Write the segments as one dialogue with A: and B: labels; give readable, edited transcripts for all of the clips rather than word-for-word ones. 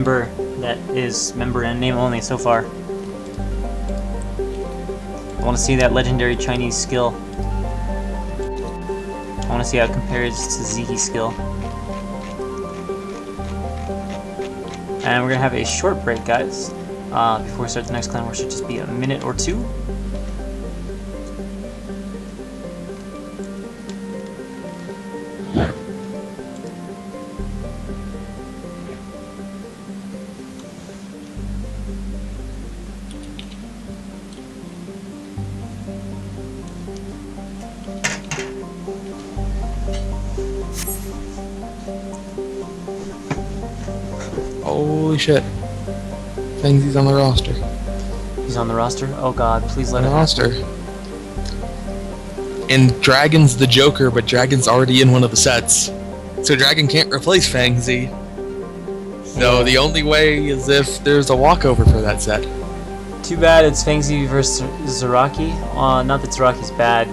A: member that is member and name only so far. I want to see that legendary Chinese skill. I want to see how it compares to Zeke's skill. And we're going to have a short break, guys. Before we start the next clan, which should just be a minute or two.
B: Holy shit. Thinks he's on the roster.
A: He's on the roster? Oh god, please let him
B: roster. And Dragon's the Joker, but Dragon's already in one of the sets. So Dragon can't replace Fangzy. So the only way is if there's a walkover for that set.
A: Too bad it's Fangzy versus Zaraki. Not that Zaraki's bad,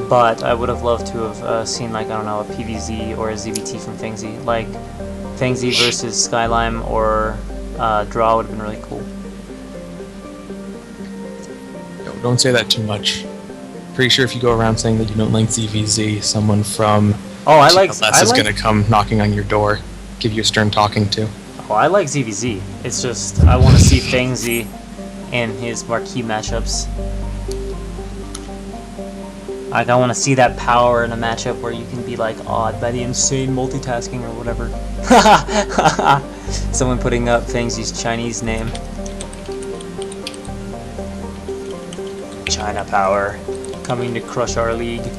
A: but I would have loved to have seen, like, I don't know, a PvZ or a ZBT from Fangzy. Like, Fangzy versus Skylime or Draw would have been really cool.
B: No, don't say that too much. Pretty sure if you go around saying that you don't like ZVZ, someone from TLS is gonna come knocking on your door, give you a stern talking to.
A: Oh, I like ZVZ. It's just I want to see Fangzy in his marquee matchups. Like, I want to see that power in a matchup where you can be, like, awed by the insane multitasking or whatever. Someone putting up Fangzy's Chinese name. China power coming to crush our league.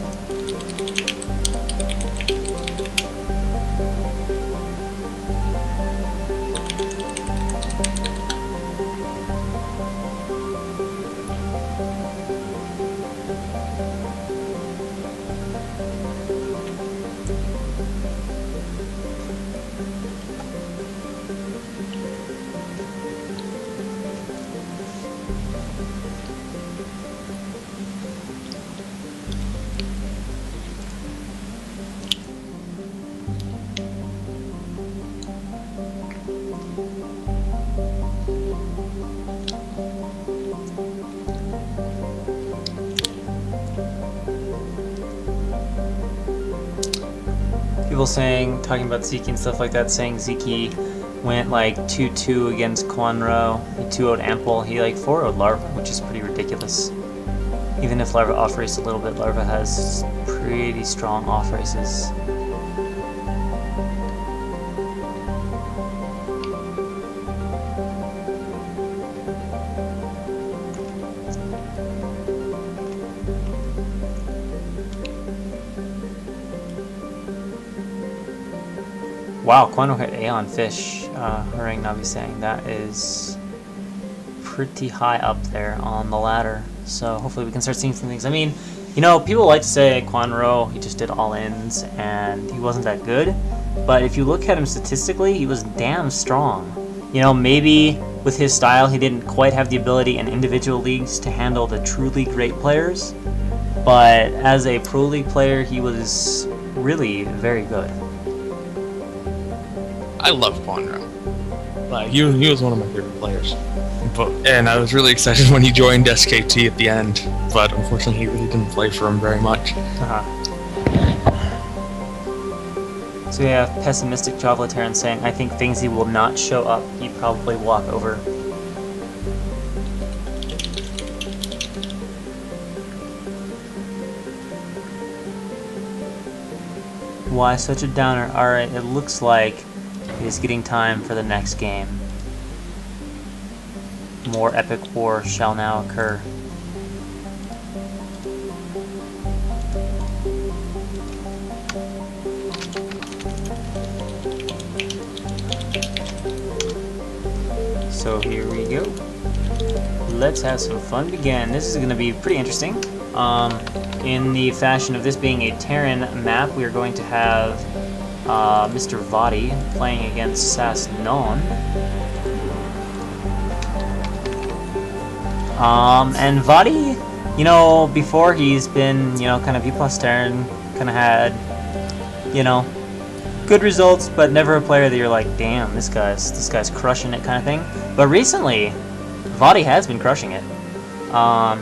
A: People talking about Zeke and stuff like that, saying Zeke went like 2-2 against Quanro, he 2-0'd Ample, he like 4-0'd Larva, which is pretty ridiculous. Even if Larva off-raced a little bit, Larva has pretty strong off-races. Wow, Quano hit Aeon Fish, Haring Navi saying that is pretty high up there on the ladder. So hopefully we can start seeing some things. I mean, you know, people like to say Quanro, he just did all-ins and he wasn't that good. But if you look at him statistically, he was damn strong. You know, maybe with his style he didn't quite have the ability in individual leagues to handle the truly great players. But as a pro league player, he was really very good.
B: I love Quanro. Like, he was one of my favorite players. And I was really excited when he joined SKT at the end, but unfortunately he really didn't play for him very much.
A: So we have pessimistic Travelitarian saying, I think Fangzy will not show up, he'd probably walk over. Why such a downer? Alright, it looks like it is getting time for the next game. More epic war shall now occur. So here we go. Let's have some fun begin. This is going to be pretty interesting. In the fashion of this being a Terran map, we are going to have Mr. Vadi playing against Sass Non. And Vadi, you know, before he's been, you know, kind of B+ Terran, kind of had, you know, good results, but never a player that you're like, damn, this guy's crushing it kind of thing. But recently, Vadi has been crushing it. I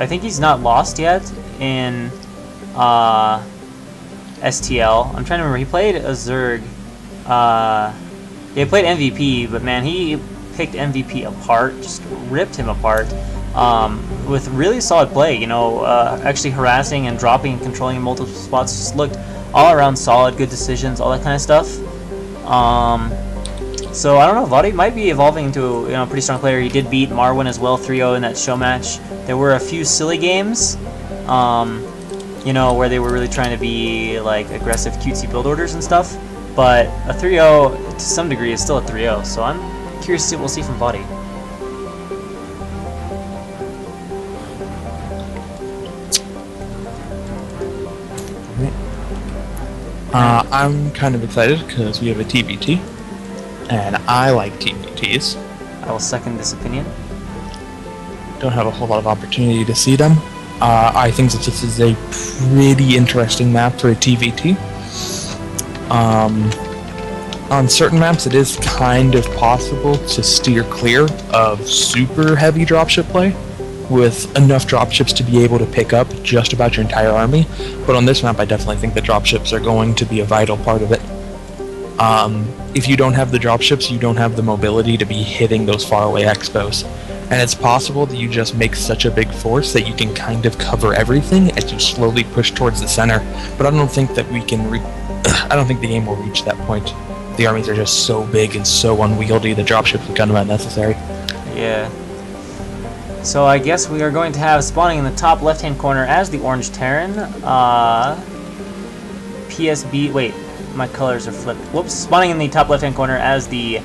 A: think he's not lost yet in STL. I'm trying to remember. He played a Zerg. He played MVP, but man, he picked MVP apart, just ripped him apart. With really solid play, you know, actually harassing and dropping and controlling in multiple spots. Just looked all around solid, good decisions, all that kind of stuff. So I don't know, Vadi might be evolving into a pretty strong player. He did beat Marwin as well, 3-0 in that show match. There were a few silly games, you know, where they were really trying to be like aggressive, cutesy build orders and stuff. But a 3-0 to some degree is still a 3-0. So I'm curious to see what we'll see from Vadi.
B: I'm kind of excited because we have a TBT, and I like TBTs.
A: I will second this opinion.
B: Don't have a whole lot of opportunity to see them. I think that this is a pretty interesting map for a TBT. On certain maps, it is kind of possible to steer clear of super heavy dropship play, with enough dropships to be able to pick up just about your entire army. But on this map, I definitely think the dropships are going to be a vital part of it. If you don't have the dropships, you don't have the mobility to be hitting those faraway expos. And it's possible that you just make such a big force that you can kind of cover everything as you slowly push towards the center. But I don't think that we can I don't think the game will reach that point. The armies are just so big and so unwieldy, the dropships become unnecessary.
A: Yeah. So I guess we are going to have spawning in the top left-hand corner as the Orange Terran. PsB. Wait, my colors are flipped. Whoops. Spawning in the top left-hand corner as the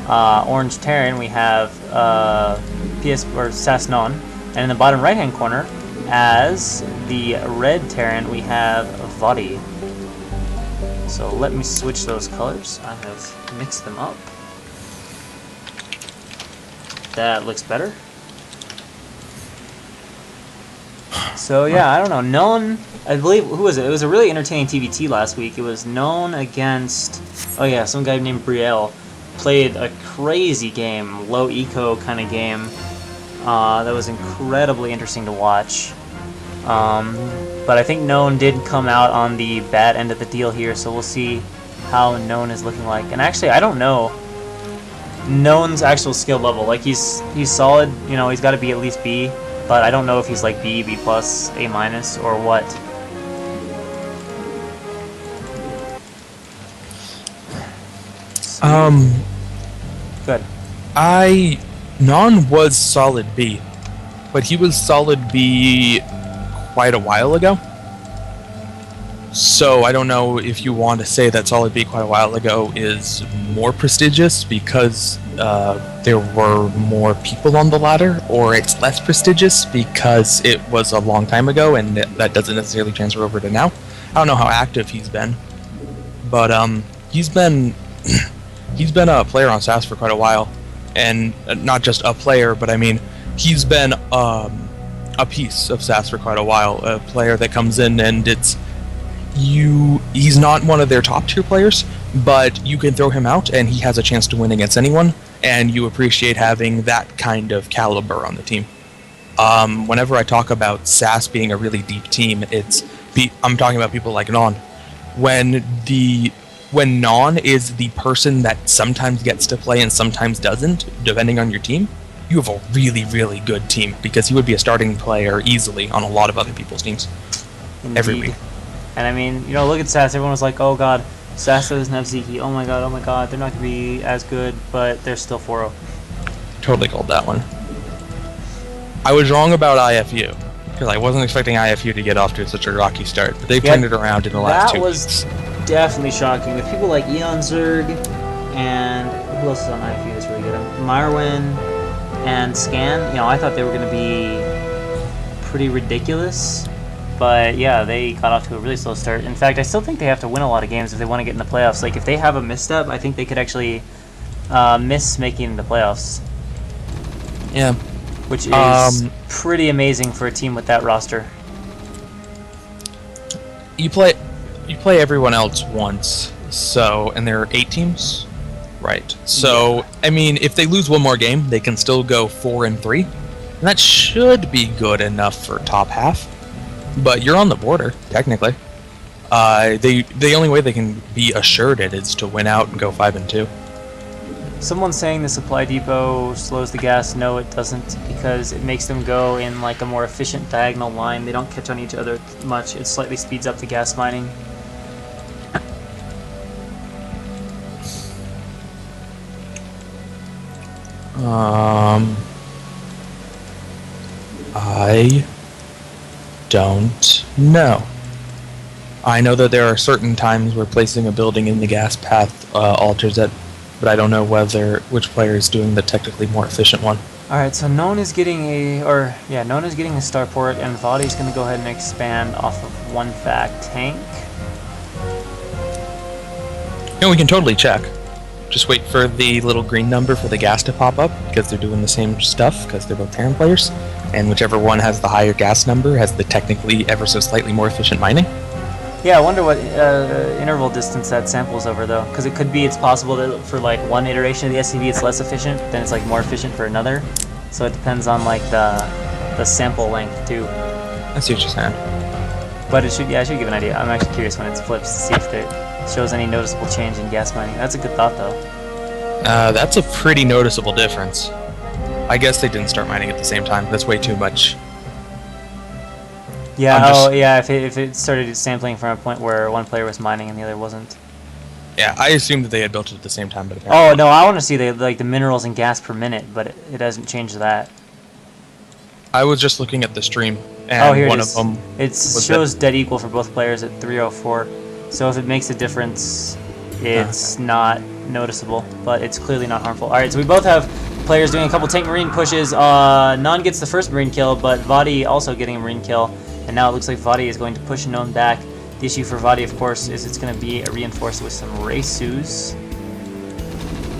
A: Orange Terran, we have Sasnon, and in the bottom right-hand corner as the Red Terran, we have Vadi. So let me switch those colors. I have mixed them up. That looks better. So yeah, I don't know. Known, I believe, who was it? It was a really entertaining TVT last week. It was Known against, oh yeah, some guy named Brielle. Played a crazy game, low eco kind of game. That was incredibly interesting to watch. But I think Known did come out on the bad end of the deal here, so we'll see how Known is looking like. And actually, I don't know Known's actual skill level. Like he's solid, you know, he's got to be at least B. But I don't know if he's like B, B+, A-, or what. Good.
B: Non was solid B, but he was solid B quite a while ago. So I don't know if you want to say that solid B quite a while ago is more prestigious because there were more people on the ladder, or it's less prestigious because it was a long time ago and that doesn't necessarily transfer over to now. I don't know how active he's been, but he's been a player on SAS for quite a while, and not just a player, but I mean he's been a piece of SAS for quite a while. A player that comes in and he's not one of their top tier players, but you can throw him out and he has a chance to win against anyone, and you appreciate having that kind of caliber on the team. Whenever I talk about SAS being a really deep team, I'm talking about people like Non. When Non is the person that sometimes gets to play and sometimes doesn't, depending on your team, you have a really, really good team, because he would be a starting player easily on a lot of other people's teams.
A: Indeed.
B: Every week.
A: And I mean, you know, look at SAS. Everyone was like, oh god, SAS doesn't have Zeke. Oh my god, they're not going to be as good, but they're still 4-0.
B: Totally called that one. I was wrong about IFU, because I wasn't expecting IFU to get off to such a rocky start, but they've turned it around in the last 2 weeks.
A: That was definitely shocking, with people like Eon Zerg, and who else is on IFU that's really good? Marwin and Scan. You know, I thought they were going to be pretty ridiculous. But yeah, they got off to a really slow start. In fact, I still think they have to win a lot of games if they want to get in the playoffs. Like, if they have a misstep, I think they could actually miss making the playoffs.
B: Yeah.
A: Which is pretty amazing for a team with that roster.
B: You play everyone else once, So, and there are 8 teams? Right. So, I mean, if they lose one more game, they can still go 4-3. And that should be good enough for top half. But you're on the border, technically. The only way they can be assured it is to win out and go 5-2.
A: Someone's saying the supply depot slows the gas. No, it doesn't, because it makes them go in like a more efficient diagonal line. They don't catch on each other much. It slightly speeds up the gas mining.
B: I don't know. I know that there are certain times where placing a building in the gas path alters it, but I don't know which player is doing the technically more efficient one.
A: Alright, so Known is getting a starport, and Vadi's going to go ahead and expand off of one fact tank.
B: No, we can totally check. Just wait for the little green number for the gas to pop up, because they're doing the same stuff, because they're both Terran players. And whichever one has the higher gas number has the technically ever so slightly more efficient mining.
A: Yeah, I wonder what interval distance that sample's over, though. Because it could be, it's possible that for like one iteration of the SCV it's less efficient, then it's like more efficient for another. So it depends on like the sample length, too.
B: I see what you're saying.
A: But it should give an idea. I'm actually curious when it flips to see if it shows any noticeable change in gas mining. That's a good thought, though.
B: That's a pretty noticeable difference. I guess they didn't start mining at the same time. That's way too much.
A: Yeah, if it started sampling from a point where one player was mining and the other wasn't.
B: Yeah, I assumed that they had built it at the same time, but apparently...
A: Oh, no, I want to see the minerals and gas per minute, but it hasn't changed that.
B: I was just looking at the stream, and
A: here
B: one
A: it
B: of
A: is.
B: them...
A: It shows dead equal for both players at 304. So if it makes a difference, it's not noticeable, but it's clearly not harmful. Alright, so we both have players doing a couple tank marine pushes. Nan gets the first marine kill, but Vadi also getting a marine kill. And now it looks like Vadi is going to push Known back. The issue for Vadi, of course, is it's going to be reinforced with some Reisus.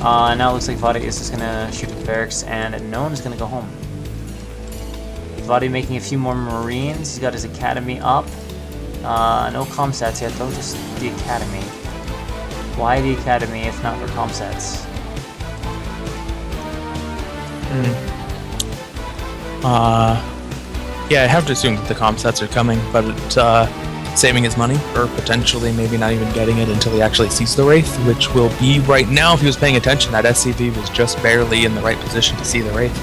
A: Now it looks like Vadi is just going to shoot at the barracks, and Known is going to go home. Vadi making a few more marines. He's got his academy up. No comsats yet, though, just the academy. Why the academy if not for comsats?
B: Yeah, I have to assume that the comsats are coming, but saving his money, or potentially maybe not even getting it until he actually sees the Wraith, which will be right now, if he was paying attention, that SCV was just barely in the right position to see the Wraith.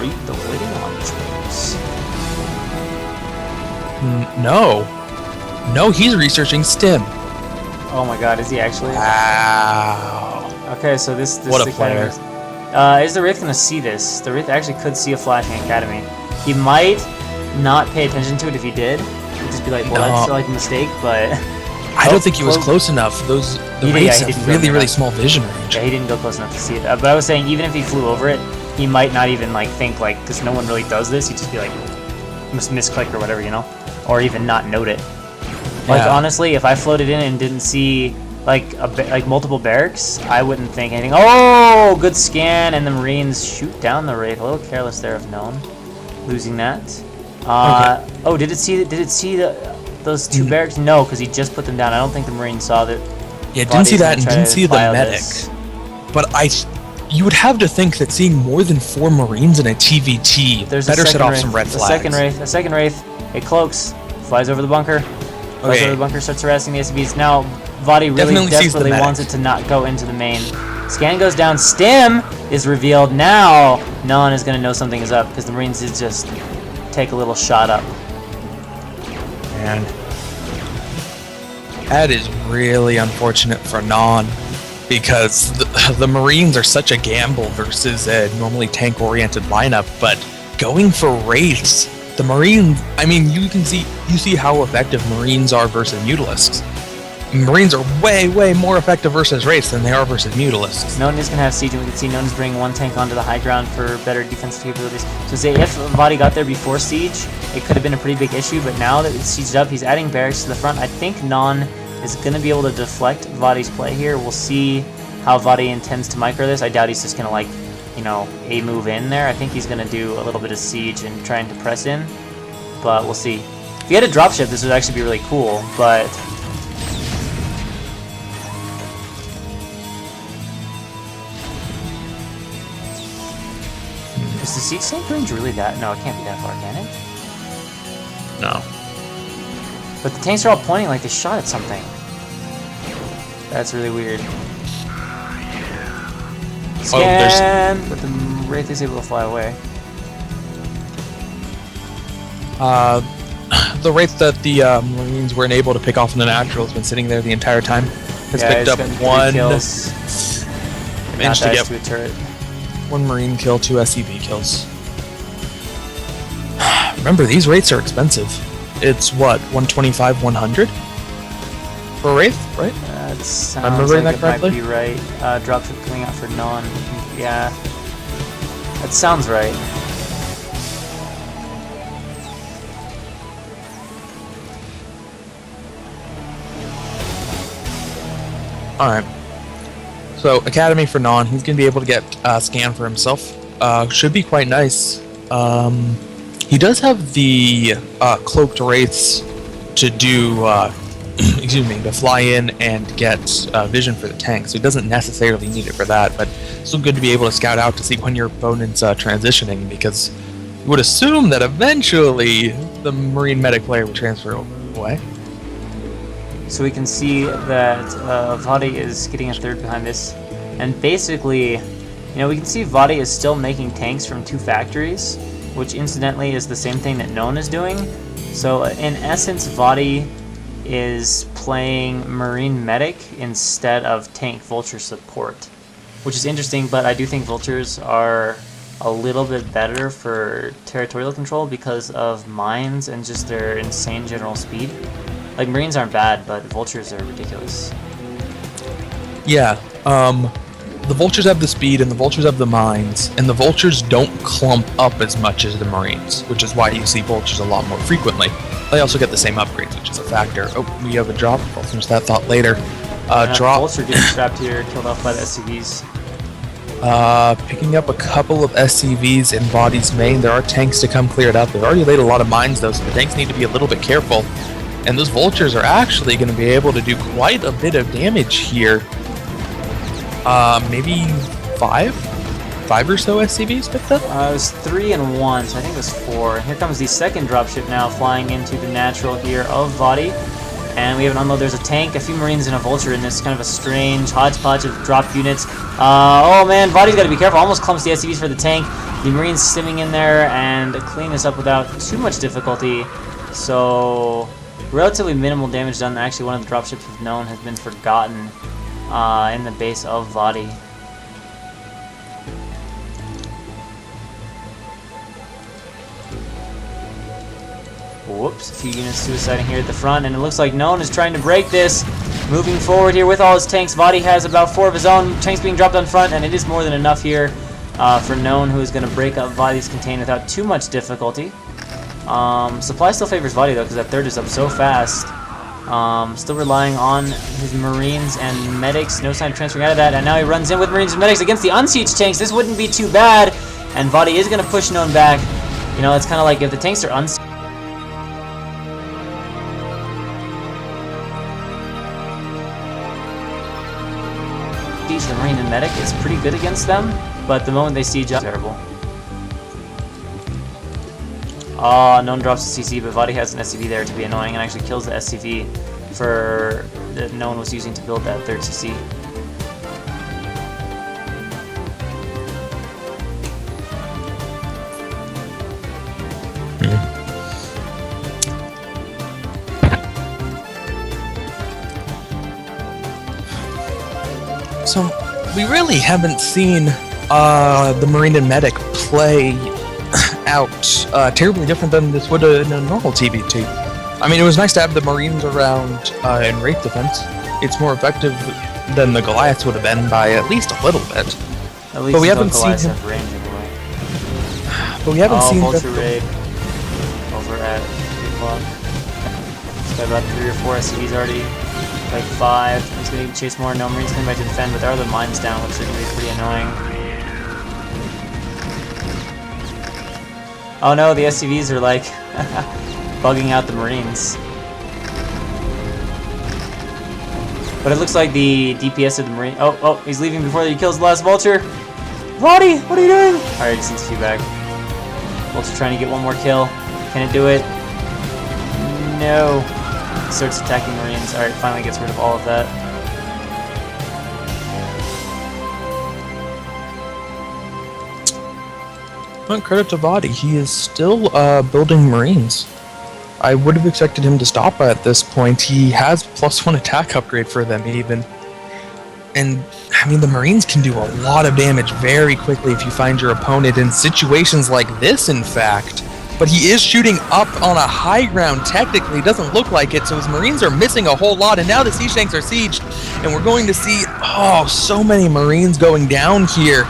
A: Read the waiting on trees.
B: No, he's researching STIM.
A: Oh my god, is he actually?
B: Wow.
A: Okay, so this
B: What a
A: academy. Is the Wraith going to see this? The Wraith actually could see a flashing academy. He might not pay attention to it if he did. He'd just be like, well, that's like a mistake, but...
B: I don't think he was close enough. The Wraiths have really small vision range.
A: Yeah, he didn't go close enough to see it. But I was saying, even if he flew over it, he might not even think, because no one really does this, he'd just be like, misclick or whatever, you know? Or even not note it. Like, honestly, if I floated in and didn't see... like multiple barracks, I wouldn't think anything. Oh, good scan, and the Marines shoot down the Wraith. A little careless there of Known, losing that. Oh, did it see those two barracks? No, because he just put them down. I don't think the Marines saw that.
B: Yeah, didn't see that, and didn't see the medic. But you would have to think that seeing more than 4 Marines in a TVT better set off some red flags.
A: A second Wraith. It cloaks, flies over the bunker. Flies over the bunker, starts harassing the SCVs. Now, Vadi really desperately wants it to not go into the main. Scan goes down. Stim is revealed. Now, Known is going to know something is up because the Marines did just take a little shot up.
B: And that is really unfortunate for Known because the Marines are such a gamble versus a normally tank-oriented lineup, but going for Wraiths, the Marines, I mean, you see how effective Marines are versus Mutalisks. Marines are way more effective versus Wraiths than they are versus Mutalisks.
A: Known is going to have siege, and we can see Known is bringing one tank onto the high ground for better defensive capabilities. So say if Vadi got there before siege, it could have been a pretty big issue, but now that it's sieged up, he's adding barracks to the front. I think Known is going to be able to deflect Vadi's play here. We'll see how Vadi intends to micro this. I doubt he's just going to, a move in there. I think he's going to do a little bit of siege and trying to press in, but we'll see. you had a dropship, this would actually be really cool, but... Is the siege tank range really that? No, it can't be that far, can it?
B: No.
A: But the tanks are all pointing like they shot at something. That's really weird. Scan! But the Wraith is able to fly away.
B: The Wraith that the Marines weren't able to pick off in the natural has been sitting there the entire time. Has picked up one. Managed to get
A: to a turret.
B: One Marine kill, 2 SCV kills. Remember, these Wraiths are expensive. It's what, 125, 100 for a Wraith, right?
A: That sounds like
B: that
A: it
B: correctly?
A: might be right. Dropship coming out for non. Yeah, that sounds right.
B: Alright. So, Academy for Non, he's going to be able to get scan for himself. Should be quite nice. He does have the cloaked Wraiths to do, excuse me, to fly in and get vision for the tank, so he doesn't necessarily need it for that, but still good to be able to scout out to see when your opponent's transitioning, because you would assume that eventually the Marine medic player would transfer away.
A: So we can see that Vadi is getting a third behind this, and basically, you know, we can see Vadi is still making tanks from 2 factories, which incidentally is the same thing that Known is doing. So in essence, Vadi is playing Marine Medic instead of Tank Vulture support, which is interesting, but I do think Vultures are a little bit better for territorial control because of mines and just their insane general speed. Like, Marines aren't bad, but Vultures are ridiculous.
B: Yeah, the Vultures have the speed, and the Vultures have the mines, and the Vultures don't clump up as much as the Marines, which is why you see Vultures a lot more frequently. They also get the same upgrades, which is a factor. Oh, we have a drop. I'll finish that thought later. Drop.
A: Vulture getting trapped here, killed off by the SCVs.
B: Picking up a couple of SCVs in Body's main. There are tanks to come clear it up. They've already laid a lot of mines, though, so the tanks need to be a little bit careful. And those Vultures are actually going to be able to do quite a bit of damage here. Maybe 5 or so SCVs picked up?
A: It was 3 and 1, so I think it was 4. And here comes the second dropship now, flying into the natural here of Vadi. And we have an unload. There's a tank, a few Marines, and a Vulture in this kind of a strange hodgepodge of drop units. Oh man, Vadi's got to be careful. Almost clumps the SCVs for the tank. The Marines stimming in there and clean this up without too much difficulty. So, relatively minimal damage done. Actually, one of the dropships we've known has been forgotten in the base of Vadi. Whoops, a few units suiciding here at the front, and it looks like Known is trying to break this. Moving forward here with all his tanks. Vadi has about 4 of his own tanks being dropped on front, and it is more than enough here for Known, who is going to break up Vadi's contain without too much difficulty. Supply still favors Vadi though, because that third is up so fast. Still relying on his Marines and Medics. No sign of transferring out of that, and now he runs in with Marines and Medics against the unsieged tanks. This wouldn't be too bad, and Vadi is going to push Known back. You know, it's kind of like if the tanks are unsieged, the Marine and Medic is pretty good against them, but the moment they siege up, terrible. Known drops the CC, but Vadi has an SCV there to be annoying and actually kills the SCV for that Known was using to build that third CC.
B: So, we really haven't seen the Marine and Medic play out terribly different than this would in a normal TBT. I mean, it was nice to have the Marines around in Wraith defense. It's more effective than the Goliaths would have been by at least a little bit.
A: At least
B: but we haven't seen him.
A: have range anyway.
B: But we haven't seen
A: Vulture raid over at 3 o'clock. He's got about 3 or 4 SCVs already. Like 5. He's gonna chase more. No Marines coming back to defend, but there are the mines down, which are gonna be pretty annoying. Oh no, the SCVs are like bugging out the Marines. But it looks like the DPS of the Marine... Oh, he's leaving before he kills the last Vulture. Roddy, what are you doing? Alright, he sends feedback. Vulture trying to get one more kill. Can it do it? No. He starts attacking Marines. Alright, finally gets rid of all of that.
B: Well, credit to Vadi, he is still building Marines. I would have expected him to stop at this point. He has +1 attack upgrade for them even. And, I mean, the Marines can do a lot of damage very quickly if you find your opponent in situations like this, in fact. But he is shooting up on a high ground, technically. Doesn't look like it, so his Marines are missing a whole lot. And now the siege tanks are sieged, and we're going to see, oh, so many Marines going down here.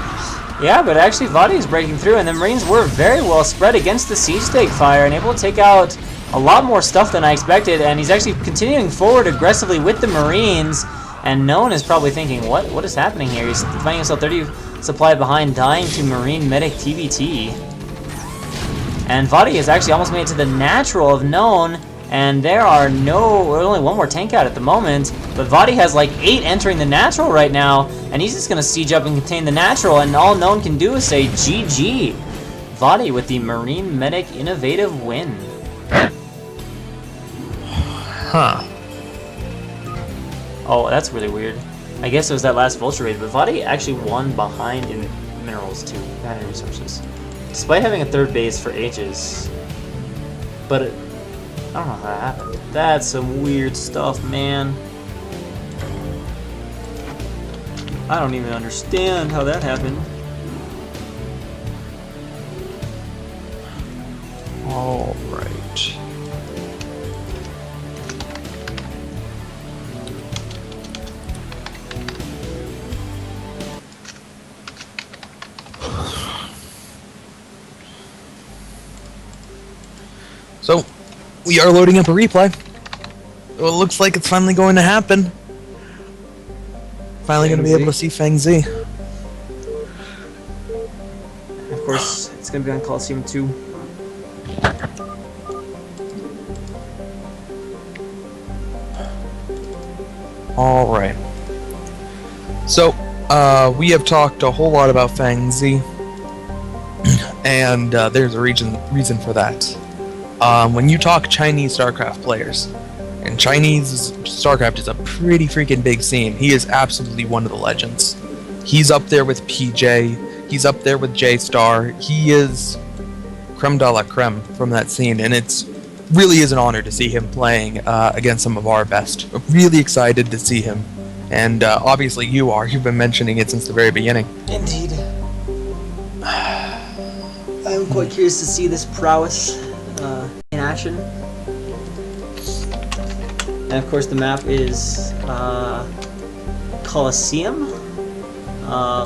A: Yeah, but actually Vadi is breaking through, and the Marines were very well spread against the siege tank fire and able to take out a lot more stuff than I expected, and he's actually continuing forward aggressively with the Marines, and no one is probably thinking, what is happening here? He's finding himself 30 supply behind, dying to Marine Medic TBT. And Vadi has actually almost made it to the natural of known, and there are only one more tank out at the moment, but Vadi has like 8 entering the natural right now, and he's just going to siege up and contain the natural, and all known can do is say GG. Vadi with the Marine Medic innovative win.
B: Huh.
A: Oh, that's really weird. I guess it was that last Vulture raid, but Vadi actually won behind in minerals too, behind in resources. Despite having a third base for ages. But I don't know how that happened. That's some weird stuff, man. I don't even understand how that happened.
B: All right. So, we are loading up a replay. It looks like it's finally going to happen. Finally going to be able to see Feng Z.
A: Of course, it's going to be on Coliseum 2.
B: Alright. So, we have talked a whole lot about Feng Z. And there's a reason for that. When you talk Chinese StarCraft players, and Chinese StarCraft is a pretty freaking big scene, he is absolutely one of the legends. He's up there with PJ, he's up there with J-Star, he is creme de la creme from that scene, and it's really is an honor to see him playing against some of our best. I'm really excited to see him, and obviously you've been mentioning it since the very beginning.
A: Indeed. I'm quite curious to see this prowess in action. And of course the map is Coliseum,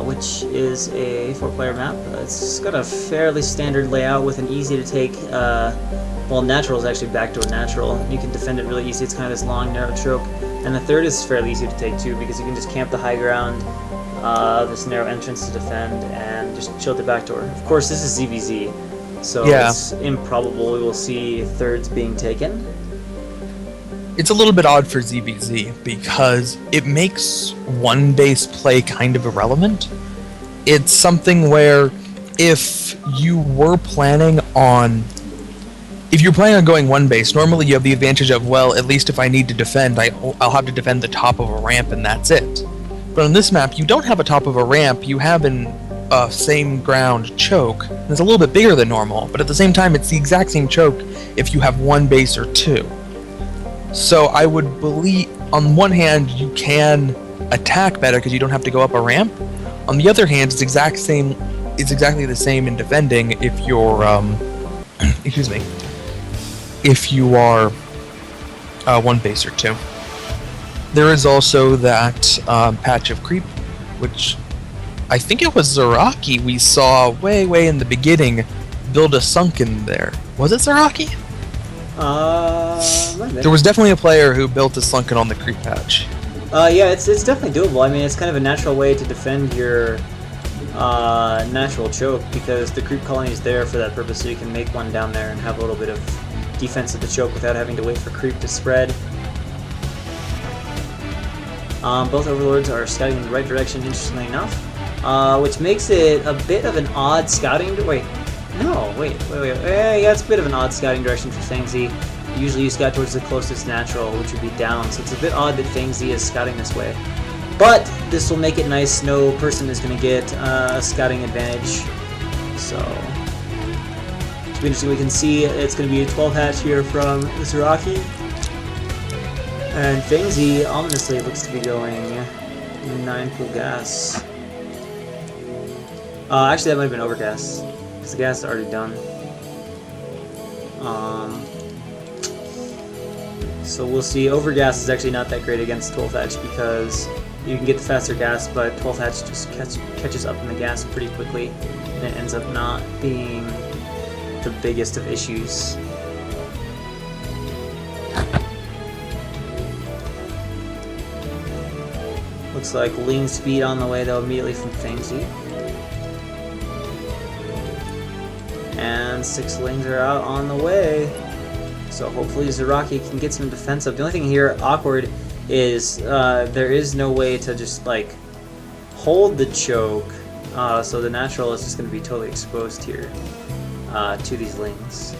A: which is a 4-player map. It's got a fairly standard layout with an easy to take, well, natural is actually backdoor natural. You can defend it really easy. It's kind of this long narrow choke. And the third is fairly easy to take too, because you can just camp the high ground, this narrow entrance to defend, and just chill the backdoor. Of course this is ZVZ, so yeah, it's improbable we will see thirds being taken.
B: It's a little bit odd for ZVZ because it makes one base play kind of irrelevant. It's something where if you're planning on going one base, normally you have the advantage of, well, at least if I need to defend, I'll have to defend the top of a ramp and that's it. But on this map, you don't have a top of a ramp, you have an same ground choke. It's a little bit bigger than normal, but at the same time, it's the exact same choke if you have one base or two. So I would believe, on one hand, you can attack better because you don't have to go up a ramp. On the other hand, it's exactly the same in defending if you're, excuse me, if you are one base or two. There is also that patch of creep, which I think it was Zaraki we saw way in the beginning build a sunken there. Was it Zaraki? There was definitely a player who built a sunken on the creep patch.
A: Yeah, it's definitely doable. I mean, it's kind of a natural way to defend your natural choke, because the creep colony is there for that purpose, so you can make one down there and have a little bit of defense of the choke without having to wait for creep to spread. Both overlords are scouting in the right direction, interestingly enough, which makes it a bit of an odd scouting. Wait, yeah, it's a bit of an odd scouting direction for Feng Zi. Usually you scout towards the closest natural, which would be down, so it's a bit odd that Feng Zi is scouting this way. But this will make it nice. No person is going to get a scouting advantage. So it's be interesting. We can see it's going to be a 12 hatch here from Zaraki. And Feng Zi ominously looks to be going 9 pool gas. Actually, that might have been overgas, because the gas is already done. So we'll see. Overgas is actually not that great against 12 hatch because you can get the faster gas, but 12 hatch just catches up in the gas pretty quickly, and it ends up not being the biggest of issues. Looks like Ling speed on the way though immediately from Feng Zi. And 6 Lings are out on the way. So hopefully Zaraki can get some defense up. The only thing here awkward is there is no way to just like hold the choke. So the natural is just going to be totally exposed here to these Lings.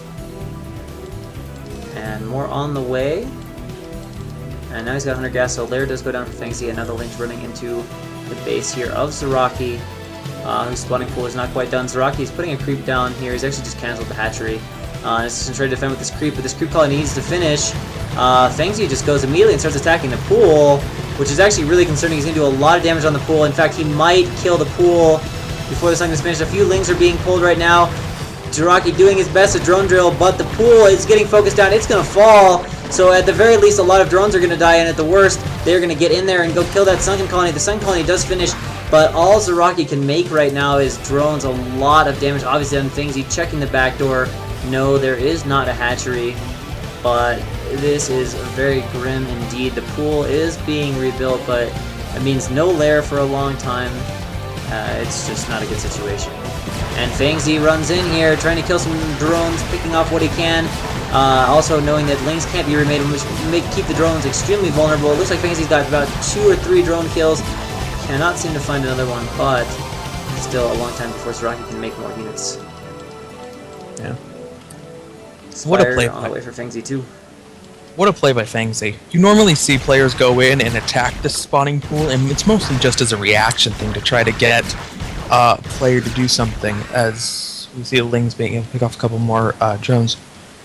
A: And more on the way. And now he's got 100 gas, so Lair does go down for Feng Zi. Another Ling's running into the base here of Zaraki. Whose spawning pool is not quite done. Zaraki is putting a creep down here. He's actually just cancelled the hatchery. He's just trying to defend with this creep, but this creep colony needs to finish. Feng Zi just goes immediately and starts attacking the pool, which is actually really concerning. He's going to do a lot of damage on the pool. In fact, he might kill the pool before the sun is finished. A few Lings are being pulled right now. Zaraki doing his best to drone drill, but the pool is getting focused down. It's going to fall. So at the very least, a lot of drones are going to die, and at the worst, they're going to get in there and go kill that sunken colony. The sun colony does finish, but all Zaraki can make right now is drones a lot of damage. Obviously on Feng Zi checking the back door. No, there is not a hatchery, but this is very grim indeed. The pool is being rebuilt, but it means no lair for a long time. It's just not a good situation. And Feng Zi runs in here, trying to kill some drones, picking off what he can. Also knowing that Lings can't be remade, which will keep the drones extremely vulnerable. It looks like Feng Zi's got about 2 or 3 drone kills. Cannot seem to find another one, but still a long time before Zaraki can make more units.
B: Yeah.
A: What a play on the way for Feng Zi too.
B: What a play by Feng Zi. You normally see players go in and attack the spawning pool, and it's mostly just as a reaction thing to try to get a player to do something, as we see the Lings being able to pick off a couple more drones.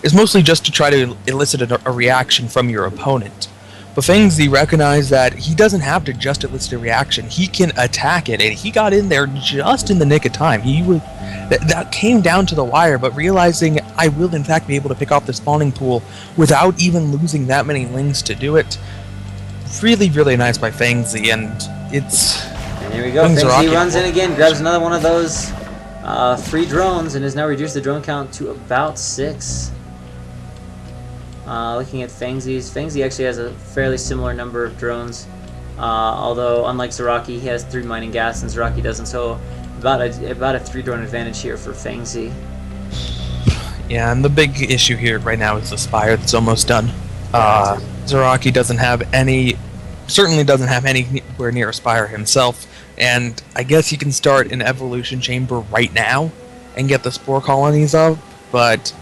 B: It's mostly just to try to elicit a reaction from your opponent. But Feng Zi recognized that he doesn't have to just elicit a reaction. He can attack it, and he got in there just in the nick of time. That came down to the wire, but realizing I will in fact be able to pick off the spawning pool without even losing that many Lings to do it. Really, really nice by Feng Zi, and it's...
A: And here we go, Feng Zi runs in again, grabs another one of those free drones, and has now reduced the drone count to about 6. Looking at Feng Zi's, Feng Zi actually has a fairly similar number of drones, although unlike Zaraki, he has 3 mining gas and Zaraki doesn't, so about a 3 drone advantage here for Feng Zi.
B: Yeah, and the big issue here right now is the Spire that's almost done. Zaraki doesn't have any, certainly doesn't have anywhere near a Spire himself, and I guess he can start an evolution chamber right now and get the spore colonies up, but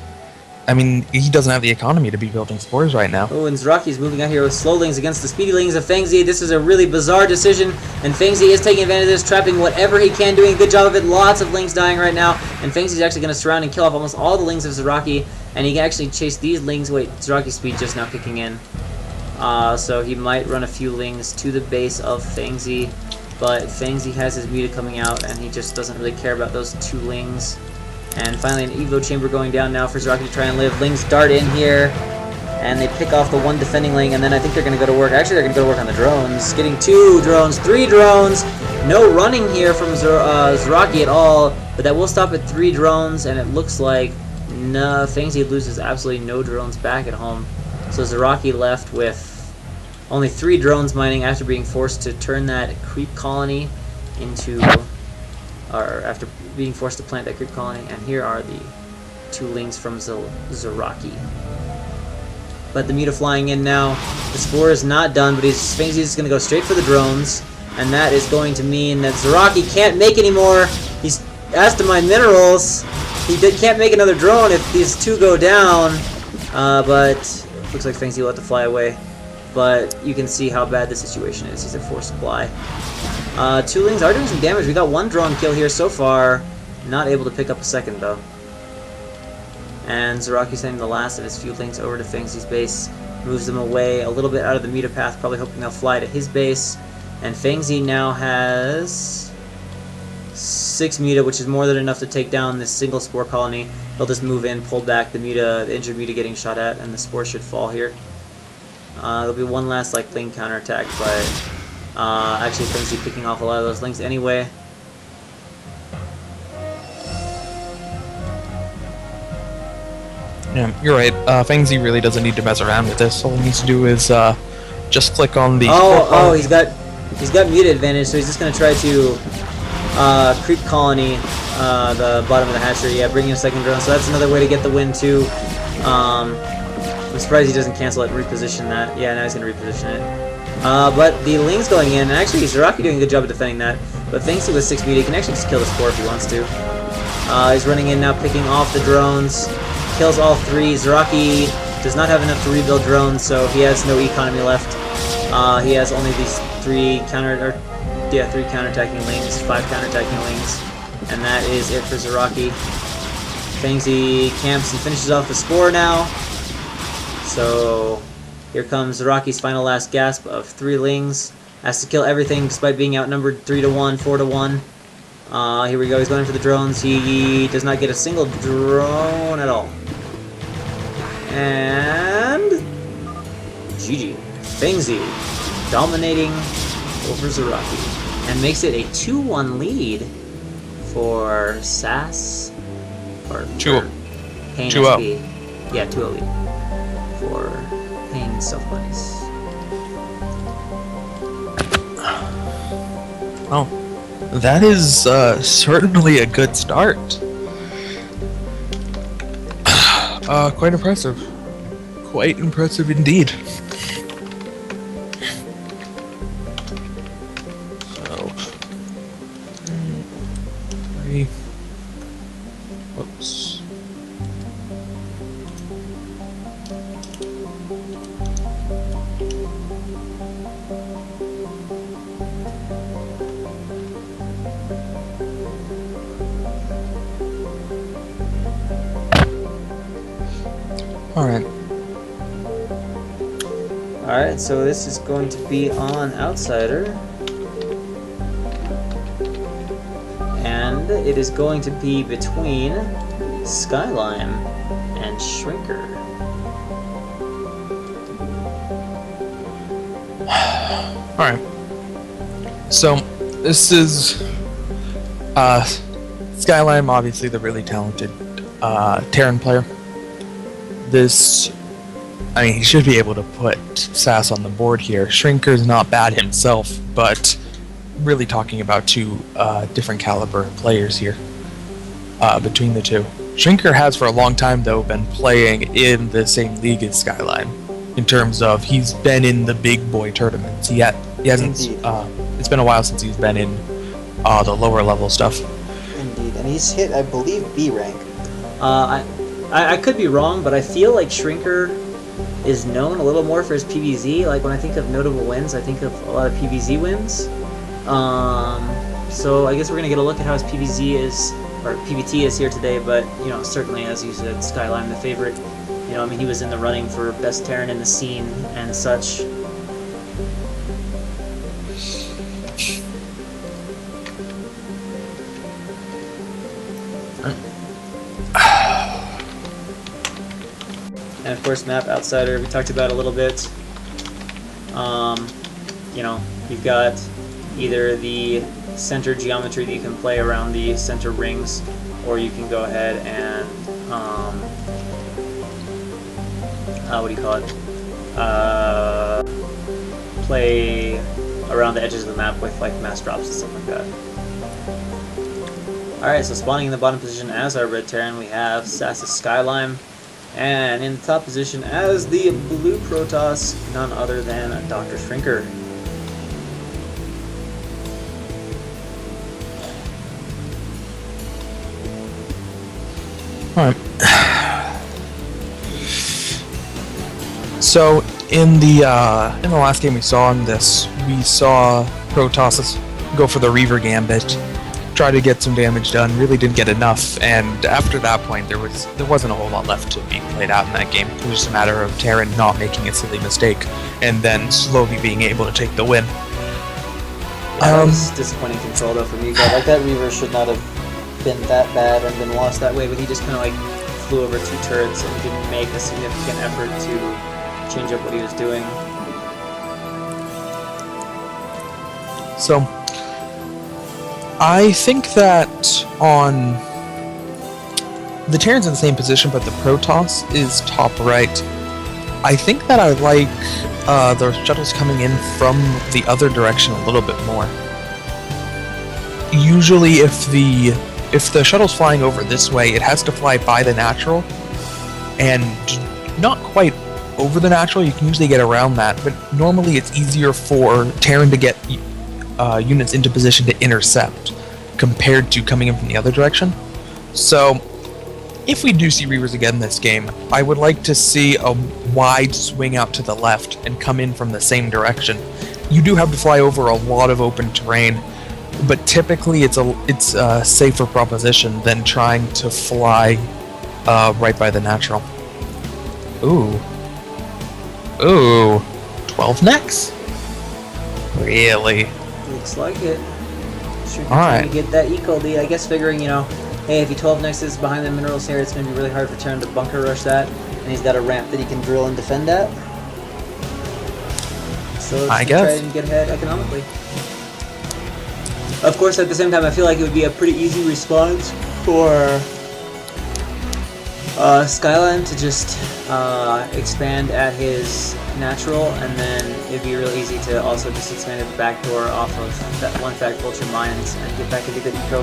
B: I mean, he doesn't have the economy to be building spores right now.
A: Oh, and Zaraki's moving out here with slow Lings against the speedy Lings of Feng Zi. This is a really bizarre decision, and Feng Zi is taking advantage of this, trapping whatever he can, doing a good job of it. Lots of Lings dying right now, and Feng Zi's actually going to surround and kill off almost all the Lings of Zaraki, and he can actually chase these Lings. Wait, Zaraki's speed just now kicking in. So he might run a few Lings to the base of Feng Zi, but Feng Zi has his Muta coming out, and he just doesn't really care about those 2 Lings. And finally an Evo chamber going down now for Zaraki to try and live. Lings dart in here, and they pick off the 1 defending Ling, and then I think they're going to go to work. Actually, they're going to go to work on the drones. Getting 2 drones, 3 drones. No running here from Zaraki at all, but that will stop at 3 drones, and it looks like Feng Zi loses absolutely no drones back at home. So Zaraki left with only 3 drones mining after being forced to turn that creep colony into... or after being forced to plant that creep colony, and here are the 2 Lings from Zaraki. But the Muta flying in now. The Spore is not done, but Fangsy's just going to go straight for the drones. And that is going to mean that Zaraki can't make anymore. He's asked to mine minerals. He can't make another drone if these two go down. But looks like Fangsy will have to fly away. But you can see how bad the situation is. He's at 4 supply. Two Lings are doing some damage. We got one drone kill here so far. Not able to pick up a second though. And Zaraki sending the last of his few Lings over to Fangsy's base. Moves them away a little bit out of the Muta path, probably hoping they'll fly to his base. And Fangsy now has 6 Muta, which is more than enough to take down this single Spore colony. They'll just move in, pull back the injured Muta getting shot at, and the Spore should fall here. There'll be one last like Ling counterattack, but actually Fangsy picking off a lot of those Lings anyway.
B: Yeah, you're right. Fangsy really doesn't need to mess around with this. All he needs to do is just click on the...
A: Oh, he's got Muta advantage, so he's just going to try to creep colony the bottom of the hatchery. Yeah, bring in a second drone, so that's another way to get the win too. I'm surprised he doesn't cancel it and reposition that. Yeah, now he's going to reposition it. But the Ling's going in, and actually Zaraki doing a good job of defending that. But Fangsy with 6 Muta, he can actually just kill the Spore if he wants to. He's running in now, picking off the drones. Kills all 3. Zaraki does not have enough to rebuild drones, so he has no economy left. He has only these 3 counterattacking Lings, 5 counterattacking Lings, and that is it for Zaraki. Fangsy camps and finishes off the Spore now. So here comes Zaraki's final last gasp of 3 Lings. Has to kill everything despite being outnumbered 3 to 1, 4 to 1. Here we go, he's going for the drones. He does not get a single drone at all. And GG. Fangsy dominating over Zaraki. And makes it a 2-1 lead for SAS. Or
B: 2-0.
A: PsB. Yeah, 2-0 lead. For Pain Self Buddies.
B: Oh. That is certainly a good start. Quite impressive. Quite impressive indeed. So, 3. Whoops. Alright.
A: Alright, so this is going to be on Outsider. And it is going to be between Skylime and Shrinker.
B: Alright. So, this is Skylime, obviously the really talented Terran player. This, I mean, he should be able to put SAS on the board here. Shrinker's not bad himself, but really talking about 2 different caliber players here between the 2. Shrinker has for a long time, though, been playing in the same league as Skyline. In terms of, he's been in the big boy tournaments. He hasn't. It's been a while since he's been in the lower level stuff.
A: Indeed, and he's hit, I believe, B rank. I could be wrong, but I feel like Shrinker is known a little more for his PvZ. Like, when I think of notable wins, I think of a lot of PvZ wins. So I guess we're going to get a look at how his PvZ is, or PvT is here today, but, you know, certainly, as you said, Skylime the favorite. You know, I mean, he was in the running for best Terran in the scene and such. And of course, map Outsider, we talked about a little bit. You know, you've got either the center geometry that you can play around the center rings, or you can go ahead and, what do you call it? Play around the edges of the map with like mass drops and stuff like that. Alright, so spawning in the bottom position as our red Terran, we have SAS Skylime. And in the top position as the blue Protoss, none other than Dr. Shrinker.
B: Alright. So in the last game we saw in this, we saw Protoss go for the Reaver Gambit, try to get some damage done, really didn't get enough, and after that point there wasn't a whole lot left to be played out in that game. It was just a matter of Terran not making a silly mistake and then slowly being able to take the win.
A: That was disappointing control though for me. Like that Reaver should not have been that bad and been lost that way, but he just kind of like flew over 2 turrets and didn't make a significant effort to change up what he was doing.
B: So I think that on the Terran's in the same position, but the Protoss is top right. I think that I like the shuttles coming in from the other direction a little bit more. Usually if the shuttle's flying over this way, it has to fly by the natural, and not quite over the natural. You can usually get around that, but normally it's easier for Terran to get units into position to intercept compared to coming in from the other direction. So if we do see Reavers again this game, I would like to see a wide swing out to the left and come in from the same direction. You do have to fly over a lot of open terrain, but typically it's a safer proposition than trying to fly right by the natural. Ooh. 12 necks? Really?
A: Looks like it. Sure,
B: Alright.
A: trying to get that eco lead. I guess figuring, you know, hey, if he 12 nexus behind the minerals here, it's going to be really hard for Terran to bunker rush that, and he's got a ramp that he can drill and defend at. So let's try and get ahead economically. Of course, at the same time, I feel like it would be a pretty easy response for Skyline to just expand at his natural, and then it'd be real easy to also just expand at the back door off of that one fact vulture mines and get back into good eco.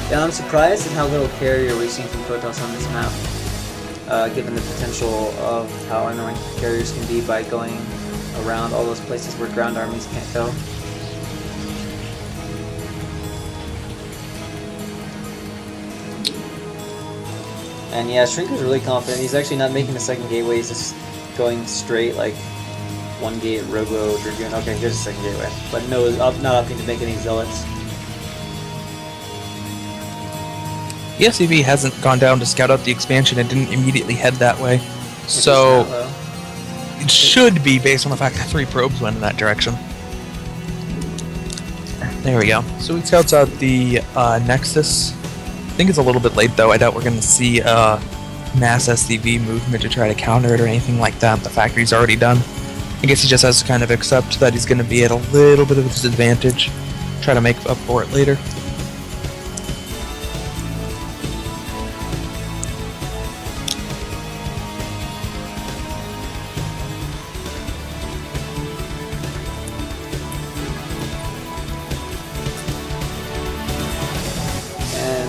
A: Yeah, I'm surprised at how little carrier we've seen from Protoss on this map, given the potential of how annoying carriers can be by going around all those places where ground armies can't go. And yeah, Shrinker's really confident. He's actually not making the second gateway, he's just going straight, like, one gate, Robo, Dragoon. Okay, here's the second gateway. But no, not opting to make any Zealots.
B: The SWBI hasn't gone down to scout out the expansion and didn't immediately head that way. So it should be based on the fact that 3 probes went in that direction. There we go. So he scouts out the Nexus. I think it's a little bit late though. I doubt we're going to see a mass SCV movement to try to counter it or anything like that. The factory's already done. I guess he just has to kind of accept that he's going to be at a little bit of a disadvantage. Try to make up for it later.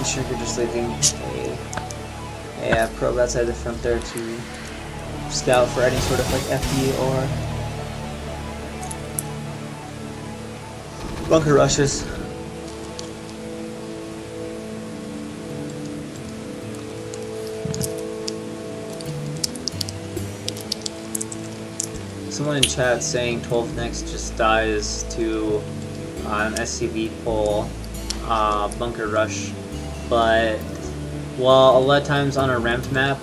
A: Shrinker just leaving a probe outside the front there to scout for any sort of like FD or bunker rushes. Someone in chat saying 12 next just dies to an SCV pull bunker rush. But while a lot of times on a ramped map,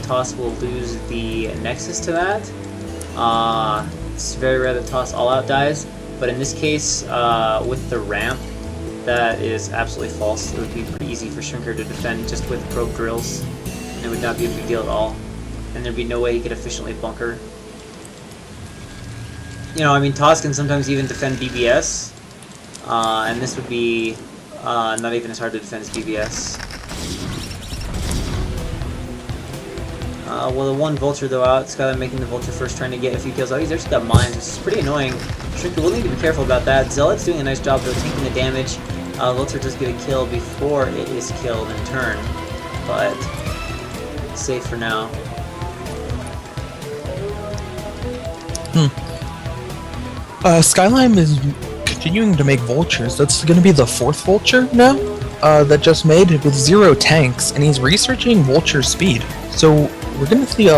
A: TOS will lose the nexus to that. It's very rare that TOS all out dies, but in this case, with the ramp, that is absolutely false. It would be pretty easy for Shrinker to defend just with probe drills, and it would not be a big deal at all. And there'd be no way he could efficiently bunker. You know, I mean, TOS can sometimes even defend BBS, and this would be not even as hard to defend as BBS. Well, the one Vulture though out, Skyline making the Vulture first, trying to get a few kills. Oh, he's actually got mines, which is pretty annoying. Shrinker will need to be careful about that. Zealot's doing a nice job though, taking the damage. Vulture does get a kill before it is killed in turn, but safe for now.
B: Skylime is continuing to make vultures. That's going to be the 4th vulture now that just made with 0 tanks, and he's researching vulture speed. So we're going to see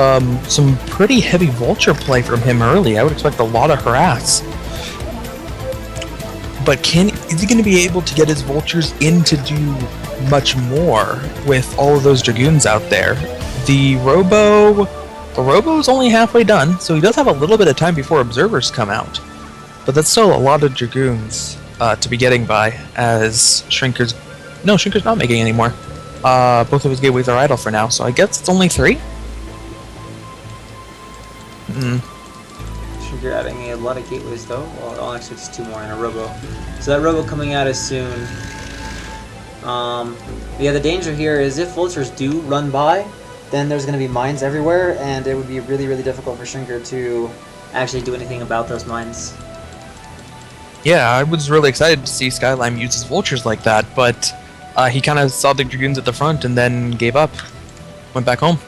B: some pretty heavy vulture play from him early. I would expect a lot of harass. But is he going to be able to get his vultures in to do much more with all of those dragoons out there? The Robo is only halfway done, so he does have a little bit of time before observers come out. But that's still a lot of dragoons to be getting by, as Shrinker's... No, Shrinker's not making any more. Both of his gateways are idle for now, so I guess it's only 3?
A: Shrinker adding a lot of gateways though. Well, actually it's 2 more and a Robo. So that Robo coming out is soon. Yeah, the danger here is if vultures do run by, then there's going to be mines everywhere, and it would be really, really difficult for Shrinker to actually do anything about those mines.
B: Yeah, I was really excited to see Skylime use his vultures like that, but he kind of saw the dragoons at the front and then gave up. Went back home.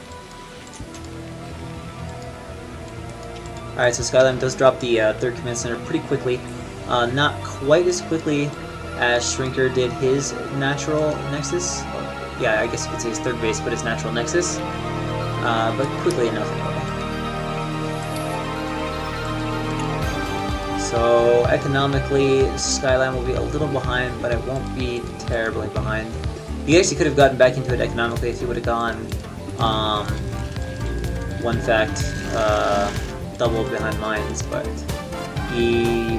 A: Alright, so Skylime does drop the 3rd command center pretty quickly. Not quite as quickly as Shrinker did his natural nexus. Yeah, I guess you could say his 3rd base, but his natural nexus. But quickly enough anyway. So economically, Skyline will be a little behind, but it won't be terribly behind. He actually could have gotten back into it economically if he would have gone 1 fact double behind mines, but he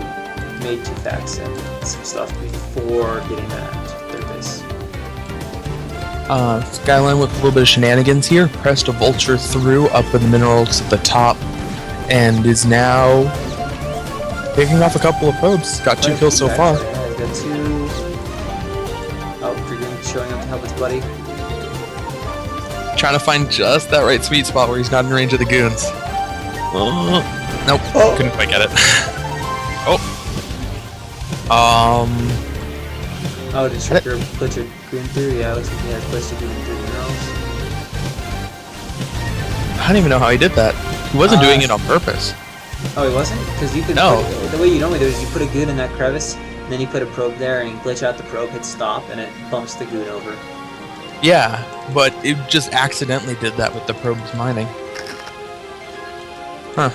A: made 2 facts and some stuff before getting that 3rd base.
B: Skyline with a little bit of shenanigans here, pressed a vulture through up in the minerals at the top, and is now picking off a couple of probes. Got 2 kills so far.
A: Yeah, he's got 2. Oh, Dragoon showing up to help his buddy.
B: Trying to find just that right sweet spot where he's not in range of the goons. Nope, couldn't quite get it.
A: Oh, did Shrinker glitch a green through? Yeah, looks like he has glitched a green through minerals.
B: I don't even know how he did that. He wasn't doing it on purpose.
A: Oh, he wasn't? Because you could the way you normally do is you put a goon in that crevice, and then you put a probe there, and you glitch out the probe, hit stop, and it bumps the goon over.
B: Yeah, but it just accidentally did that with the probes mining. Huh.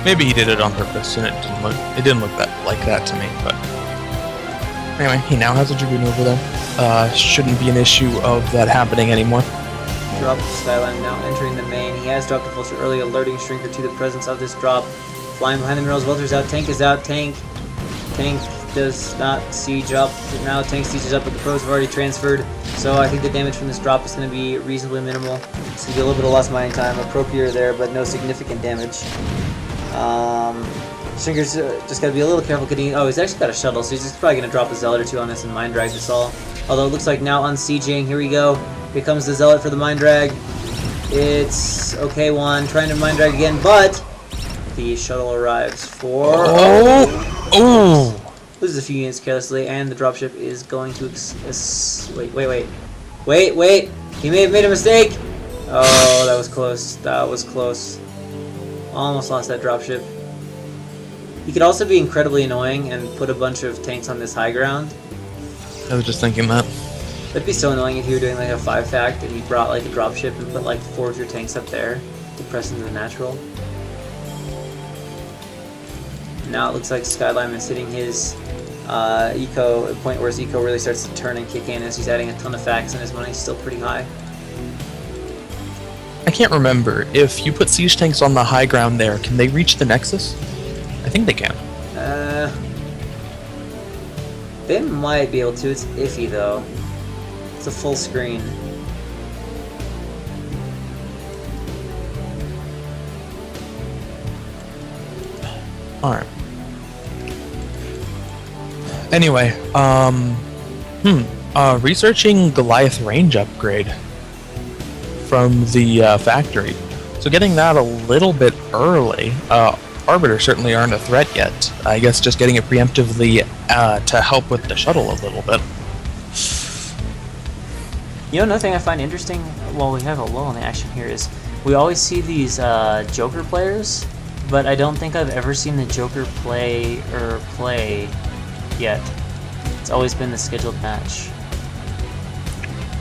B: Maybe he did it on purpose, and it didn't look like that to me. But anyway, he now has a dragoon over there. Shouldn't be an issue of that happening anymore.
A: Drop Skyline now entering the main. He has dropped a vulture early, alerting Shrinker to the presence of this drop. Flying behind the minerals, Vulture's out, Tank is out, Tank does not siege up. Now Tank sieges up, but the probes have already transferred. So I think the damage from this drop is going to be reasonably minimal. It's going to be a little bit of lost mining time, a probe here or there, but no significant damage. Shrinker's just got to be a little careful getting... Oh, he's actually got a shuttle, so he's just probably going to drop a Zealot or 2 on this and Mind Drag this all. Although it looks like now unsieging. Here we go. Here comes the Zealot for the Mind Drag. It's okay, one trying to Mind Drag again, but the shuttle arrives for...
B: Oh!
A: Loses a few units carelessly, and the dropship is going to... Wait! He may have made a mistake! Oh, that was close. That was close. Almost lost that dropship. He could also be incredibly annoying and put a bunch of tanks on this high ground.
B: I was just thinking that.
A: That'd be so annoying if you were doing like a 5 fact and you brought like a dropship and put like 4 of your tanks up there to press into the natural. Now it looks like Skyline is hitting his eco, a point where his eco really starts to turn and kick in as he's adding a ton of facts and his money's still pretty high.
B: I can't remember. If you put siege tanks on the high ground there, can they reach the Nexus? I think they can.
A: They might be able to. It's iffy though. It's a full screen.
B: Alright. Anyway, researching Goliath range upgrade from the factory. So getting that a little bit early. Arbiter certainly aren't a threat yet. I guess just getting it preemptively to help with the shuttle a little bit.
A: You know, another thing I find interesting while we have a lull in the action here is we always see these Joker players, but I don't think I've ever seen the Joker play yet. It's always been the scheduled match.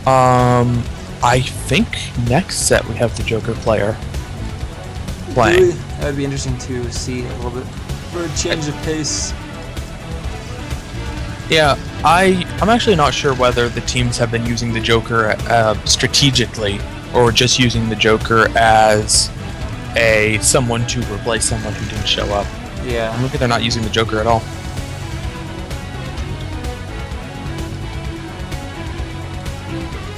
B: I think next set we have the Joker player playing.
A: Really, that would be interesting to see a little bit for a change of pace.
B: Yeah, I'm actually not sure whether the teams have been using the Joker strategically or just using the Joker as someone to replace someone who didn't show up.
A: Yeah.
B: Maybe they're not using the Joker at all.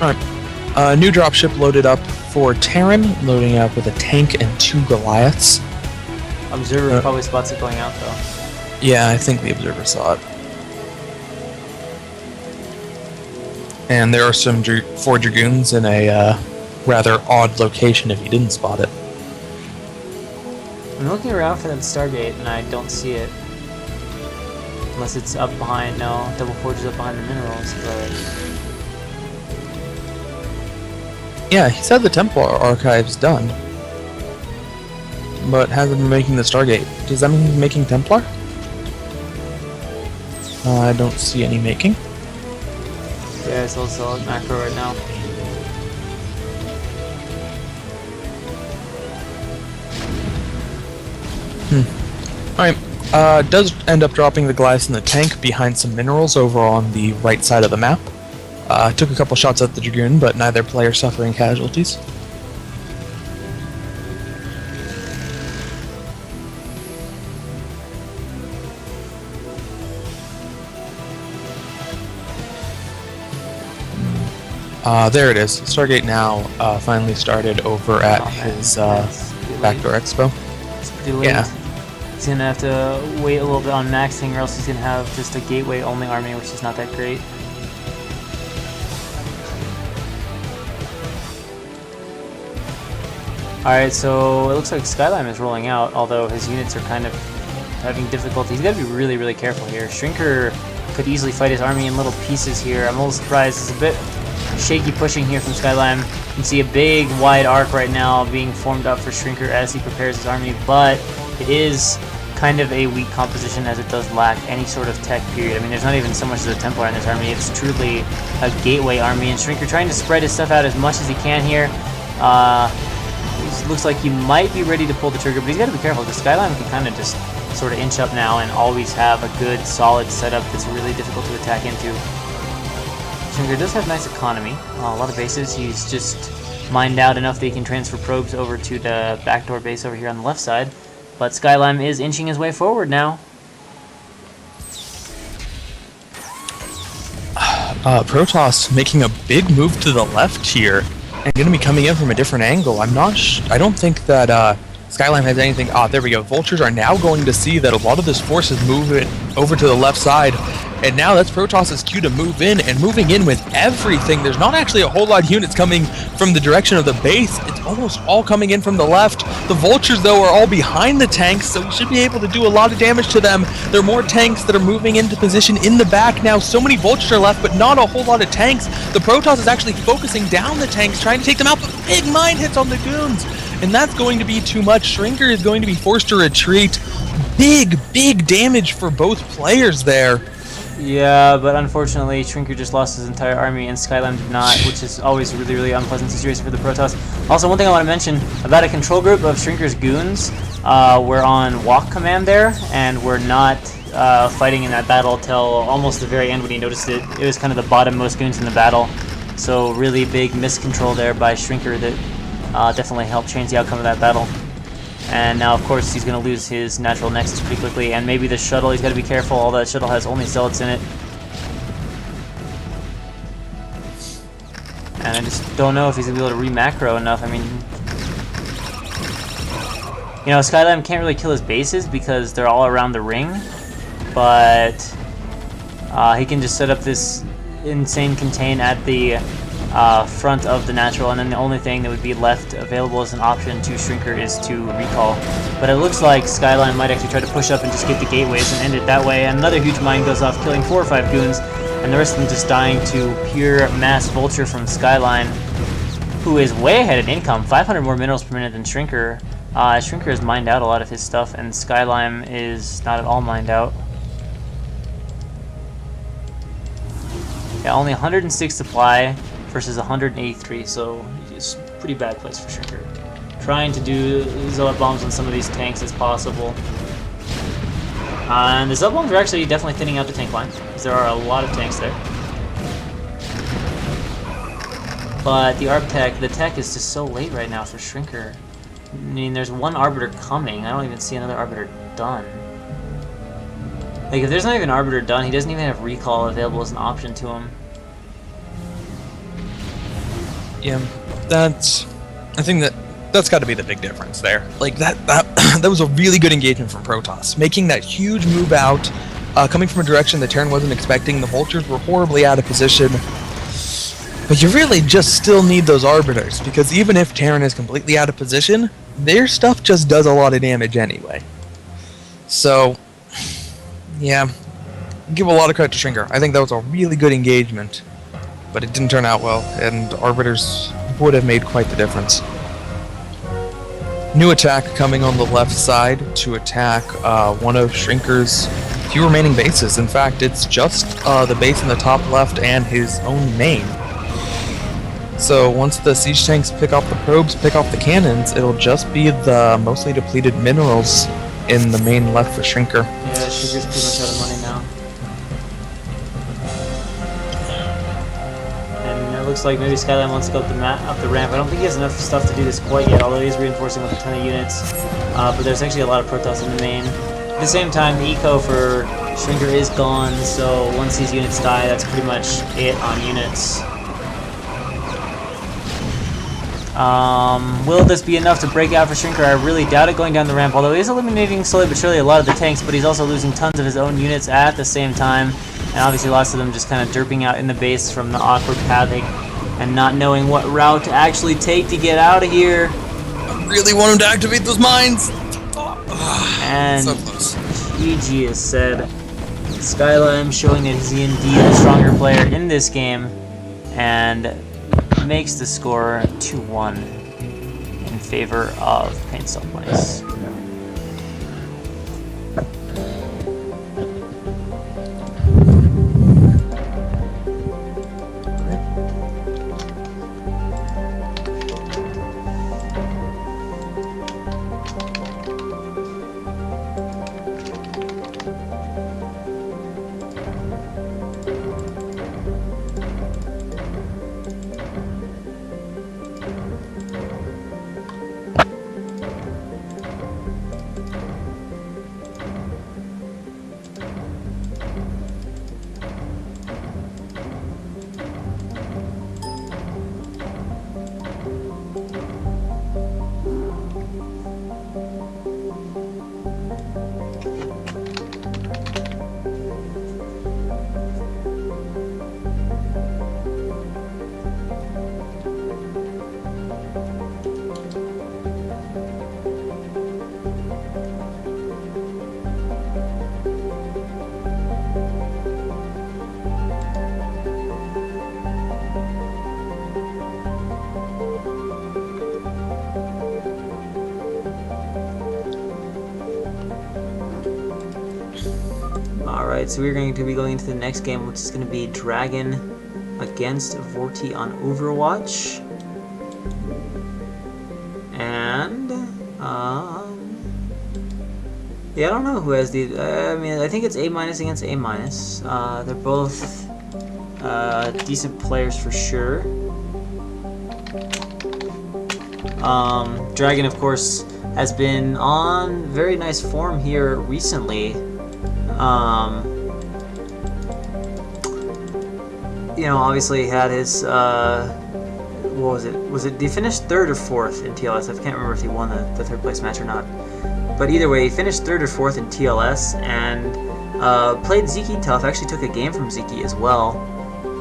B: Alright. New dropship loaded up for Terran, loading up with a tank and 2 Goliaths.
A: Observer probably spots it going out though.
B: Yeah, I think the Observer saw it. And there are some 4 Dragoons in a rather odd location if you didn't spot it.
A: I'm looking around for that Stargate and I don't see it. Unless it's up behind, no, Double Forge is up behind the minerals, but...
B: Yeah, he said the Templar archive's done. But hasn't been making the Stargate. Does that mean he's making Templar? I don't see any making.
A: Yeah, it's also at macro right now.
B: Alright, does end up dropping the Goliaths in the tank behind some minerals over on the right side of the map. Took a couple shots at the Dragoon, but neither player suffering casualties. There it is. Stargate now finally started over at his Backdoor Expo.
A: It's pretty late.
B: Yeah.
A: He's gonna have to wait a little bit on maxing, or else he's gonna have just a gateway only army, which is not that great. Alright, so it looks like Skyline is rolling out, although his units are kind of having difficulty. He's got to be really, really careful here. Shrinker could easily fight his army in little pieces here. I'm a little surprised. It's a bit shaky pushing here from Skyline. You can see a big, wide arc right now being formed up for Shrinker as he prepares his army, but it is kind of a weak composition as it does lack any sort of tech period. I mean, there's not even so much as a Templar in this army. It's truly a gateway army, and Shrinker trying to spread his stuff out as much as he can here. Looks like he might be ready to pull the trigger, but he's got to be careful because Skyline can kind of just sort of inch up now and always have a good, solid setup that's really difficult to attack into. Shrinker does have nice economy, a lot of bases. He's just mined out enough that he can transfer probes over to the backdoor base over here on the left side, but Skyline is inching his way forward now.
B: Protoss making a big move to the left here. And going to be coming in from a different angle. I don't think that Skyline has anything. There we go. Vultures are now going to see that a lot of this force is moving over to the left side. And now that's Protoss's cue to move in, and moving in with everything. There's not actually a whole lot of units coming from the direction of the base. It's almost all coming in from the left. The Vultures, though, are all behind the tanks, so we should be able to do a lot of damage to them. There are more tanks that are moving into position in the back now. So many Vultures are left, but not a whole lot of tanks. The Protoss is actually focusing down the tanks, trying to take them out, but big mine hits on the goons. And that's going to be too much. Shrinker is going to be forced to retreat. Big damage for both players there.
A: Yeah, but unfortunately, Shrinker just lost his entire army, and Skyline did not, which is always a really, really unpleasant situation for the Protoss. Also, one thing I want to mention about a control group of Shrinker's goons, we're on walk command there, and we're not fighting in that battle till almost the very end when he noticed it. It was kind of the bottom-most goons in the battle, so really big miscontrol there by Shrinker that definitely helped change the outcome of that battle. And now, of course, he's going to lose his natural nexus pretty quickly, and maybe the shuttle, he's got to be careful. All that shuttle has only zealots in it. And I just don't know if he's going to be able to re-macro enough. I mean, you know, Skyline can't really kill his bases because they're all around the ring, but he can just set up this insane contain at the front of the natural, and then the only thing that would be left available as an option to Shrinker is to recall. But it looks like Skyline might actually try to push up and just get the gateways and end it that way. And another huge mine goes off, killing 4 or 5 goons, and the rest of them just dying to pure mass vulture from Skyline, who is way ahead in income, 500 more minerals per minute than Shrinker. Shrinker has mined out a lot of his stuff, and Skyline is not at all mined out. Yeah, only 106 supply versus 183, so it's a pretty bad place for Shrinker. Trying to do zealot bombs on some of these tanks as possible. And the zealot bombs are actually definitely thinning out the tank line, because there are a lot of tanks there. But the ARB tech, the tech is just so late right now for Shrinker. I mean, there's one Arbiter coming. I don't even see another Arbiter done. Like, if there's not even Arbiter done, he doesn't even have recall available as an option to him.
B: Yeah, I think that's got to be the big difference there. Like, that was a really good engagement from Protoss. Making that huge move out, coming from a direction that Terran wasn't expecting. The Vultures were horribly out of position. But you really just still need those Arbiters, because even if Terran is completely out of position, their stuff just does a lot of damage anyway. So, yeah, give a lot of credit to Shrinker. I think that was a really good engagement, but it didn't turn out well, and Arbiters would have made quite the difference. New attack coming on the left side to attack one of Shrinker's few remaining bases. In fact, it's just the base in the top left and his own main. So once the siege tanks pick off the probes, pick off the cannons, it'll just be the mostly depleted minerals in the main left for Shrinker.
A: Yeah, Shrinker's pretty much out of money now. And it looks like maybe Skyline wants to go up the ramp. I don't think he has enough stuff to do this quite yet, although he's reinforcing with a ton of units. But there's actually a lot of Protoss in the main. At the same time, the eco for Shrinker is gone, so once these units die, that's pretty much it on units. Will this be enough to break out for Shrinker? I really doubt it going down the ramp, although he is eliminating slowly but surely a lot of the tanks, but he's also losing tons of his own units at the same time, and obviously lots of them just kind of derping out in the base from the awkward pathing and not knowing what route to actually take to get out of here.
B: I really want him to activate those mines!
A: And
B: so close.
A: GG is said. Skyline showing that he's indeed a stronger player in this game, and makes the score 2-1 in favor of Paint Self Place. Alright, so we're going to be going into the next game, which is going to be Dragon against Vorti on Overwatch. And, yeah, I don't know who has the, I mean, I think it's A- against A-. They're both, decent players for sure. Dragon, of course, has been on very nice form here recently. You know, obviously he had his, what was it? Did he finish 3rd or 4th in TLS? I can't remember if he won the 3rd place match or not. But either way, he finished 3rd or 4th in TLS and played Ziki tough. Actually took a game from Ziki as well.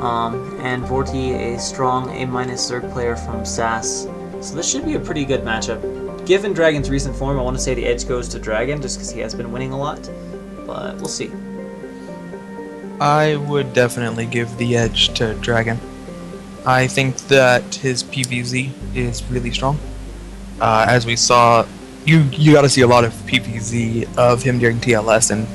A: and Vorti a strong A- Zerg player from SAS. So this should be a pretty good matchup. Given Dragon's recent form, I want to say the edge goes to Dragon, just because he has been winning a lot, but we'll see.
B: I would definitely give the edge to Dragon. I think that his PvZ is really strong. As we saw, you got to see a lot of PvZ of him during TLS, and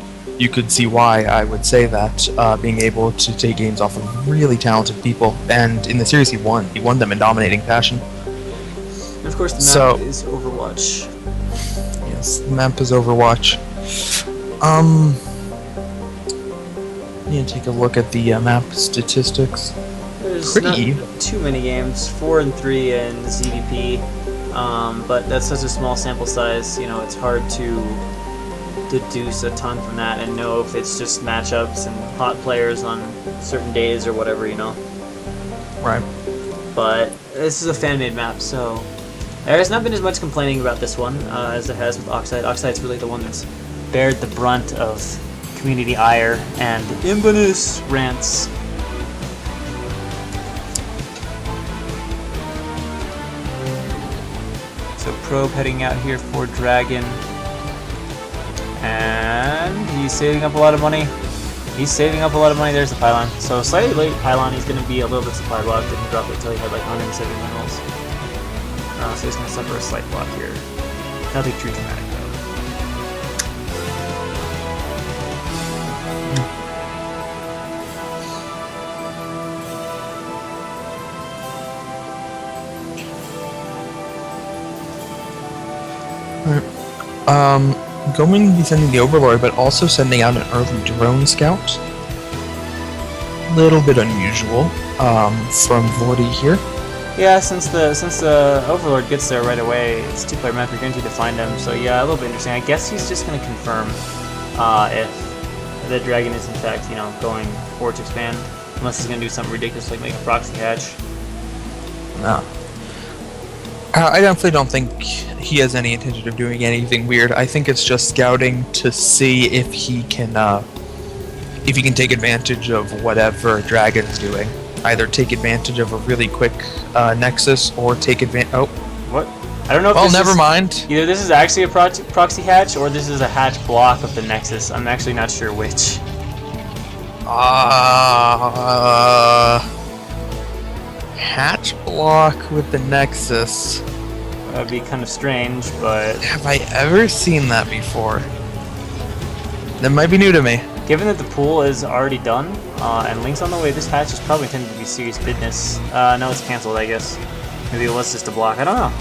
B: you could see why I would say that, being able to take games off of really talented people. And in the series he won them in dominating fashion.
A: And of course the map is Overwatch.
B: Yes, the map is Overwatch. Need to take a look at the map statistics.
A: There's not too many games, 4 and 3 in ZVP, but that's such a small sample size, you know, it's hard to deduce a ton from that and know if it's just matchups and hot players on certain days or whatever, you know.
B: Right.
A: But this is a fan-made map, so there has not been as much complaining about this one as there has with Oxide. Oxide's really the one that's bared the brunt of community ire and Imbonus rants. So Probe heading out here for Dragon. And he's saving up a lot of money. He's saving up a lot of money. There's the pylon. So slightly late pylon. He's going to be a little bit supply blocked. Didn't drop it until he had like 170 minerals. So he's going to suffer a slight block here. Nothing too dramatic though.
B: Going to be sending the Overlord, but also sending out an early drone scout. Little bit unusual from Vorti here.
A: Yeah, since the Overlord gets there right away, it's two-player map. You're guaranteed to find him. So yeah, a little bit interesting. I guess he's just going to confirm if the Dragon is in fact, you know, going forward to expand, unless he's going to do something ridiculous like make a proxy hatch.
B: No. I definitely don't think he has any intention of doing anything weird. I think it's just scouting to see if he can take advantage of whatever Dragon's doing. Either take advantage of a really quick Nexus or take advantage. Oh,
A: what? I don't know if
B: well, never mind.
A: Either this is actually a proxy hatch or this is a hatch block of the Nexus. I'm actually not sure which.
B: Hatch block with the Nexus.
A: That'd be kind of strange, but...
B: Have I ever seen that before? That might be new to me.
A: Given that the pool is already done, and Link's on the way, this hatch is probably intended to be serious business. No, it's cancelled, I guess. Maybe it was just a block, I don't know.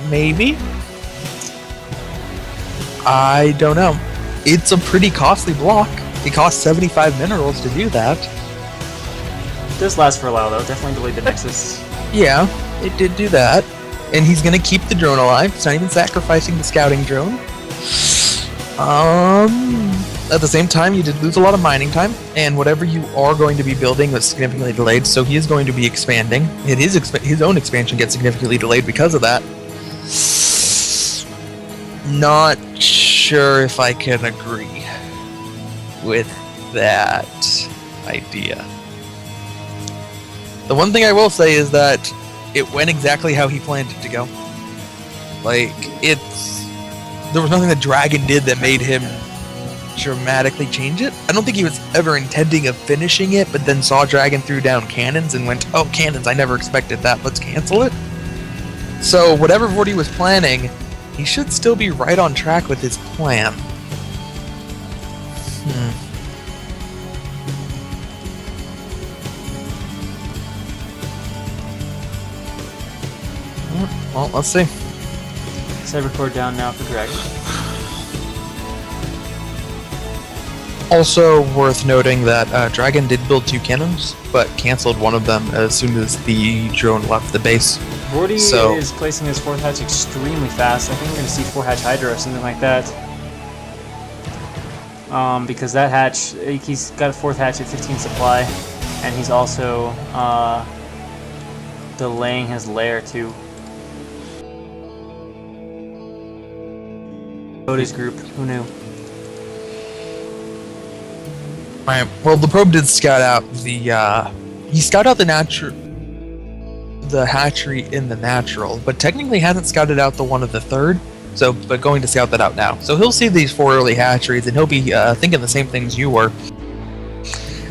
B: Maybe? I don't know. It's a pretty costly block. It costs 75 minerals to do that.
A: It does last for a while, though. Definitely delayed the Nexus.
B: Yeah, it did do that. And he's gonna keep the drone alive. It's not even sacrificing the scouting drone. At the same time, you did lose a lot of mining time, and whatever you are going to be building was significantly delayed, so he is going to be expanding. And his own expansion gets significantly delayed because of that. Not sure if I can agree with that idea. The one thing I will say is that it went exactly how he planned it to go. Like, there was nothing that Dragon did that made him dramatically change it. I don't think he was ever intending of finishing it, but then saw Dragon threw down cannons and went, oh, cannons, I never expected that, let's cancel it. So whatever Vorti was planning, he should still be right on track with his plan. Well, let's see.
A: Cybercore down now for Dragon.
B: Also worth noting that Dragon did build 2 cannons, but cancelled one of them as soon as the drone left the base.
A: Vorti is placing his 4th hatch extremely fast. I think we're going to see 4-hatch Hydra or something like that. Because that hatch, he's got a 4th hatch at 15 supply, and he's also delaying his lair too. Cody's group, who knew?
B: Right. Well, the probe did scout out he scouted out the hatchery in the natural, but technically hasn't scouted out the one of the third. So, but going to scout that out now. So he'll see these 4 early hatcheries, and he'll be thinking the same things you were.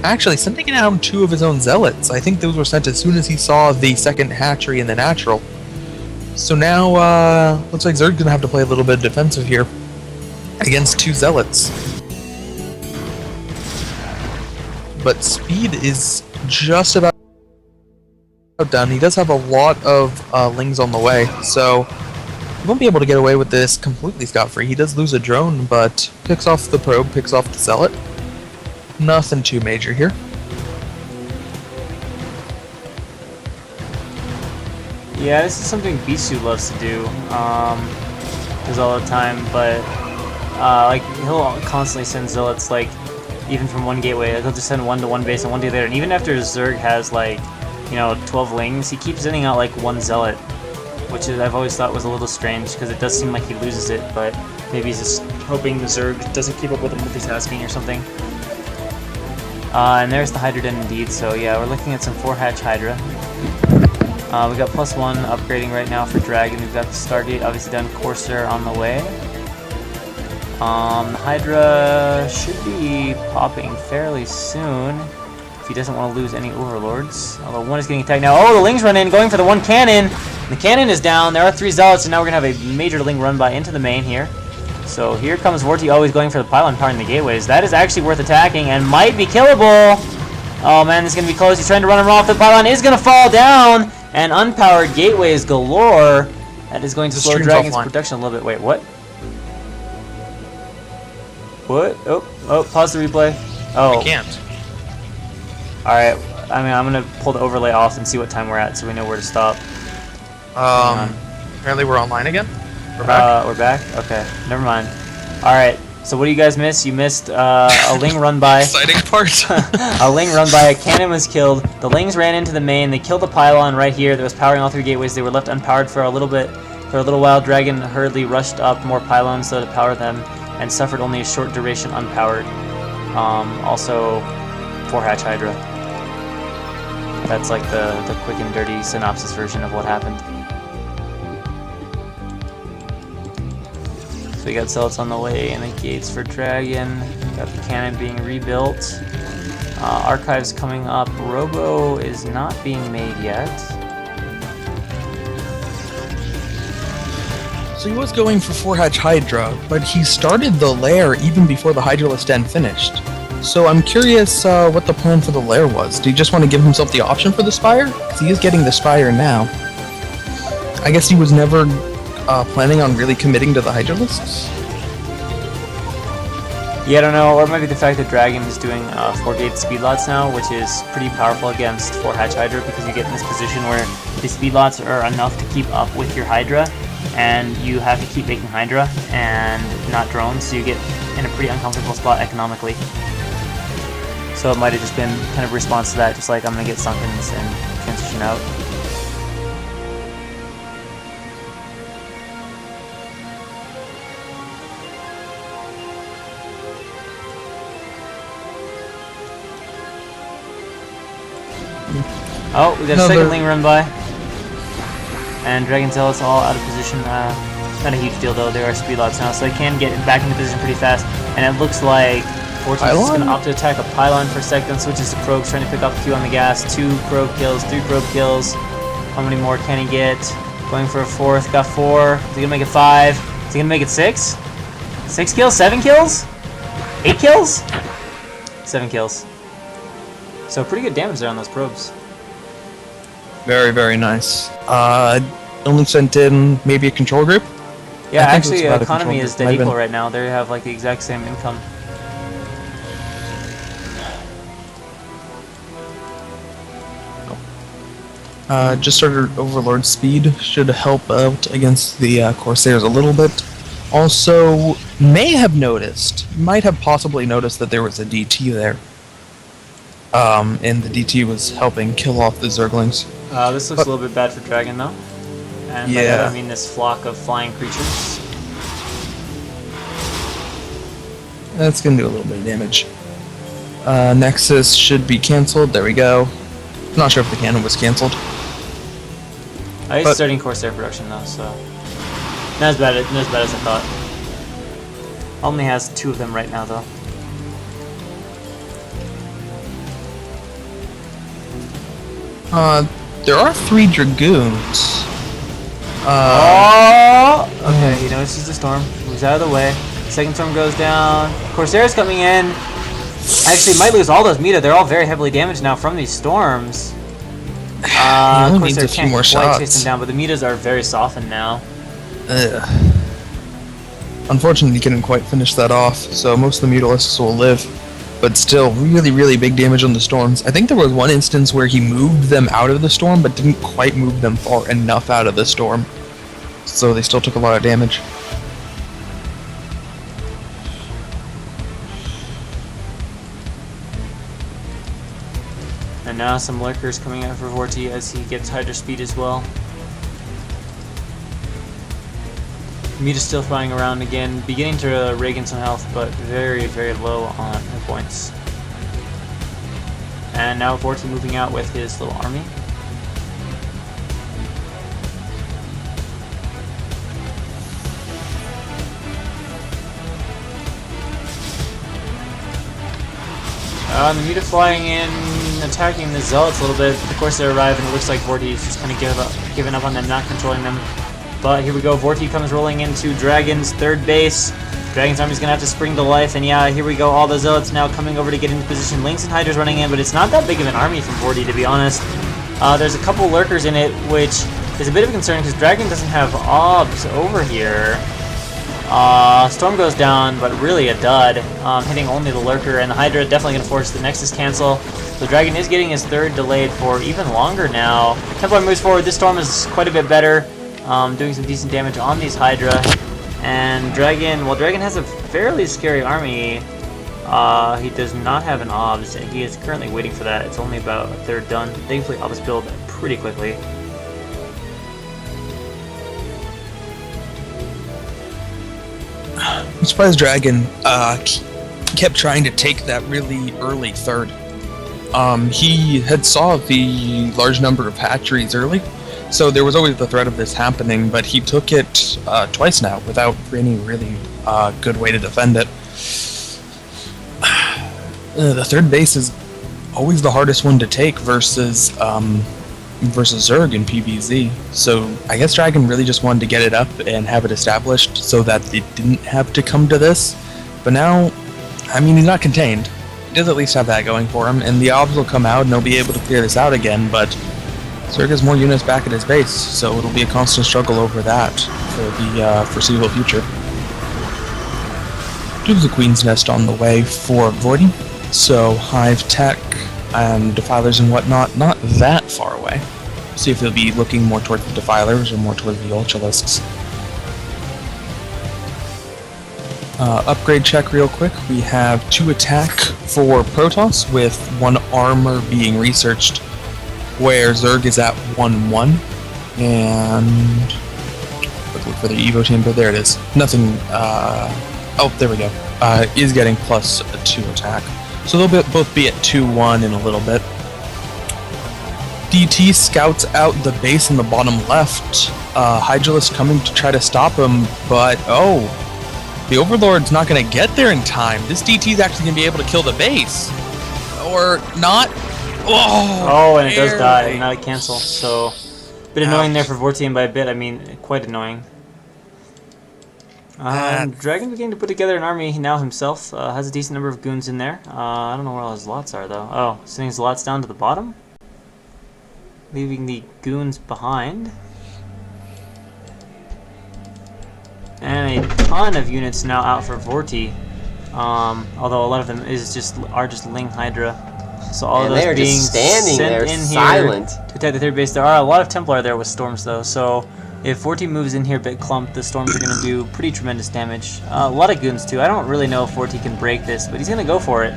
B: Actually, sending out 2 of his own zealots. I think those were sent as soon as he saw the second hatchery in the natural. So now, looks like Zerg's gonna have to play a little bit defensive here against 2 zealots. But speed is just about done. He does have a lot of lings on the way, so he won't be able to get away with this completely scot-free. He does lose a drone, but picks off the probe, picks off the zealot. Nothing too major here.
A: Yeah, this is something Bisu loves to do. Does all the time, but like he'll constantly send zealots, like even from one gateway. Like, he'll just send one to one base and one to the other. And even after Zerg has like 12 lings, he keeps sending out like 1 zealot, which is, I've always thought was a little strange because it does seem like he loses it, but maybe he's just hoping the Zerg doesn't keep up with the multitasking or something. And there's the Hydra Den indeed, so yeah, we're looking at some 4-hatch Hydra. We got +1 upgrading right now for Dragon. We've got the Stargate obviously done, Corsair on the way. The Hydra should be popping fairly soon if he doesn't want to lose any Overlords. Although one is getting attacked now. Oh, the Lings run in, going for the 1 cannon. The cannon is down. There are 3 zealots, and now we're going to have a major Ling run by into the main here. So here comes Vorti always going for the pylon, powering the gateways. That is actually worth attacking and might be killable. Oh man, this is going to be close. He's trying to run him off. The pylon is going to fall down, and unpowered gateways galore. That is going to slow Dragon's production a little bit. Wait, what? What? Oh, pause the replay. Oh.
B: I can't.
A: Alright, I mean, I'm going to pull the overlay off and see what time we're at so we know where to stop.
B: Apparently we're online again? We're back?
A: We're back? Okay, never mind. Alright, so what do you guys miss? You missed a Ling run by.
B: Exciting part.
A: A Ling run by, a cannon was killed. The Lings ran into the main. They killed the pylon right here that was powering all 3 gateways. They were left unpowered for a little bit. For a little while, Dragon hurriedly rushed up more pylons so to power them and suffered only a short duration unpowered. Also, 4-hatch Hydra. That's like the quick and dirty synopsis version of what happened. So we got zealots on the way and the gates for Dragon. We got the cannon being rebuilt. Archives coming up. Robo is not being made yet.
B: So he was going for 4-hatch Hydra, but he started the lair even before the Hydralist Den finished. So I'm curious what the plan for the lair was. Did he just want to give himself the option for the Spire? Because he is getting the Spire now. I guess he was never planning on really committing to the Hydralists?
A: Yeah, I don't know, or it might be the fact that Dragon is doing 4-gate speedlots now, which is pretty powerful against 4-hatch Hydra, because you get in this position where the speedlots are enough to keep up with your Hydra, and you have to keep making Hydra and not drones, so you get in a pretty uncomfortable spot economically. So it might have just been kind of a response to that, just like I'm going to get Sunkens and transition out. Oh, we got a second Ling run by. And Dragon Zealots all out of position. Not a huge deal though, they are speedlots now, so they can get back into position pretty fast. And it looks like Fortune is going to opt to attack a pylon for a second, switches to probes, trying to pick up Q on the gas. 2 probe kills, 3 probe kills. How many more can he get? Going for a 4th, got 4. Is he going to make it 5? Is he going to make it 6? 6 kills? 7 kills? 8 kills? 7 kills. So pretty good damage there on those probes.
B: Very, very nice. Only sent in maybe a control group?
A: Yeah, actually, economy is dead equal right now. They have like the exact same income.
B: Just started Overlord speed, should help out against the Corsairs a little bit. Also, may have noticed, might have possibly noticed that there was a DT there. And the DT was helping kill off the Zerglings.
A: This looks a little bit bad for Dragon though. And by that I mean this flock of flying creatures.
B: That's gonna do a little bit of damage. Nexus should be canceled. There we go. Not sure if the cannon was canceled.
A: He's starting Corsair production though, so not as bad as I thought. Only has 2 of them right now though.
B: There are 3 Dragoons.
A: Okay, he notices the storm. Moves out of the way. Second storm goes down. Corsair's coming in. Actually, might lose all those meta. They're all very heavily damaged now from these storms. Corsair can't quite chase them down, but the metas are very softened now.
B: Unfortunately, he couldn't quite finish that off, so most of the Mutalisks will live. But still, really, really big damage on the storms. I think there was one instance where he moved them out of the storm, but didn't quite move them far enough out of the storm. So they still took a lot of damage.
A: And now some lurkers coming out for Vorti as he gets Hydra speed as well. Meta's still flying around again, beginning to regain some health, but very, very low on hit points. And now Vorti moving out with his little army. The Muta flying in, attacking the Zealots a little bit. Of course they arrive and it looks like Vorti is just kind of giving up on them, not controlling them. But here we go, Vorti comes rolling into Dragon's third base. Dragon's army's gonna have to spring to life, and yeah, here we go, all the Zealots now coming over to get into position. Lynx and Hydra's running in, but it's not that big of an army from Vorti, to be honest. There's a couple lurkers in it, which is a bit of a concern because Dragon doesn't have obs over here. Storm goes down, but really a dud, hitting only the lurker, and the Hydra definitely gonna force the Nexus cancel. So Dragon is getting his third delayed for even longer now. Templar moves forward, this Storm is quite a bit better. Doing some decent damage on these Hydra. And Dragon, well, Dragon has a fairly scary army. He does not have an obs, and he is currently waiting for that. It's only about a third done. Thankfully, obs build pretty quickly.
B: I'm surprised Dragon kept trying to take that really early third. He had saw the large number of hatcheries early, so there was always the threat of this happening, but he took it twice now without any really good way to defend it. The third base is always the hardest one to take versus Zerg in PvZ, so I guess Dragon really just wanted to get it up and have it established so that they didn't have to come to this. But now, I mean, he's not contained. He does at least have that going for him, and the obs will come out and they'll be able to clear this out again, but Zerg has more units back at his base, so it'll be a constant struggle over that for the foreseeable future. There's a Queen's Nest on the way for Voiding, so Hive Tech and Defilers and whatnot, not that far away. See if they'll be looking more towards the Defilers or more towards the Ultralisks. Upgrade check real quick. We have 2 attack for Protoss with 1 armor being researched, where Zerg is at 1-1, and let's look for the Evo chamber. There it is. Nothing. Oh, there we go. Is getting plus 2 attack, so they'll both be at 2-1 in a little bit. DT scouts out the base in the bottom left. Hydralisk coming to try to stop him, but oh, the Overlord's not going to get there in time. This DT's actually going to be able to kill the base, or not.
A: Oh, and it does die, and now it cancels, so a bit annoying there for Vortian by a bit. I mean, quite annoying. Dragon beginning to put together an army now himself. Has a decent number of goons in there. I don't know where all his lots are, though. Oh, sending his lots down to the bottom, leaving the goons behind. And a ton of units now out for Vorti. Although a lot of them are just Ling Hydra. So all of those being
C: just standing
A: sent
C: there,
A: in
C: silent.
A: here to attack the third base. There are a lot of Templar there with storms, though. So if Vorti moves in here a bit clumped, the storms are going to do pretty tremendous damage. A lot of goons too. I don't really know if Vorti can break this, but he's going to go for it.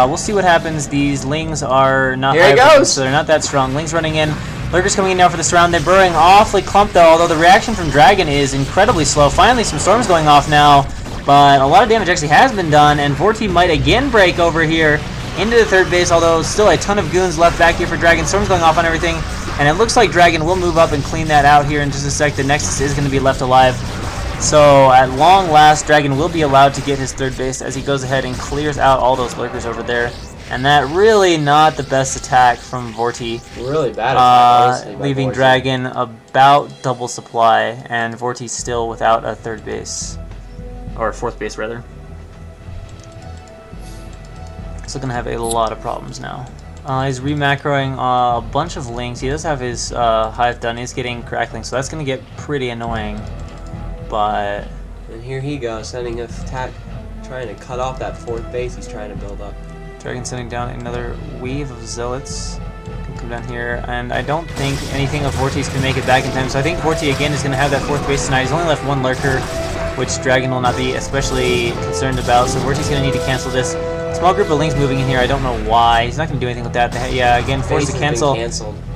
A: We'll see what happens. These Lings are not
C: Here he
A: high,
C: goes.
A: so they're not that strong. Lings running in. Lurkers coming in now for the surround. They're burrowing awfully clumped, though, although the reaction from Dragon is incredibly slow. Finally, some storms going off now. But a lot of damage actually has been done, and Vorti might again break over here into the third base, although still a ton of goons left back here for Dragon. Storm's going off on everything, and it looks like Dragon will move up and clean that out here in just a sec. The Nexus is going to be left alive. So at long last, Dragon will be allowed to get his third base as he goes ahead and clears out all those lurkers over there. And that really not the best attack from Vorti.
C: Really bad attack, honestly,
A: leaving
C: Vorti.
A: Dragon about double supply, and Vorti still without a third base. Or fourth base, rather. So gonna have a lot of problems now. He's remacroing a bunch of links. He does have his hive done. He's getting crackling, so that's gonna get pretty annoying. But
C: and here he goes, sending a attack, trying to cut off that fourth base he's trying to build up.
A: Dragon sending down another wave of zealots. Can come down here, and I don't think anything of Vorti's can make it back in time. So I think Vorti again is gonna have that fourth base tonight. He's only left one lurker, which Dragon will not be especially concerned about. So Vorti's gonna need to cancel this. Small group of links moving in here. I don't know why. He's not going to do anything with that. Yeah, again, forced to cancel.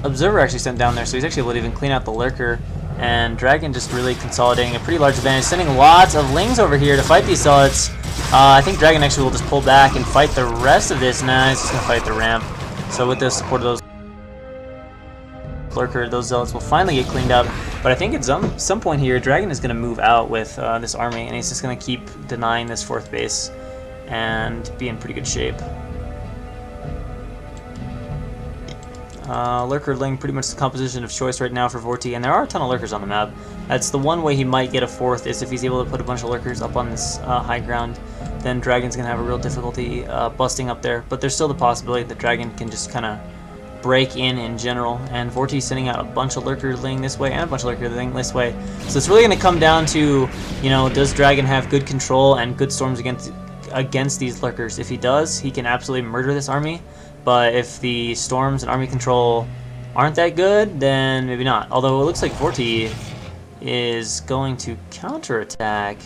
A: Observer actually sent down there, so he's actually able to even clean out the lurker. And Dragon just really consolidating a pretty large advantage, sending lots of lings over here to fight these zealots. I think Dragon actually will just pull back and fight the rest of this. Nah, he's just going to fight the ramp. So with the support of those lurker, those zealots will finally get cleaned up. But I think at some point here, Dragon is going to move out with this army, and he's just going to keep denying this fourth base and be in pretty good shape. Lurker Ling, pretty much the composition of choice right now for Vorti, and there are a ton of lurkers on the map. That's the one way he might get a fourth, is if he's able to put a bunch of lurkers up on this high ground. Then Dragon's going to have a real difficulty busting up there, but there's still the possibility that Dragon can just kind of break in general, and Vorti's sending out a bunch of Lurker Ling this way and a bunch of Lurker Ling this way. So it's really going to come down to, you know, does Dragon have good control and good storms against these lurkers? If he does, he can absolutely murder this army. But if the storms and army control aren't that good, then maybe not. Although it looks like Vorti is going to counterattack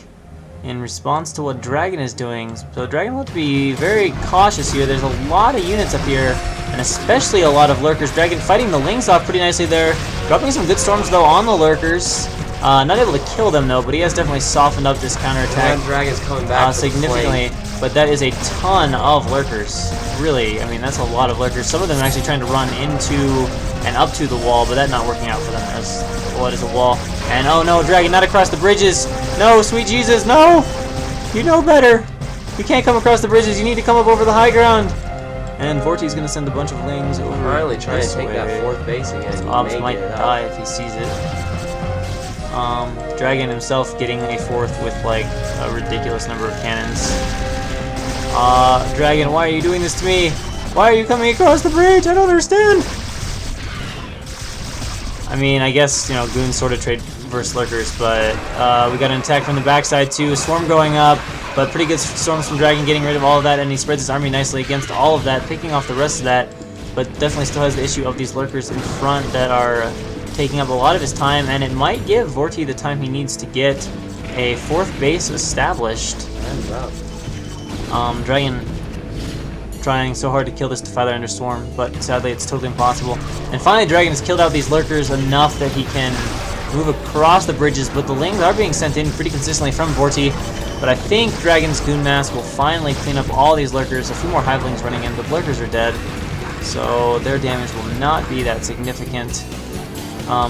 A: in response to what Dragon is doing. So Dragon will have to be very cautious here. There's a lot of units up here, and especially a lot of lurkers. Dragon fighting the lings off pretty nicely there. Dropping some good storms though on the lurkers. Not able to kill them though, but he has definitely softened up this counterattack
C: Dragon's coming back
A: significantly. But that is a ton of lurkers. Really, I mean, that's a lot of lurkers. Some of them are actually trying to run into and up to the wall, but that's not working out for them. As what is a wall? And oh no, Dragon, not across the bridges! No, sweet Jesus, no! You know better. You can't come across the bridges. You need to come up over the high ground. And Vorti's gonna send a bunch of lings over.
C: Finally trying to take
A: way.
C: that fourth base again.
A: His ops might die if he sees it. Dragon himself getting a fourth with like a ridiculous number of cannons. Dragon, why are you doing this to me? Why are you coming across the bridge? I don't understand. I mean, I guess, you know, goons sort of trade versus lurkers, but we got an attack from the backside too. Swarm going up, but pretty good storms from Dragon getting rid of all of that, and he spreads his army nicely against all of that, picking off the rest of that, but definitely still has the issue of these lurkers in front that are taking up a lot of his time, and it might give Vorti the time he needs to get a fourth base established. Dragon trying so hard to kill this Defiler under Swarm, but sadly it's totally impossible. And finally Dragon has killed out these lurkers enough that he can move across the bridges, but the lings are being sent in pretty consistently from Vorti. But I think Dragon's Goon Mass will finally clean up all these lurkers. A few more Hivelings running in, but lurkers are dead, so their damage will not be that significant.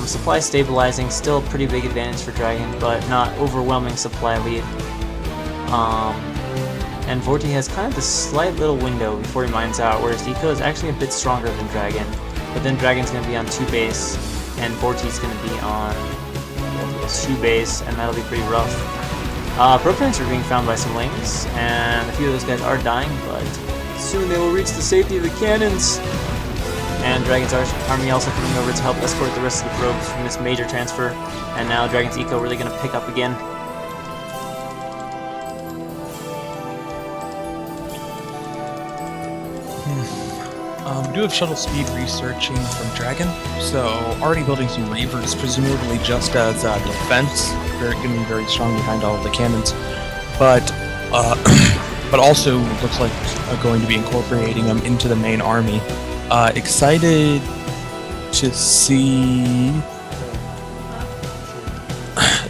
A: Supply stabilizing, still a pretty big advantage for Dragon, but not overwhelming supply lead. And Vorti has kind of this slight little window before he mines out, whereas Eco is actually a bit stronger than Dragon. But then Dragon's going to be on 2 base, and Vorti's going to be on 2 base, and that'll be pretty rough. Blueprints are being found by some lings, and a few of those guys are dying, but soon they will reach the safety of the cannons. And Dragon's army also coming over to help escort the rest of the probes from this major transfer, and now Dragon's Eco really going to pick up again.
B: We do have shuttle speed researching from Dragon, so already building some Reavers, presumably just as defense. They're going to be very strong behind all of the cannons, but but also looks like going to be incorporating them into the main army. Excited to see.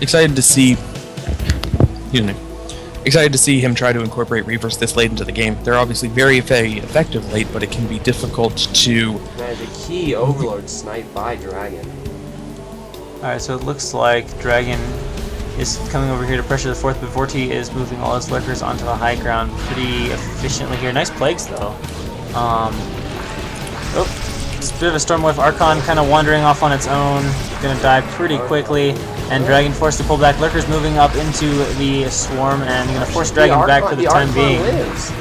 B: Excuse me. excited to see him try to incorporate Reavers this late into the game. They're obviously very, very effective late, but it can be difficult to...
C: Man, the key Overlord snipe by Dragon.
A: Alright, so it looks like Dragon is coming over here to pressure the fourth, but Vorti is moving all his lurkers onto the high ground pretty efficiently here. Nice plagues, though. It's a bit of a storm with Archon kind of wandering off on its own. Gonna die pretty quickly. And Dragon forced to pull back. Lurkers moving up into the swarm, and gonna force Dragon back for the time being.
C: Lives.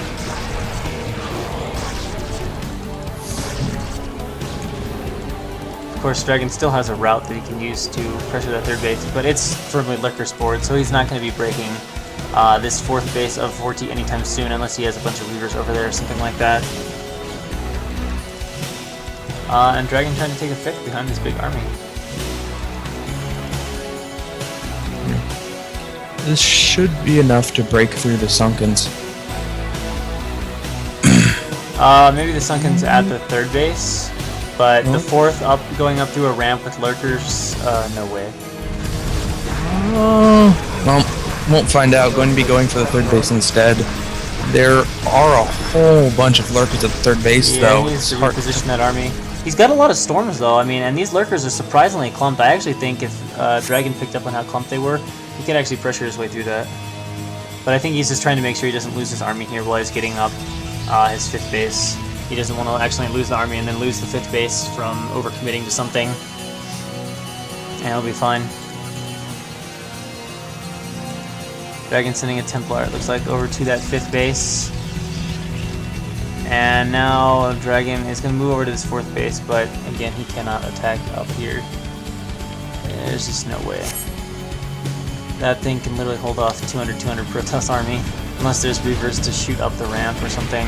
A: Of course, Dragon still has a route that he can use to pressure that third base, but it's firmly Lurker spored, so he's not going to be breaking this fourth base of Vorti anytime soon, unless he has a bunch of Reavers over there or something like that. And Dragon trying to take a fifth behind this big army.
B: This should be enough to break through the Sunkens.
A: Maybe the Sunken's at the third base, but the fourth going up through a ramp with Lurkers, no way.
B: Well, won't find out. Going to be going for the third base instead. There are a whole bunch of Lurkers at the third base, though.
A: He needs to reposition that army. He's got a lot of storms, though. I mean, and these Lurkers are surprisingly clumped. I actually think if Dragon picked up on how clumped they were, he could actually pressure his way through that. But I think he's just trying to make sure he doesn't lose his army here while he's getting up his fifth base. He doesn't want to actually lose the army and then lose the fifth base from overcommitting to something. And he'll be fine. Dragon sending a Templar, it looks like, over to that fifth base. And now Dragon is going to move over to this fourth base, but again, he cannot attack up here. There's just no way. That thing can literally hold off 200 Protoss army, unless there's Reavers to shoot up the ramp or something.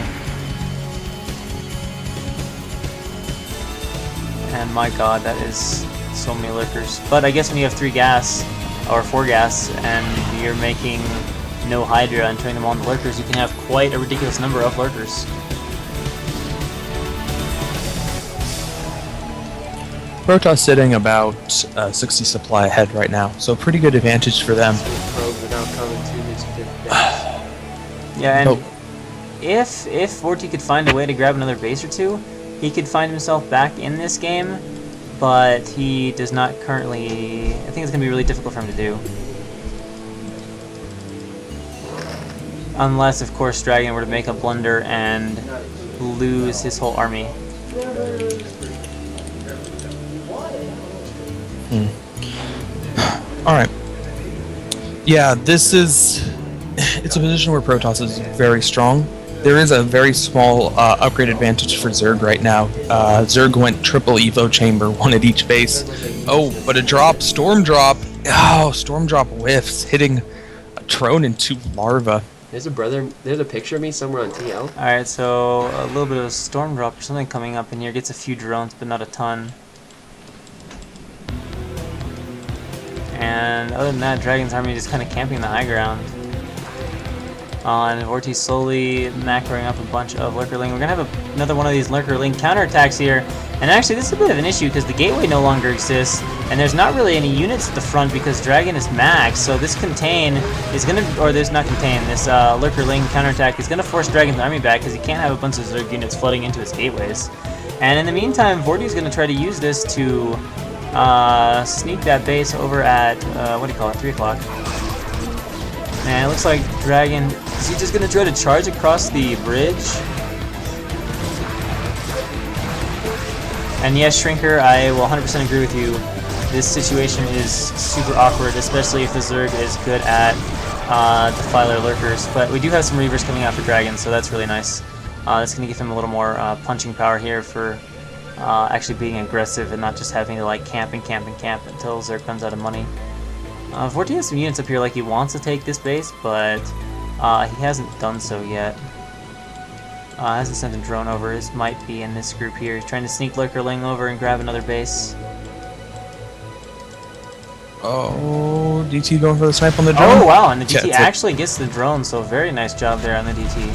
A: And my god, that is so many Lurkers. But I guess when you have 3 gas, or 4 gas, and you're making no Hydra and turning them on the Lurkers, you can have quite a ridiculous number of Lurkers.
B: Protoss sitting about 60 supply ahead right now, so pretty good advantage for them.
C: Probes are now coming to his fifth base.
A: Yeah, and if Vorti could find a way to grab another base or two, he could find himself back in this game, but he does not currently. I think it's going to be really difficult for him to do. Unless, of course, Dragon were to make a blunder and lose his whole army.
B: Alright. Yeah, this is... It's a position where Protoss is very strong. There is a very small upgrade advantage for Zerg right now. Zerg went triple Evo chamber, one at each base. Oh, but a drop, Storm Drop. Oh, Storm Drop whiffs, hitting a Trone and 2 Larva.
C: There's a picture of me somewhere on TL.
A: Alright, so a little bit of a Storm Drop or something coming up in here. Gets a few drones, but not a ton. And other than that, Dragon's army just kind of camping the high ground. And Vorti's slowly macroing up a bunch of Lurkerling. We're going to have another one of these Lurkerling counterattacks here. And actually, this is a bit of an issue because the gateway no longer exists. And there's not really any units at the front because Dragon is max. So this contain is going to, or there's not contain, this Lurkerling counterattack is going to force Dragon's army back because he can't have a bunch of Zerg units flooding into his gateways. And in the meantime, Vorti's going to try to use this to sneak that base over at, 3 o'clock. And it looks like Dragon, is he just going to try to charge across the bridge? And yes, Shrinker, I will 100% agree with you. This situation is super awkward, especially if the Zerg is good at Defiler Lurkers. But we do have some Reavers coming out for Dragon, so that's really nice. That's going to give him a little more punching power here for actually being aggressive and not just having to like camp and camp and camp until Zerg runs out of money. Vorti has some units up here like he wants to take this base, but he hasn't done so yet. Hasn't sent a drone over. This might be in this group here. He's trying to sneak Lurkerling over and grab another base.
B: Oh, DT going for the snipe on the drone?
A: Oh wow, and the DT
B: Yeah,
A: actually gets the drone, so very nice job there on the DT.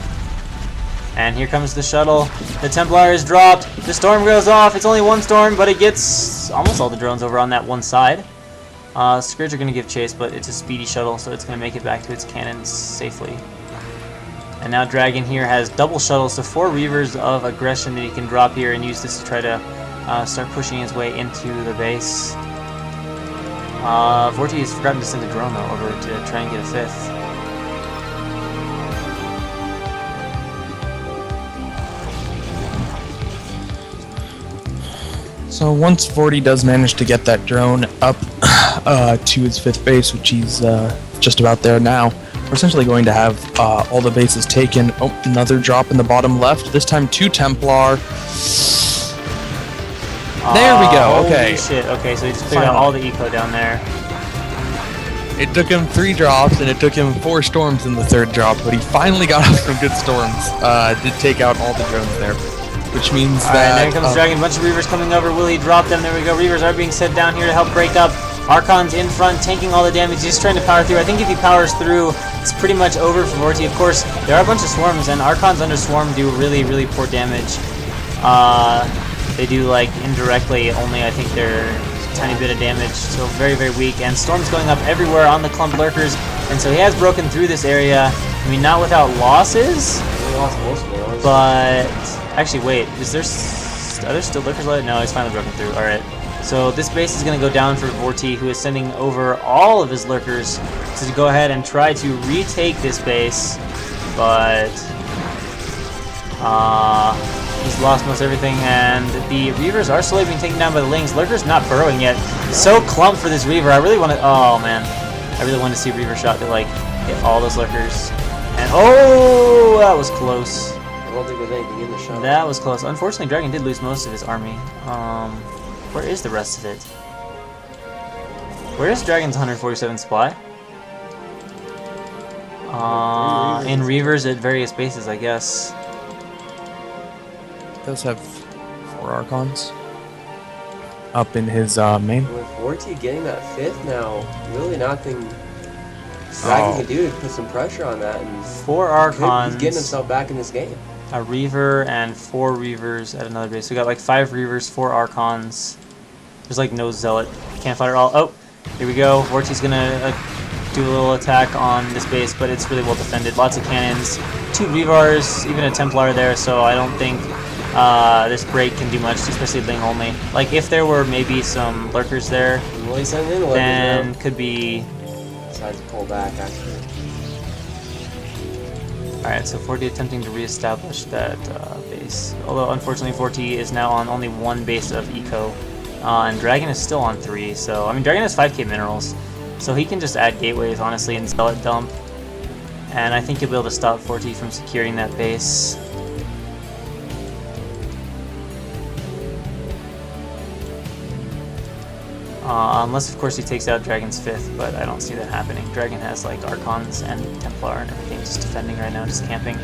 A: And here comes the shuttle. The Templar is dropped. The storm goes off. It's only one storm, but it gets almost all the drones over on that one side. Scourge are going to give chase, but it's a speedy shuttle, so it's going to make it back to its cannons safely. And now Dragon here has double shuttles, so 4 Reavers of aggression that he can drop here and use this to try to start pushing his way into the base. Vorti has forgotten to send a drone, though, over to try and get a 5th.
B: So once Vorti does manage to get that drone up to his 5th base, which he's just about there now, we're essentially going to have all the bases taken. Oh, another drop in the bottom left. This time 2 Templar. There we go. Okay.
A: Holy shit. Okay, so he just cleared out all the eco down there.
B: It took him 3 drops, and it took him 4 storms in the 3rd drop, but he finally got off some good storms. Did take out all the drones there, which means that...
A: Alright, there comes Dragon. A bunch of Reavers coming over. Will he drop them? There we go. Reavers are being sent down here to help break up. Archon's in front, tanking all the damage. He's just trying to power through. I think if he powers through, it's pretty much over for Vorti. Of course, there are a bunch of swarms, and Archons under swarm do really, really poor damage. They do, like, indirectly, only I think they're a tiny bit of damage, so very, very weak. And Storm's going up everywhere on the clump lurkers, and so he has broken through this area. I mean, not without losses, but... Actually, wait, are there still lurkers left? No, he's finally broken through. Alright. So this base is going to go down for Vorti, who is sending over all of his lurkers to go ahead and try to retake this base, but he's lost most everything, and the Reavers are slowly being taken down by the Lings. Lurker's not burrowing yet. So clump for this Reaver. I really want to... Oh, man. I really want to see Reaver shot to, like, hit all those Lurkers. And, oh, that was close.
C: I don't think there's anything in the shot.
A: That was close. Unfortunately, Dragon did lose most of his army. Where is the rest of it? Where is Dragon's 147 supply? In Reavers at various bases, I guess.
B: He does have 4 Archons up in his main.
C: With Vorti getting that 5th now, really nothing Dragon can do to put some pressure on that. And
A: 4 Archons.
C: He's getting himself back in this game.
A: A Reaver and 4 Reavers at another base. So we got like 5 Reavers, 4 Archons. There's like no Zealot. Can't fight it all. Oh, here we go. Vorti's gonna do a little attack on this base, but it's really well defended. Lots of cannons, 2 Reavars, even a Templar there, so I don't think this break can do much, especially Ling only. Like, if there were maybe some lurkers there, then could be...
C: Decides to pull back, actually.
A: Alright, so Vorti attempting to reestablish that base. Although, unfortunately, Vorti is now on only 1 base of eco, and Dragon is still on 3, so... I mean, Dragon has 5k minerals, so he can just add gateways, honestly, and Zealot dump. And I think he'll be able to stop Vorti from securing that base. Unless, of course, he takes out Dragon's 5th, but I don't see that happening. Dragon has, like, Archons and Templar and everything just defending right now, just camping.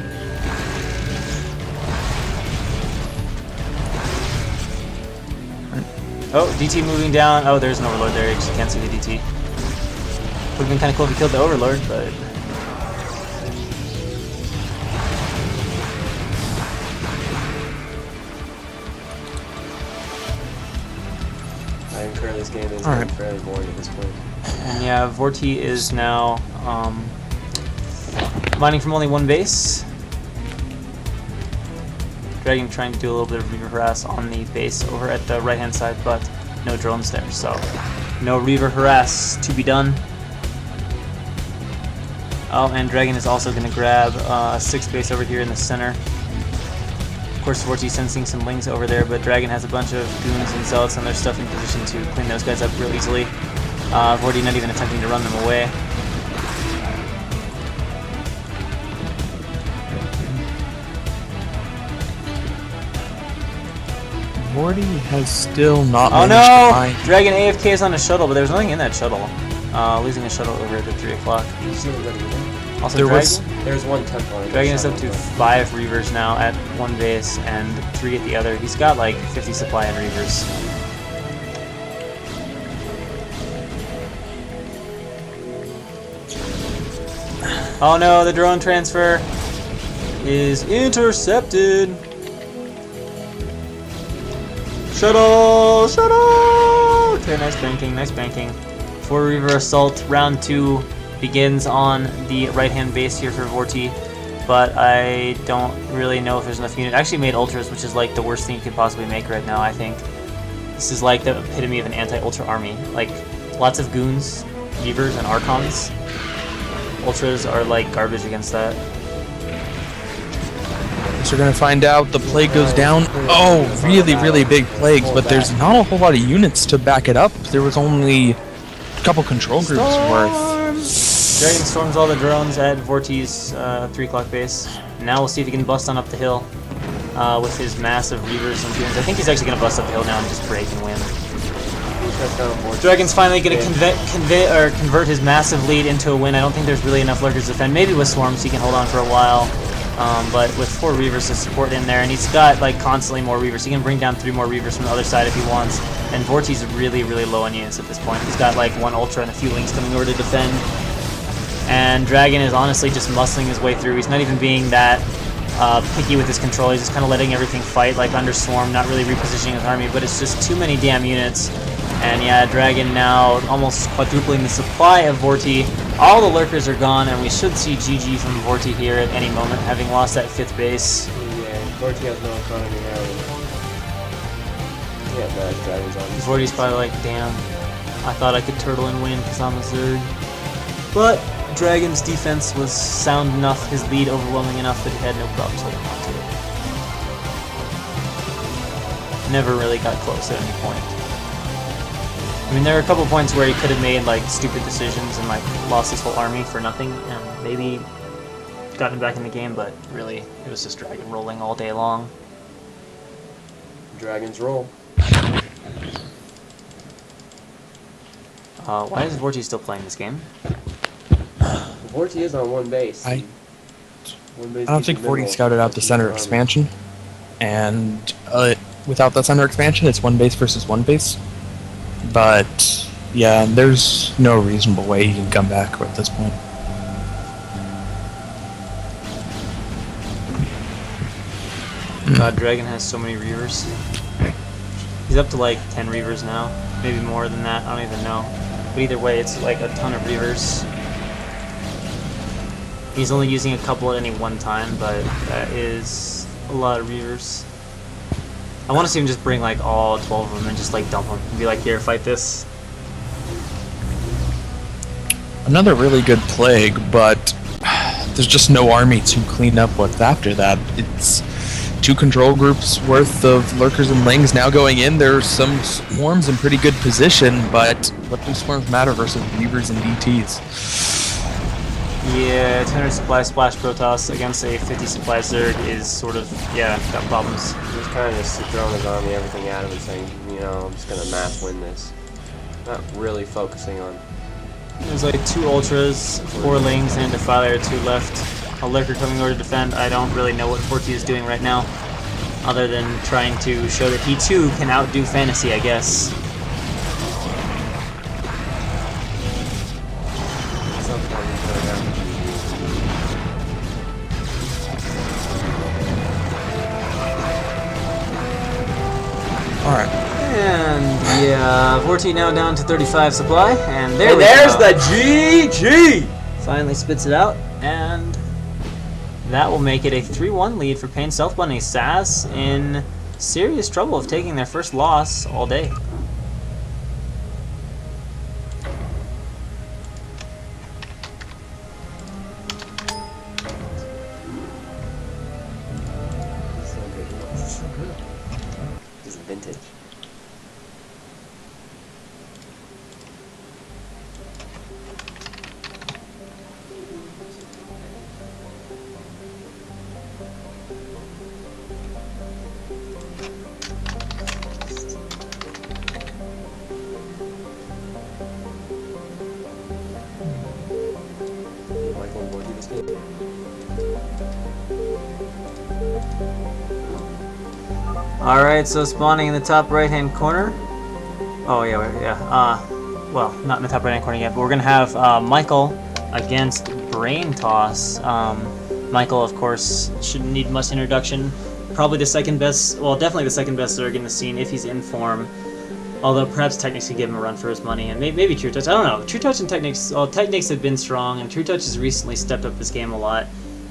A: Oh, DT moving down. Oh, there's an Overlord there. You just can't see the DT. Would have been kind of cool if he killed the Overlord, but...
C: I incur this game is fairly boring at this point.
A: And yeah, Vorti is now mining from only 1 base. Dragon trying to do a little bit of Reaver harass on the base over at the right-hand side, but no drones there, so no Reaver harass to be done. Oh, and Dragon is also going to grab a 6th base over here in the center. Of course, Vorti sensing some Lings over there, but Dragon has a bunch of goons and zealots and their stuff in position to clean those guys up real easily. Vorti not even attempting to run them away.
B: Vorti has still not
A: Oh
B: managed to
A: no!
B: find...
A: Dragon AFK is on a shuttle, but there was nothing in that shuttle. Losing a shuttle over at the 3 o'clock. Also,
C: There's 1 Templar.
A: Dragon is up to 5 Reavers now at 1 base and 3 at the other. He's got like 50 supply in Reavers. Oh no, the drone transfer is intercepted. Shuttle! Shuttle! Okay, nice banking, nice banking. For Reaver Assault, round 2 begins on the right-hand base here for Vorti, but I don't really know if there's enough unit. I actually made Ultras, which is like the worst thing you could possibly make right now, I think. This is like the epitome of an anti-Ultra army. Like, lots of goons, Reavers, and Archons. Ultras are like garbage against that.
B: So we're gonna find out the plague goes down. Oh, really big plagues, but there's not a whole lot of units to back it up. There was only a couple control groups worth.
A: Dragon storms all the drones at Vorti's 3 o'clock base. Now we'll see if he can bust on up the hill with his massive Reavers and goons. I think he's actually gonna bust up the hill now and just break and win. Dragon's finally gonna convert his massive lead into a win. I don't think there's really enough lurkers to defend. Maybe with swarms he can hold on for a while. But with 4 Reavers to support in there, and he's got like constantly more Reavers. He can bring down 3 more Reavers from the other side if he wants. And Vorti's really low on units at this point. He's got like 1 Ultra and a few Lings coming over to defend. And Dragon is honestly just muscling his way through. He's not even being that picky with his control. He's just kind of letting everything fight like under Swarm, not really repositioning his army. But it's just too many damn units. And yeah, Dragon now almost quadrupling the supply of Vorti. All the lurkers are gone, and we should see GG from Vorti here at any moment, having lost that 5th base.
C: Yeah, Vorti has no economy now. Yeah, bad Dragon's on.
A: Vorti's probably like, damn, I thought I could turtle and win because I'm a Zerg. But Dragon's defense was sound enough, his lead overwhelming enough that he had no problems holding on to it. Never really got close at any point. I mean, there were a couple points where he could have made like stupid decisions and like lost his whole army for nothing, and maybe gotten back in the game. But really, it was just Dragon rolling all day long.
C: Dragons roll.
A: Why is Vorti still playing this game?
C: Vorti is on 1 base.
B: I don't think Vorti scouted out the center expansion, and without that center expansion, it's 1 base versus 1 base. But yeah, there's no reasonable way he can come back at this point.
A: God, Dragon has so many Reavers. He's up to like 10 Reavers now, maybe more than that, I don't even know. But either way, it's like a ton of Reavers. He's only using a couple at any one time, but that is a lot of Reavers. I want to see him just bring like all 12 of them and just like dump them and be like, here, fight this.
B: Another really good plague, but there's just no army to clean up what's after that. It's 2 control groups worth of lurkers and lings now going in. There's some swarms in pretty good position, but what do swarms matter versus Reavers and DTs?
A: Yeah, 200 supply splash Protoss against a 50 supply Zerg is sort of, yeah, got problems.
C: He's kind of just throwing his army, everything at him and saying, you know, I'm just going to mass win this. Not really focusing on...
A: There's like 2 Ultras, 4 Lings, and Defiler, 2 left. A Lurker coming over to defend. I don't really know what Vorti is doing right now, other than trying to show that he too can outdo Fantasy, I guess.
B: Alright.
A: And yeah, Vorti now down to 35 supply, and there
C: And
A: we
C: there's
A: go.
C: the GG!
A: Finally spits it out, and that will make it a 3-1 lead for Pain Stealth Bunny. SAS in serious trouble of taking their first loss all day.
C: So good. This is vintage.
A: Alright, so spawning in the top right-hand corner. Oh, yeah. Well, not in the top right-hand corner yet, but we're going to have Michael against Brain Toss. Michael, of course, shouldn't need much introduction. Probably the second best, well, definitely the second best Zerg in the scene if he's in form. Although perhaps Technics could give him a run for his money, and maybe True Touch. I don't know. True Touch and Technics. Well, Technics have been strong, and True Touch has recently stepped up his game a lot.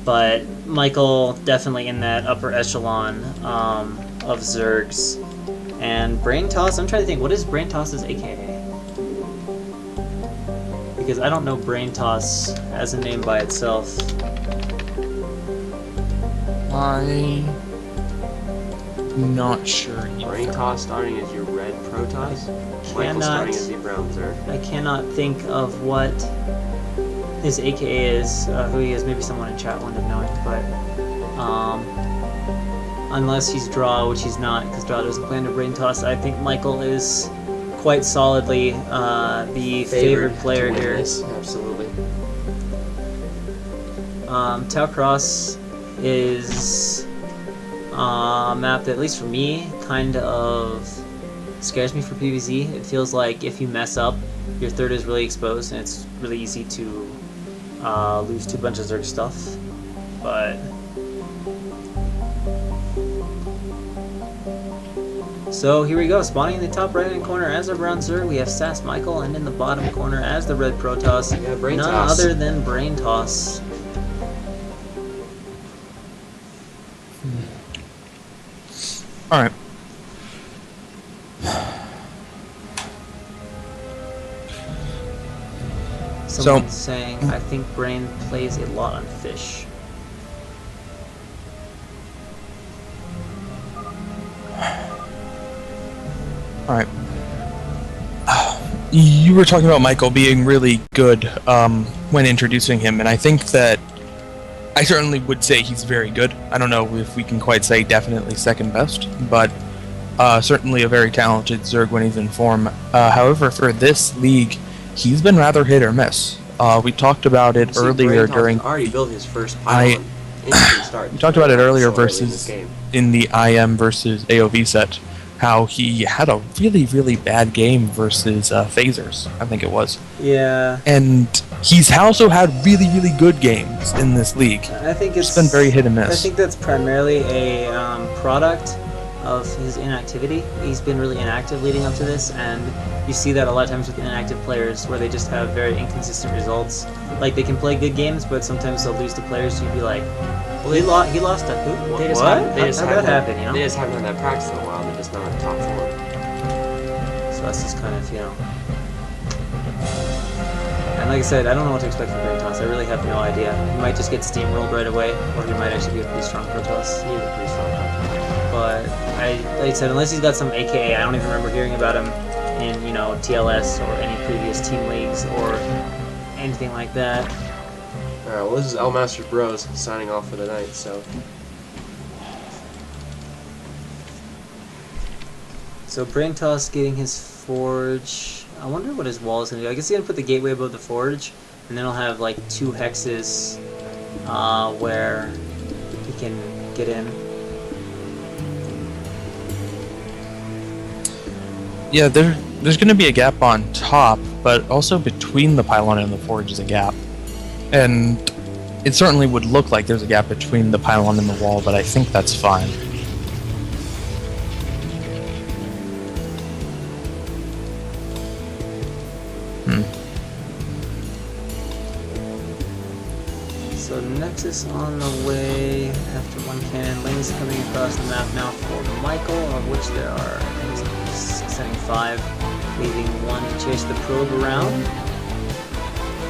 A: But Michael definitely in that upper echelon of Zergs. And Brain Toss. I'm trying to think. What is Brain Toss's AKA? Because I don't know Brain Toss as a name by itself.
B: I'm not sure.
C: Brain Toss starting as your red Protoss? Michael starting as the brown Zerg.
A: I cannot think of what his AKA is, who he is. Maybe someone in chat would have known, but unless he's Draw, which he's not, because Draw doesn't plan to Brain Toss, I think Michael is quite solidly the favored player here.
C: Absolutely.
A: Tau Cross is a map that, at least for me, kind of scares me for PvZ. It feels like if you mess up, your third is really exposed, and it's really easy to lose to a bunch of Zerg stuff. But so here we go, spawning in the top right-hand corner as a brown Zerg, we have Sass Michael, and in the bottom corner as the red Protoss,
C: Brain
A: none
C: Toss.
A: other than Brain Toss.
B: All right.
A: Someone's saying, I think Brain plays a lot on fish.
B: All right. You were talking about Michael being really good when introducing him, and I think that I certainly would say he's very good. I don't know if we can quite say definitely second best, but certainly a very talented Zerg when he's in form. However, for this league, he's been rather hit or miss. We talked about it earlier during.
C: Already built his first pylon. Instant start.
B: We talked about it earlier
C: So early in this
B: versus
C: game.
B: in the IM versus AOV set, how he had a really, really bad game versus Phasers, I think it was.
A: Yeah.
B: And he's also had really, really good games in this league.
A: I think it's
B: been very hit and miss.
A: I think that's primarily a product of his inactivity. He's been really inactive leading up to this, and you see that a lot of times with inactive players where they just have very inconsistent results. Like, they can play good games, but sometimes they'll lose to players you'd be like, well, he lost to who?
C: They just
A: What?
C: haven't, they just
A: How'd
C: haven't
A: that happen, you know?
C: They just haven't had that practice in a while. They're just not at top form.
A: So that's just kind of, you know. And like I said, I don't know what to expect from Brain Toss. I really have no idea. He might just get steamrolled right away, or he might actually be a pretty strong Protoss.
C: He's a pretty strong Protoss.
A: But like I said, unless he's got some AKA, I don't even remember hearing about him in, you know, TLS or any previous team leagues or anything like that.
C: Alright, well, this is Elmaster's Bros signing off for the night, so.
A: So Brain Toss getting his forge. I wonder what his wall is gonna do. I guess he's gonna put the gateway above the forge, and then he'll have like 2 hexes where he can get in.
B: Yeah, there's going to be a gap on top, but also between the pylon and the forge is a gap. And it certainly would look like there's a gap between the pylon and the wall, but I think that's fine.
A: So Nexus on the way after 1 cannon. Lanes coming across the map now for Michael, of which there are sending 5, leaving 1 to chase the probe around.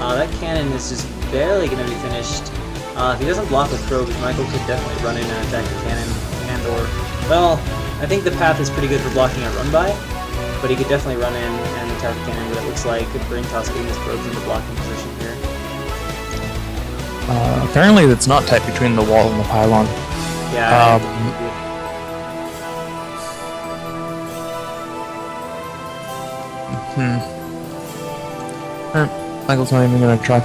A: That cannon is just barely going to be finished. If he doesn't block with probes, Michael could definitely run in and attack the cannon, and or, well, I think the path is pretty good for blocking a run by, but he could definitely run in and attack the cannon, but it looks like Brain Toss getting his probes into blocking position here.
B: Apparently that's not tight between the wall and the pylon.
A: Yeah.
B: Michael's not even gonna try.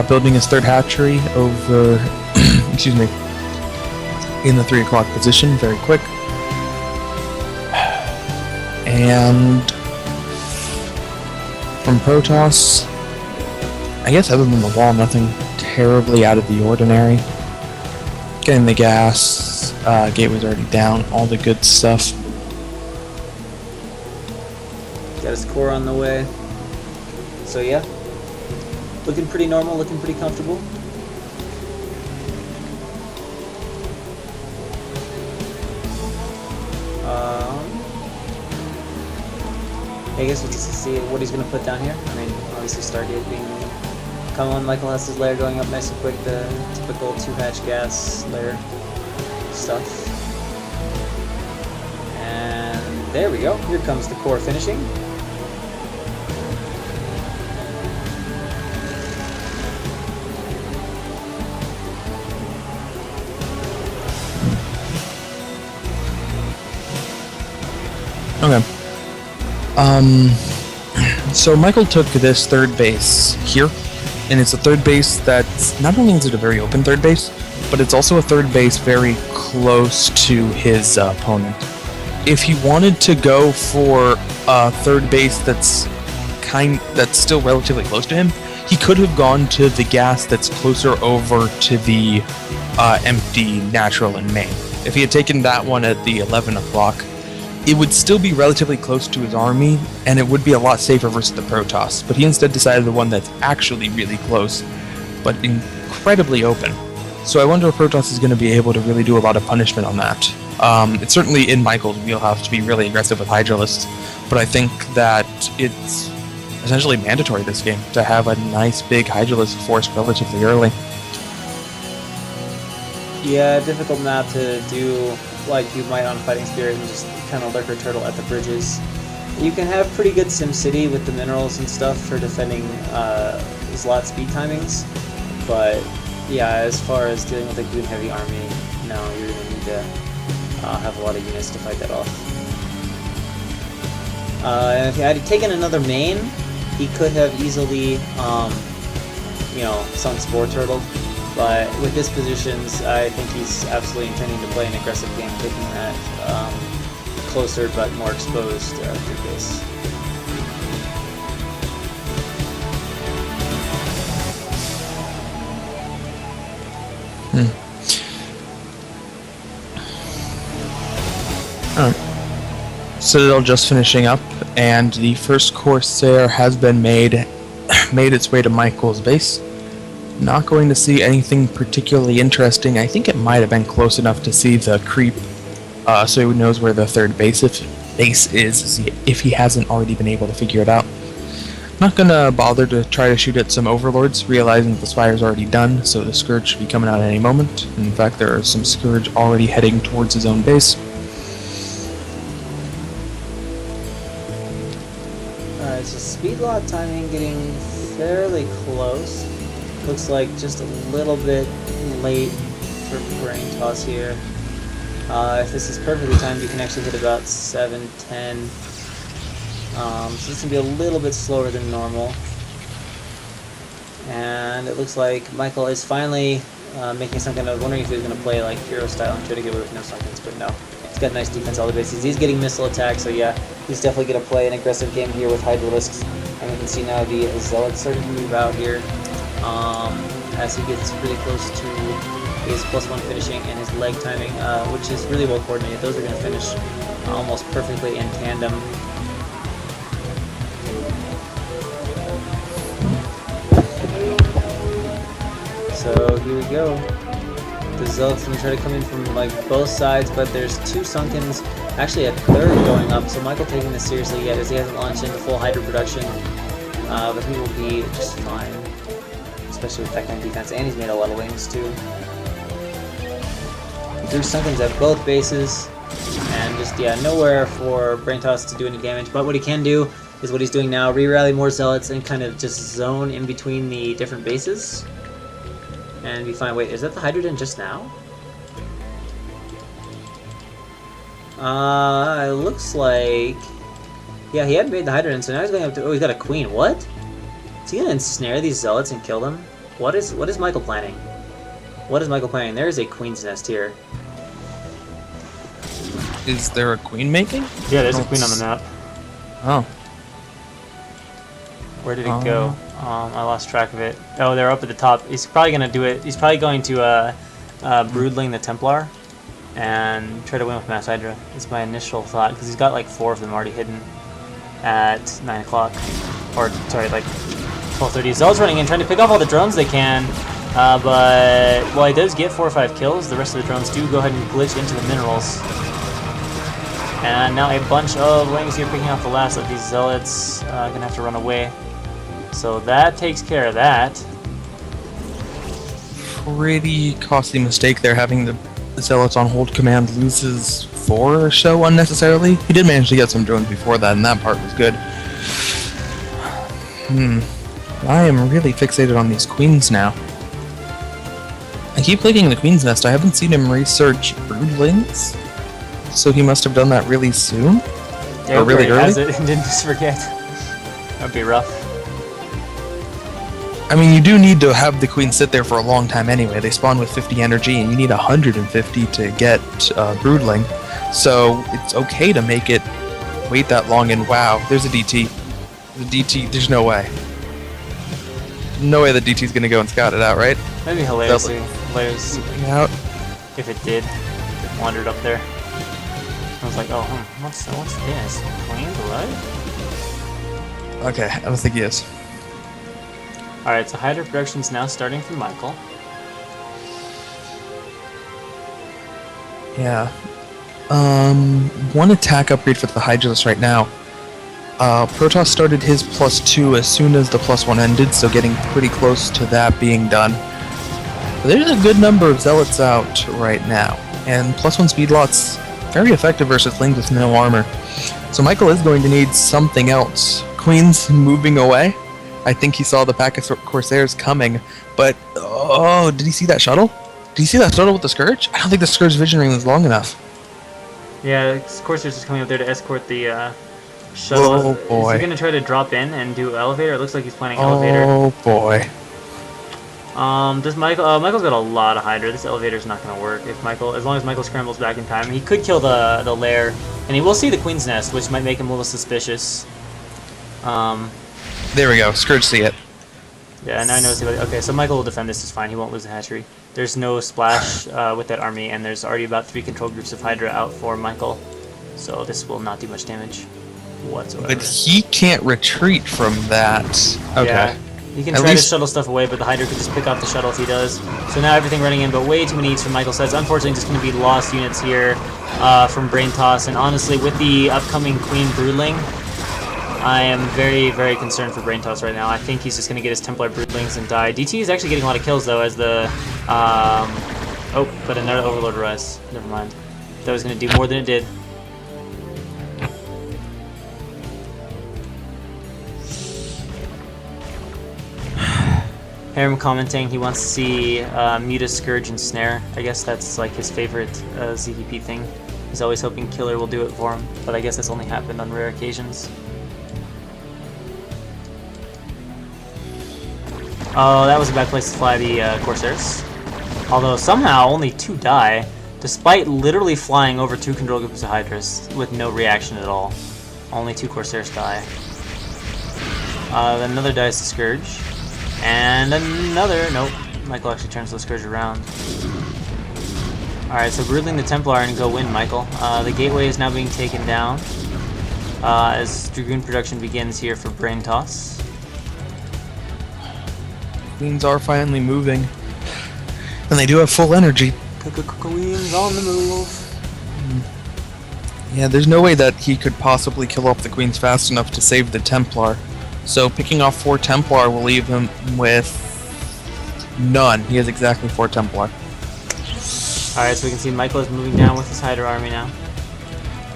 B: Building his third hatchery over, excuse me, in the 3 o'clock position, very quick. And from Protoss, I guess other than the wall, nothing terribly out of the ordinary. Getting the gas, Gateway's already down. All the good stuff.
A: Got his core on the way. So yeah, looking pretty normal, looking pretty comfortable. I guess we'll just see what he's going to put down here. I mean, obviously Stargate being common. Michael has his layer going up nice and quick, the typical 2-hatch gas layer stuff. And there we go. Here comes the core finishing.
B: Okay. So Michael took this third base here, and it's a third base that's not only is it a very open third base, but it's also a third base very close to his opponent. If he wanted to go for a third base that's still relatively close to him, he could have gone to the gas that's closer over to the empty natural and main. If he had taken that one at the 11 o'clock, it would still be relatively close to his army, and it would be a lot safer versus the Protoss, but he instead decided the one that's actually really close, but incredibly open. So I wonder if Protoss is going to be able to really do a lot of punishment on that. It's certainly in Michael's wheelhouse to be really aggressive with Hydralisks, but I think that it's essentially mandatory this game to have a nice big Hydralisk force relatively early.
A: Yeah, difficult map to do like you might on Fighting Spirit and just kind of lurker turtle at the bridges. You can have pretty good SimCity with the minerals and stuff for defending slot speed timings, but yeah, as far as dealing with a Goon heavy army, no, you're going to need to have a lot of units to fight that off. And if he had taken another main, he could have easily, you know, sunk Spore Turtle. But with his positions, I think he's absolutely intending to play an aggressive game, taking that closer but more exposed third base.
B: Alright. Citadel just finishing up, and the first Corsair has been made its way to Michael's base. Not going to see anything particularly interesting. I think it might have been close enough to see the creep, so he knows where the third base is if he hasn't already been able to figure it out. Not gonna bother to try to shoot at some overlords, realizing that the Spire's already done, so the Scourge should be coming out at any moment. In fact, there are some Scourge already heading towards his own base.
A: Alright, so speed lot timing getting fairly close. Looks like just a little bit late for Brain Toss here. If this is perfectly timed, you can actually hit about 7:10. So this can be a little bit slower than normal. And it looks like Michael is finally making something. I was wondering if he was going to play like hero style and try to get away with no sunkens, but no. He's got nice defense all the bases. He's getting missile attack, so yeah, he's definitely going to play an aggressive game here with Hydralisks. And we can see now the Zealots starting to move out here. As he gets really close to his +1 finishing and his leg timing, which is really well coordinated. Those are going to finish almost perfectly in tandem. So here we go. The Zealots going to try to come in from like both sides, but there's 2 Sunkens, actually a third going up. So Michael taking this seriously yet, as he hasn't launched into full Hydra production, but he will be just fine. Especially with that kind of defense, and he's made a lot of wings too. He threw Sunkens at both bases, and just, yeah, nowhere for Brain Toss to do any damage, but what he can do is what he's doing now, re-rally more Zealots and kind of just zone in between the different bases, and be fine. Wait, is that the Hydrogen just now? It looks like, yeah, he had made the Hydrogen, so now he's going up to, oh, he's got a Queen. What? Is he gonna ensnare these Zealots and kill them? What is Michael planning? What is Michael planning? There is a Queen's Nest here.
B: Is there a queen making?
A: Yeah, there's a queen on the map.
B: Oh.
A: Where did it go? I lost track of it. Oh, they're up at the top. He's probably gonna do it. He's probably going to Broodling the Templar. and try to win with Mass Hydra. Is my initial thought, because he's got like 4 of them already hidden at 9 o'clock. Or, sorry, like 12:30. Zealot's running in, trying to pick off all the drones they can. But while he does get 4 or 5 kills, the rest of the drones do go ahead and glitch into the minerals. And now a bunch of wings here picking off the last of these Zealots. Gonna have to run away. So that takes care of that.
B: Pretty costly mistake there, having the Zealots on hold command loses 4 or so unnecessarily. He did manage to get some drones before that, and that part was good. I am really fixated on these queens now. I keep clicking the queen's nest. I haven't seen him research broodlings, so he must have done that really soon, or really early.
A: Has it and didn't just forget. That'd be rough.
B: I mean, you do need to have the queen sit there for a long time anyway. They spawn with 50 energy, and you need 150 to get broodling. So it's okay to make it wait that long. And wow, there's a DT. The DT, there's no way. No way the DT's gonna go and scout it out, right?
A: That'd be hilarious
B: Out.
A: if it did. It wandered up there. I was like, oh, what's this? Queen, what?
B: Okay, I don't think he is.
A: Alright, so Hydra production's now starting from Michael.
B: Yeah. One attack upgrade for the Hydralisk right now. Protoss started his +2 as soon as the +1 ended, so getting pretty close to that being done. But there's a good number of Zealots out right now, and +1 speed lots very effective versus things with no armor. So Michael is going to need something else. Queen's moving away. I think he saw the pack of Corsairs coming, but oh, did he see that shuttle? Did you see that shuttle with the Scourge? I don't think the Scourge vision ring was long enough.
A: Yeah, Corsairs is coming up there to escort the shuttle.
B: Oh boy.
A: Is he gonna try to drop in and do elevator? It looks like he's planning elevator.
B: Oh boy.
A: Does Michael's got a lot of Hydra. This elevator's not gonna work if as long as Michael scrambles back in time. He could kill the lair, and he will see the Queen's Nest, which might make him a little suspicious.
B: There we go. Scourge see it.
A: Yeah, now I know. Okay, so Michael will defend this just fine. He won't lose the hatchery. There's no splash with that army, and there's already about 3 control groups of Hydra out for Michael. So this will not do much damage whatsoever.
B: But he can't retreat from that. Okay.
A: Yeah, he can try to shuttle stuff away, but the Hydra could just pick off the shuttle if he does. So now everything running in, but way too many eats from Michael says. Unfortunately, just going to be lost units here from Brain Toss. And honestly, with the upcoming Queen Broodling, I am very, very concerned for Brain Toss right now. I think he's just going to get his Templar Broodlings and die. DT is actually getting a lot of kills, though, as the... oh, but another Overlord Rise. Never mind. That was going to do more than it did. Harem commenting he wants to see Muta, Scourge, and Snare. I guess that's like his favorite ZDP thing. He's always hoping Killer will do it for him, but I guess that's only happened on rare occasions. Oh, that was a bad place to fly the Corsairs. Although somehow only 2 die, despite literally flying over 2 control groups of Hydras with no reaction at all. Only 2 Corsairs die. Another dies to Scourge. And another... Nope. Michael actually turns the Scourge around. Alright, so Broodling the Templar and go win, Michael. The gateway is now being taken down as Dragoon production begins here for Brain Toss.
B: Queens are finally moving. And they do have full energy.
A: Queens on the move.
B: Yeah, there's no way that he could possibly kill off the Queens fast enough to save the Templar. So picking off 4 Templar will leave him with none. He has exactly 4 Templar.
A: Alright, so we can see Michael is moving down with his Hydra army now.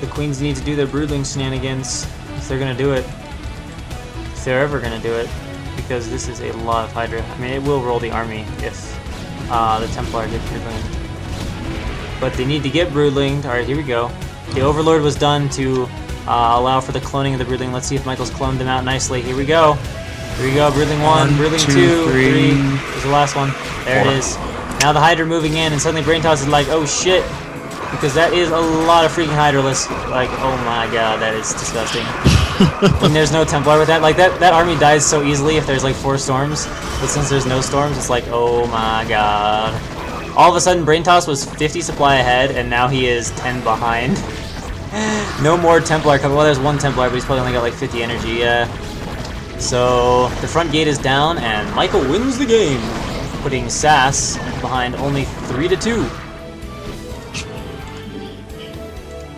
A: The Queens need to do their Broodling shenanigans if they're going to do it. If they're ever going to do it. Because this is a lot of Hydra. I mean, it will roll the army if the Templar get Broodling. But they need to get Broodling. Alright, here we go. The Overlord was done to allow for the cloning of the Broodling. Let's see if Michael's cloned them out nicely. Here we go. Here we go. Broodling 1, Broodling 2, 3. There's the last one. There it is. Now the Hydra moving in, and suddenly Brain Toss is like, oh shit. Because that is a lot of freaking Hydralisk. Like, oh my god, that is disgusting. And there's no Templar with that. Like, that army dies so easily if there's like 4 storms. But since there's no storms, it's like, oh my god. All of a sudden, Brain Toss was 50 supply ahead, and now he is 10 behind. No more Templar coming. Well, there's one Templar, but he's probably only got like 50 energy. Yeah. So the front gate is down, and Michael wins the game, putting Sass behind only 3-2.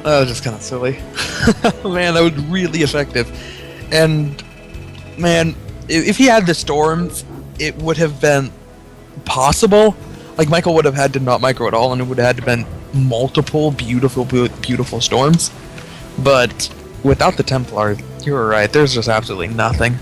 B: That was just kind of silly. Man, that was really effective. And, man, if he had the storms, it would have been possible. Like, Michael would have had to not micro at all, and it would have had to been multiple beautiful storms. But without the Templar, you were right, there's just absolutely nothing.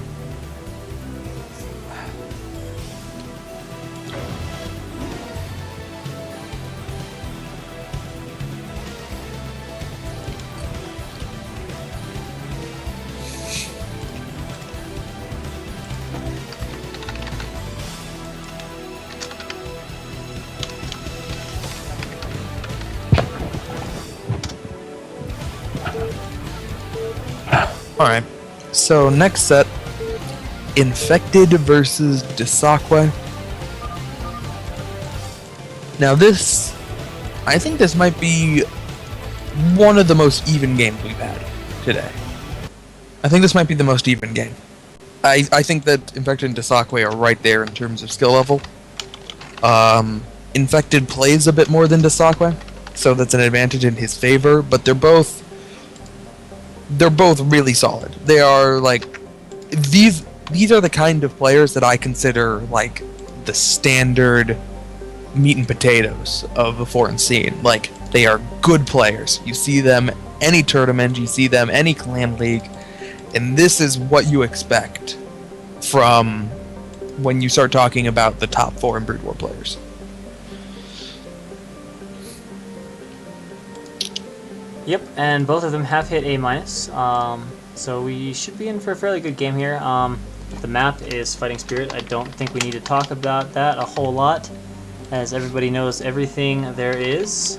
B: Alright, so next set, Infected versus Desakwe. Now this, I think this might be one of the most even games we've had today. I think this might be the most even game. I think that Infected and Desakwe are right there in terms of skill level. Infected plays a bit more than Desakwe, so that's an advantage in his favor, but they're both really solid. They are like these are the kind of players that I consider like the standard meat and potatoes of the foreign scene. Like, they are good players. You see them any tournament, you see them any clan league, and this is what you expect from when you start talking about the top 4 in Brood War players.
A: Yep, and both of them have hit A-. So we should be in for a fairly good game here. The map is Fighting Spirit. I don't think we need to talk about that a whole lot, as everybody knows everything there is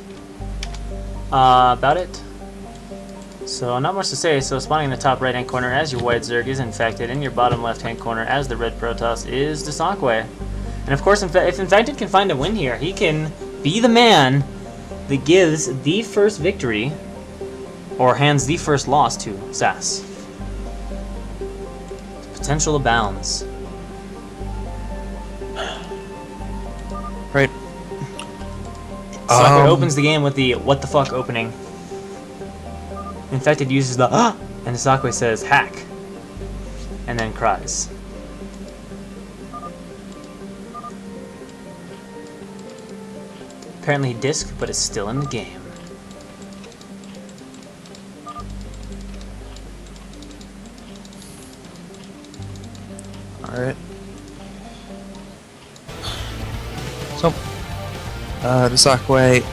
A: about it. So not much to say. So spawning in the top right-hand corner as your white Zerg is Infected, in your bottom left-hand corner as the red Protoss is Desakwe. And of course, if Infected can find a win here, he can be the man that gives the first victory or hands the first loss to Sass. Potential abounds.
B: Right.
A: Desakwe opens the game with the what the fuck opening. Infected uses the and Desakwe says hack, and then cries. Apparently he disc, but is still in the game.
B: Alright. So, Desakwe,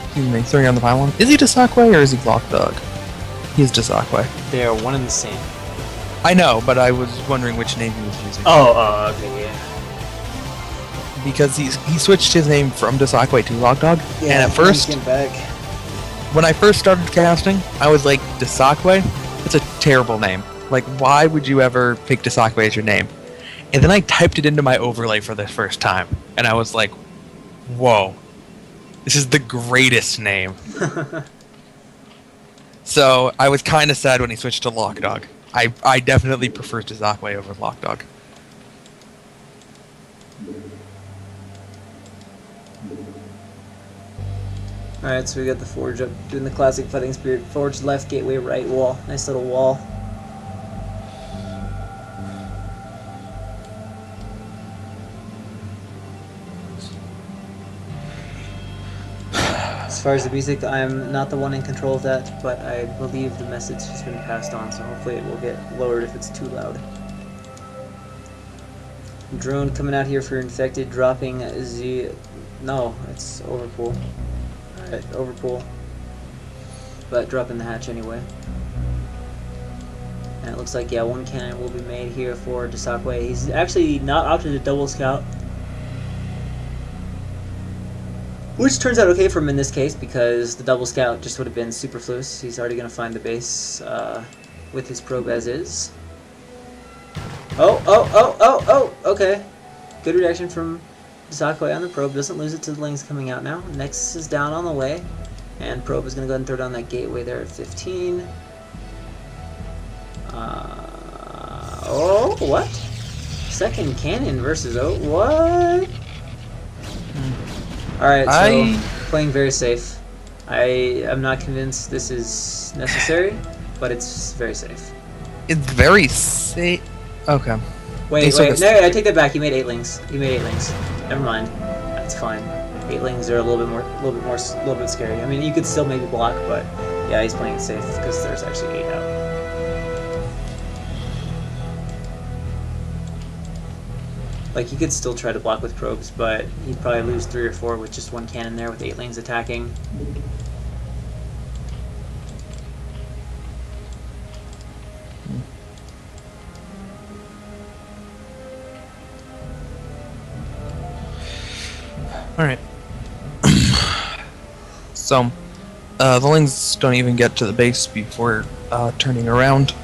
B: excuse me, throwing on the pylon. Is he Desakwe or is he Block Dog? He's Desakwe.
A: They are one and the same.
B: I know, but I was wondering which name he was using.
A: Okay, yeah.
B: Because he switched his name from Desakwe to Block Dog,
A: Yeah,
B: and at first,
A: back.
B: when I first started casting, I was like, Desakwe? That's a terrible name. Like, why would you ever pick Desakwe as your name? And then I typed it into my overlay for the first time, and I was like, whoa, this is the greatest name. So I was kind of sad when he switched to Lockdog. I definitely prefer Desakwe over Lockdog.
A: Alright, so we got the Forge up, doing the classic Fighting Spirit. Forge left, gateway right wall. Nice little wall. As far as the music, I'm not the one in control of that, but I believe the message has been passed on, so hopefully it will get lowered if it's too loud. Drone coming out here for Infected, dropping Z... No, it's Overpool. Alright, Overpool. But dropping the hatch anyway. And it looks like, yeah, one cannon will be made here for Desakwe. He's actually not opted to double scout, which turns out okay for him in this case, because the double scout just would have been superfluous. He's already going to find the base with his probe as is. Oh, okay. Good reaction from Zakoi on the probe, doesn't lose it to the Lings coming out now. Nexus is down on the way, and probe is going to go ahead and throw down that gateway there at 15. Oh, what? Second cannon versus what? Alright, so playing very safe. I'm not convinced this is necessary, but it's very safe.
B: It's very safe. Okay.
A: Wait, no, I take that back. He made 8 lings. He made 8 lings. Never mind. That's fine. 8 lings are a little bit scary. I mean, you could still maybe block, but yeah, he's playing it safe because there's actually 8 out. Like, he could still try to block with probes, but he'd probably lose 3 or 4 with just 1 cannon there with 8 lings attacking.
B: Alright. So, the Lings don't even get to the base before turning around.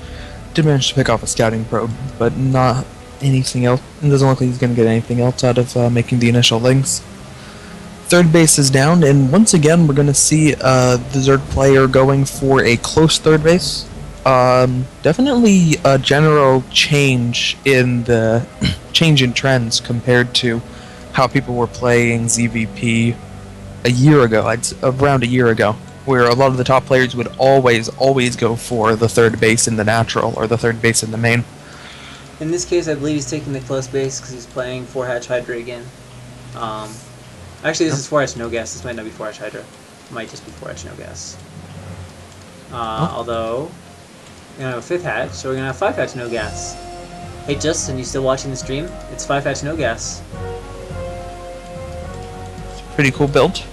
B: Did manage to pick off a scouting probe, but not anything else. It doesn't look like he's going to get anything else out of making the initial Lings. Third base is down, and once again we're going to see the Zerg player going for a close third base. Definitely a general change in the change in trends compared to how people were playing ZVP a year ago, around a year ago, where a lot of the top players would always go for the third base in the natural or the third base in the main.
A: In this case, I believe he's taking the close base because he's playing 4-hatch Hydra again. Actually, this is 4-hatch no gas. This might not be 4-hatch Hydra. It might just be 4-hatch no gas. Although, we're going to have a 5th hatch, so we're going to have 5-hatch no gas. Hey Justin, you still watching the stream? It's 5-hatch no gas.
B: Pretty cool build.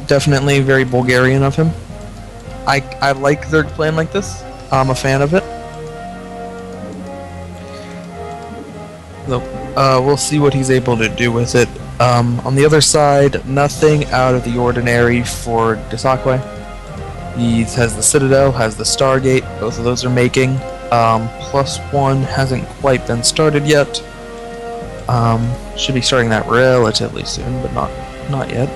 B: Definitely very Bulgarian of him. I like Zerg playing like this. I'm a fan of it. So, we'll see what he's able to do with it. On the other side, nothing out of the ordinary for Desakwe. He has the Citadel, has the Stargate, both of those are making. +1 hasn't quite been started yet. Should be starting that relatively soon, but not yet.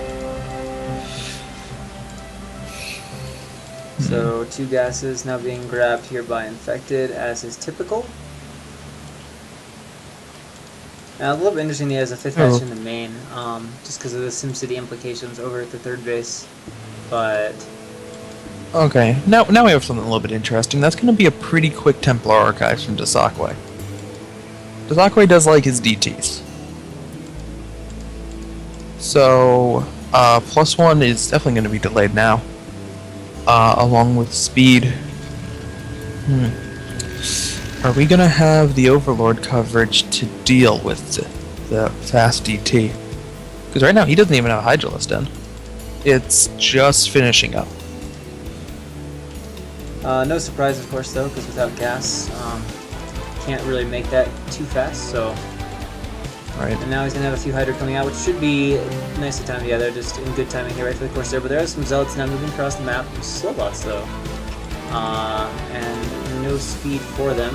A: So 2 gases now being grabbed here by Infected, as is typical. Now, a little bit interesting he has a 5th hatch in the main, just because of the SimCity implications over at the third base. But
B: okay, now we have something a little bit interesting. That's going to be a pretty quick Templar Archives from Desakwe. Desakwe does like his DTs. So, +1 is definitely going to be delayed now. Along with speed. Are we going to have the Overlord coverage to deal with the fast DT? Because right now he doesn't even have a Hydralist in. It's just finishing up.
A: no surprise, of course, though, because without gas, can't really make that too fast, so...
B: Right.
A: And now he's going to have a few Hydra coming out, which should be nicely timed together, just in good timing here right for the Corsair. But there are some Zealots now moving across the map. Slow bots, though. And no speed for them.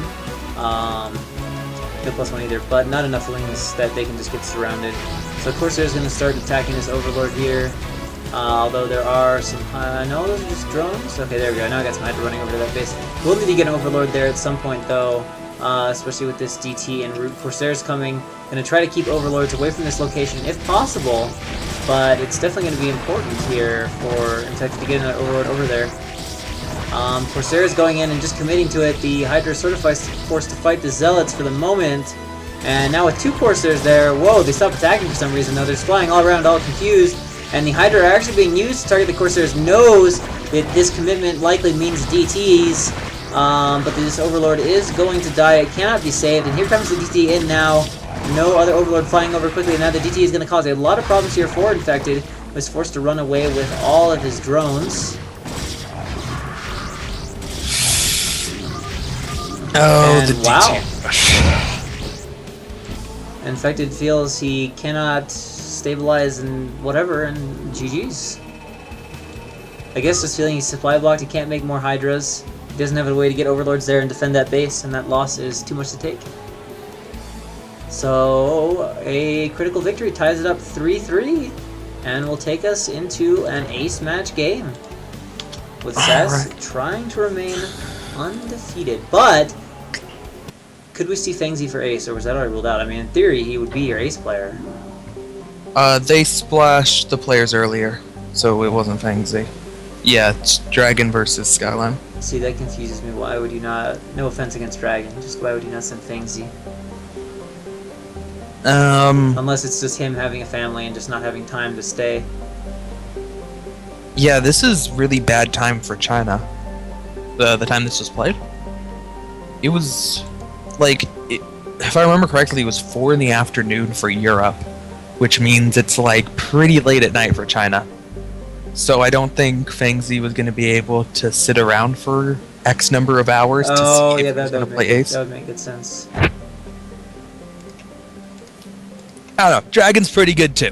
A: No +1 either, but not enough wings that they can just get surrounded. So Corsair is going to start attacking this Overlord here. Although there are some... no, those are just drones? Okay, there we go. Now I got some Hydra running over to that base. We'll need to get an Overlord there at some point, though. Especially with this DT en route. Corsair's coming. Going to try to keep Overlords away from this location if possible, but it's definitely going to be important here for Infected to get an Overlord over there. Corsair's going in and just committing to it. The Hydra is sort of forced to fight the Zealots for the moment, and now with 2 Corsairs there, whoa, they stopped attacking for some reason, though. They're flying all around, all confused, and the Hydra are actually being used to target the Corsairs' nose. That this commitment likely means DTs. But this Overlord is going to die. It cannot be saved. And here comes the DT in now. No other Overlord flying over quickly. And now the DT is going to cause a lot of problems here for Infected. Was forced to run away with all of his drones.
B: Oh,
A: and
B: the DT.
A: Wow. Infected feels he cannot stabilize and whatever, and GG's. I guess just feeling he's supply blocked, he can't make more Hydras. He doesn't have a way to get overlords there and defend that base, and that loss is too much to take. So a critical victory ties it up 3-3, and will take us into an ace match game, with Sess trying to remain undefeated. But could we see Fengzi for ace, or was that already ruled out? I mean, in theory, he would be your ace player.
B: They splashed the players earlier, so it wasn't Fengzi. Yeah, it's Dragon versus Skyline.
A: See, that confuses me. Why would you not? No offense against Dragon, just why would you not send Fengzi? Unless it's just him having a family and just not having time to stay.
B: Yeah, this is really bad time for China. The time this was played, it was like, if I remember correctly, it was 4 in the afternoon for Europe, which means it's like pretty late at night for China. So I don't think Fengzi was going to be able to sit around for X number of hours to see if he was going to play ace.
A: That would make good sense.
B: I don't know. Dragon's pretty good too.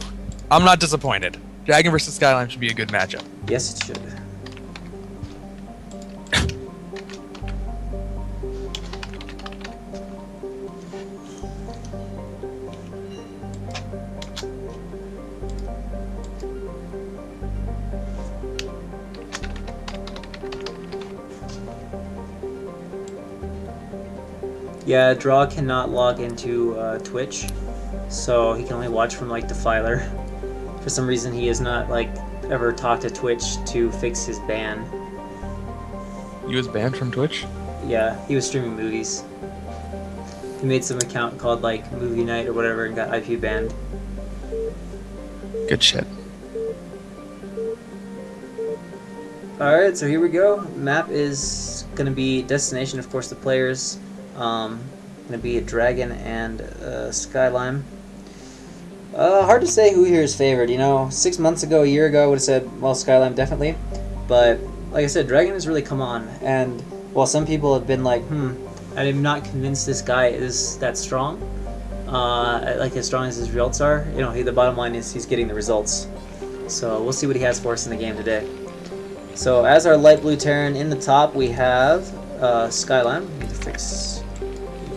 B: I'm not disappointed. Dragon versus Skyline should be a good matchup.
A: Yes, it should. Yeah, Draw cannot log into Twitch, so he can only watch from like Defiler. For some reason, he has not like ever talked to Twitch to fix his ban.
B: He was banned from Twitch?
A: Yeah, he was streaming movies. He made some account called like Movie Night or whatever and got IP banned.
B: Good shit.
A: Alright, so here we go. Map is gonna be destination, of course, the players. Gonna be a Dragon and Skyline. Hard to say who here is favored. You know, 6 months ago, a year ago, I would have said, well, Skyline definitely. But like I said, Dragon has really come on. And while some people have been like, I'm not convinced this guy is that strong, like as strong as his results are, you know, the bottom line is he's getting the results. So we'll see what he has for us in the game today. So as our light blue Terran in the top, we have Skyline. We need to fix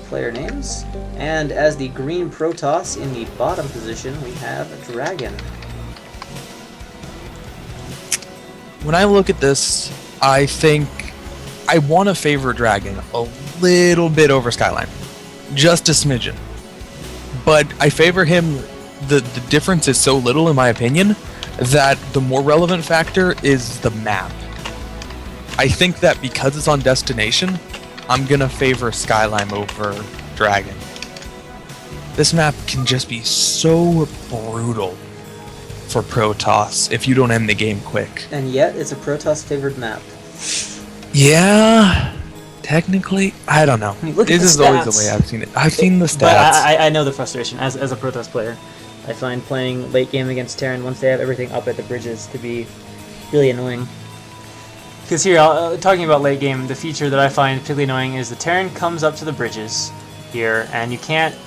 A: player names. And as the green Protoss in the bottom position, we have Dragon.
B: When I look at this, I think I want to favor Dragon a little bit over Skyline. Just a smidgen. But I favor him, the difference is so little in my opinion, that the more relevant factor is the map. I think that because it's on destination, I'm gonna favor Skyline over Dragon. This map can just be so brutal for Protoss if you don't end the game quick.
A: And yet, it's a Protoss favored map.
B: Yeah, technically, I don't know. This is always the way I've seen it. I've seen the stats.
A: But I know the frustration as a Protoss player. I find playing late game against Terran once they have everything up at the bridges to be really annoying. Because here, talking about late game, the feature that I find particularly annoying is the Terran comes up to the bridges here, and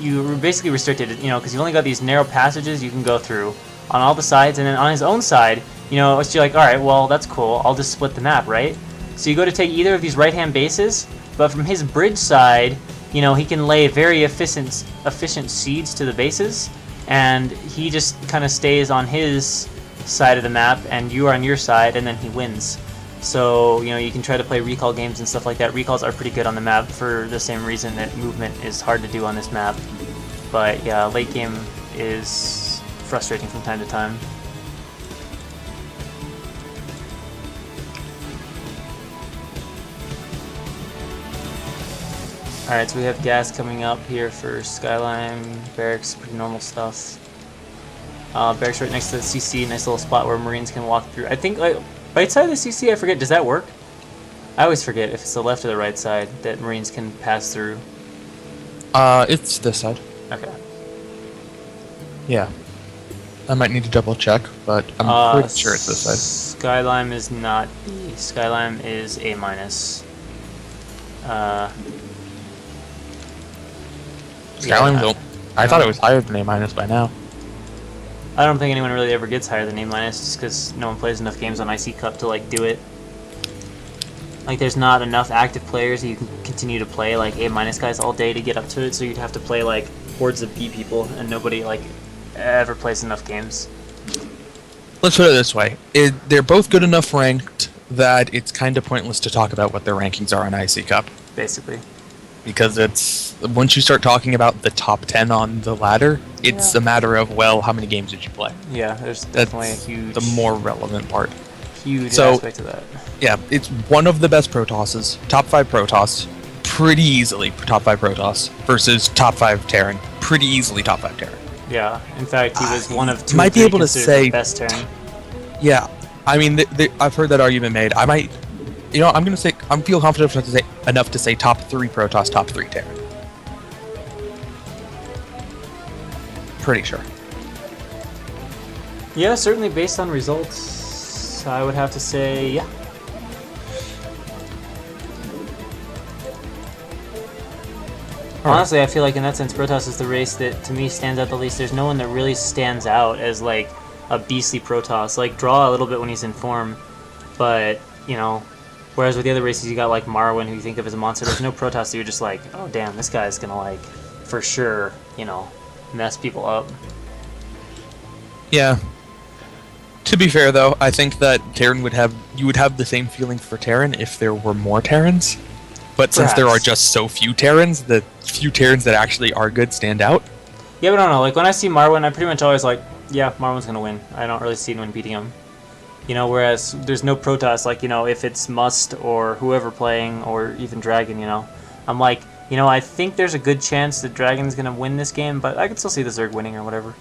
A: you're basically restricted, you know, because you've only got these narrow passages you can go through on all the sides, and then on his own side, you know, you're like, alright, well, that's cool, I'll just split the map, right? So you go to take either of these right-hand bases, but from his bridge side, you know, he can lay very efficient siege to the bases, and he just kind of stays on his side of the map, and you are on your side, and then he wins. So, you know, you can try to play recall games and stuff like that. Recalls are pretty good on the map for the same reason that movement is hard to do on this map. But yeah, late game is frustrating from time to time. Alright, so we have gas coming up here for Skyline, Barracks, pretty normal stuff. Barracks right next to the CC, nice little spot where Marines can walk through. I think, like, right side of the CC, I forget, does that work? I always forget if it's the left or the right side that Marines can pass through.
B: It's this side.
A: Okay.
B: Yeah. I might need to double check, but I'm pretty sure it's this side.
A: Skyline is not B. Skyline is A-.
B: Skyline's I thought it was higher than A- by now.
A: I don't think anyone really ever gets higher than A- just because no one plays enough games on IC Cup to like do it. Like, there's not enough active players that you can continue to play, like, A- guys all day to get up to it, so you'd have to play, like, hordes of B people, and nobody, like, ever plays enough games.
B: Let's put it this way. They're both good enough ranked that it's kind of pointless to talk about what their rankings are in IC Cup.
A: Basically.
B: Because once you start talking about the top 10 on the ladder, it's a matter of, well, how many games did you play?
A: Yeah, there's definitely a huge...
B: the more relevant part.
A: Huge aspect of that.
B: Yeah, it's one of the best Protosses. Top 5 Protoss. Pretty easily top 5 Protoss. Versus top 5 Terran. Pretty easily top 5 Terran.
A: Yeah, in fact, he was one of two
B: might be able to say
A: best Terran.
B: Yeah, I mean, I've heard that argument made. I might... You know, I'm going to say... I feel confident enough to say top 3 Protoss, top 3 Terran. Pretty sure.
A: Yeah, certainly based on results, I would have to say, yeah. Honestly, I feel like in that sense, Protoss is the race that, to me, stands out the least. There's no one that really stands out as, like, a beastly Protoss. Like, Draw a little bit when he's in form, but, you know, whereas with the other races, you got, like, Marwin, who you think of as a monster. There's no Protoss that you're just like, oh, damn, this guy's gonna, like, for sure, you know, mess people up.
B: Yeah. To be fair, though, I think that you would have the same feeling for Terran if there were more Terrans. But since there are just so few Terrans, the few Terrans that actually are good stand out.
A: Yeah, but I don't know. Like, when I see Marwin, I pretty much always like, yeah, Marwin's going to win. I don't really see anyone beating him. You know, whereas there's no Protoss, like, you know, if it's Must or whoever playing, or even Dragon, you know. I'm like, you know, I think there's a good chance that Dragon's going to win this game, but I could still see the Zerg winning or whatever.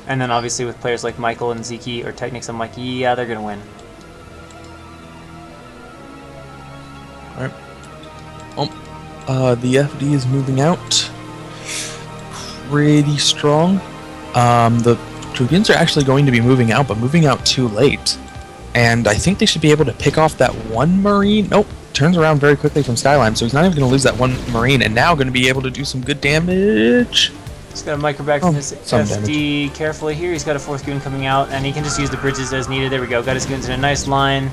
A: And then obviously with players like Michael and Zeke or Technics, I'm like, yeah, they're going to win.
B: Alright. The FD is moving out pretty strong. The Dragoons are actually going to be moving out, but moving out too late. And I think they should be able to pick off that one Marine. Nope, turns around very quickly from Skyline, so he's not even going to lose that one Marine, and now going to be able to do some good damage.
A: He's got to micro back from his FD carefully here. He's got a 4th goon coming out, and he can just use the bridges as needed. There we go. Got his goons in a nice line.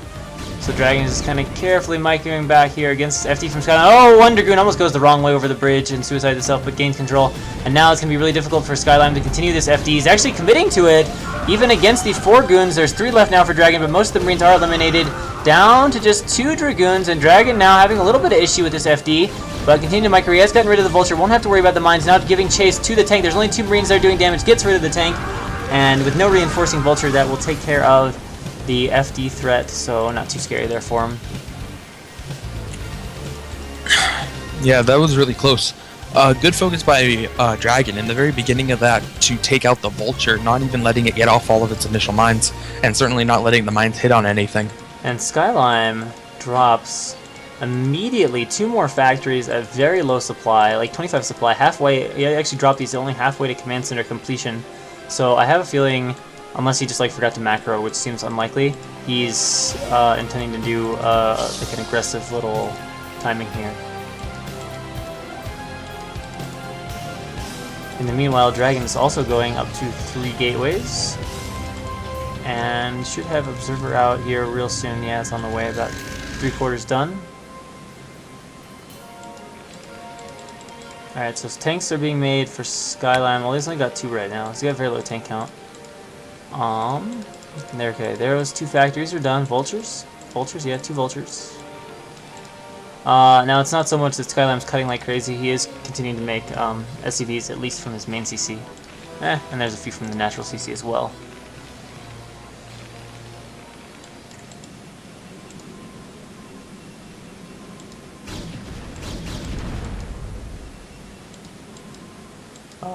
A: So Dragon is just kind of carefully microing back here against FD from Skyline. Oh, one Dragoon almost goes the wrong way over the bridge and suicides itself, but gains control. And now it's going to be really difficult for Skyline to continue this FD. He's actually committing to it, even against the 4 goons. There's 3 left now for Dragon, but most of the Marines are eliminated. Down to just 2 Dragoons, and Dragon now having a little bit of issue with this FD. But continue to micro. He has gotten rid of the Vulture. Won't have to worry about the mines. Now giving chase to the tank. There's only 2 Marines there doing damage. Gets rid of the tank. And with no reinforcing Vulture, that will take care of the FD threat, so not too scary there for him.
B: Yeah, that was really close. Good focus by Dragon in the very beginning of that to take out the Vulture, not even letting it get off all of its initial mines, and certainly not letting the mines hit on anything.
A: And Skyline drops immediately 2 more factories at very low supply, like 25 supply, halfway. He actually dropped these only halfway to command center completion. So I have a feeling, unless he just like forgot to macro, which seems unlikely, he's intending to do like an aggressive little timing here. In the meanwhile, Dragon is also going up to 3 gateways, and should have Observer out here real soon. Yeah, it's on the way, about 3/4 done. Alright, so tanks are being made for Skyline. Well, he's only got 2 right now, so he got a very low tank count. Okay, there's 2 factories are done. Vultures? Vultures, yeah, 2 vultures. Now it's not so much that Skyline's cutting like crazy. He is continuing to make SCVs, at least from his main CC. And there's a few from the natural CC as well.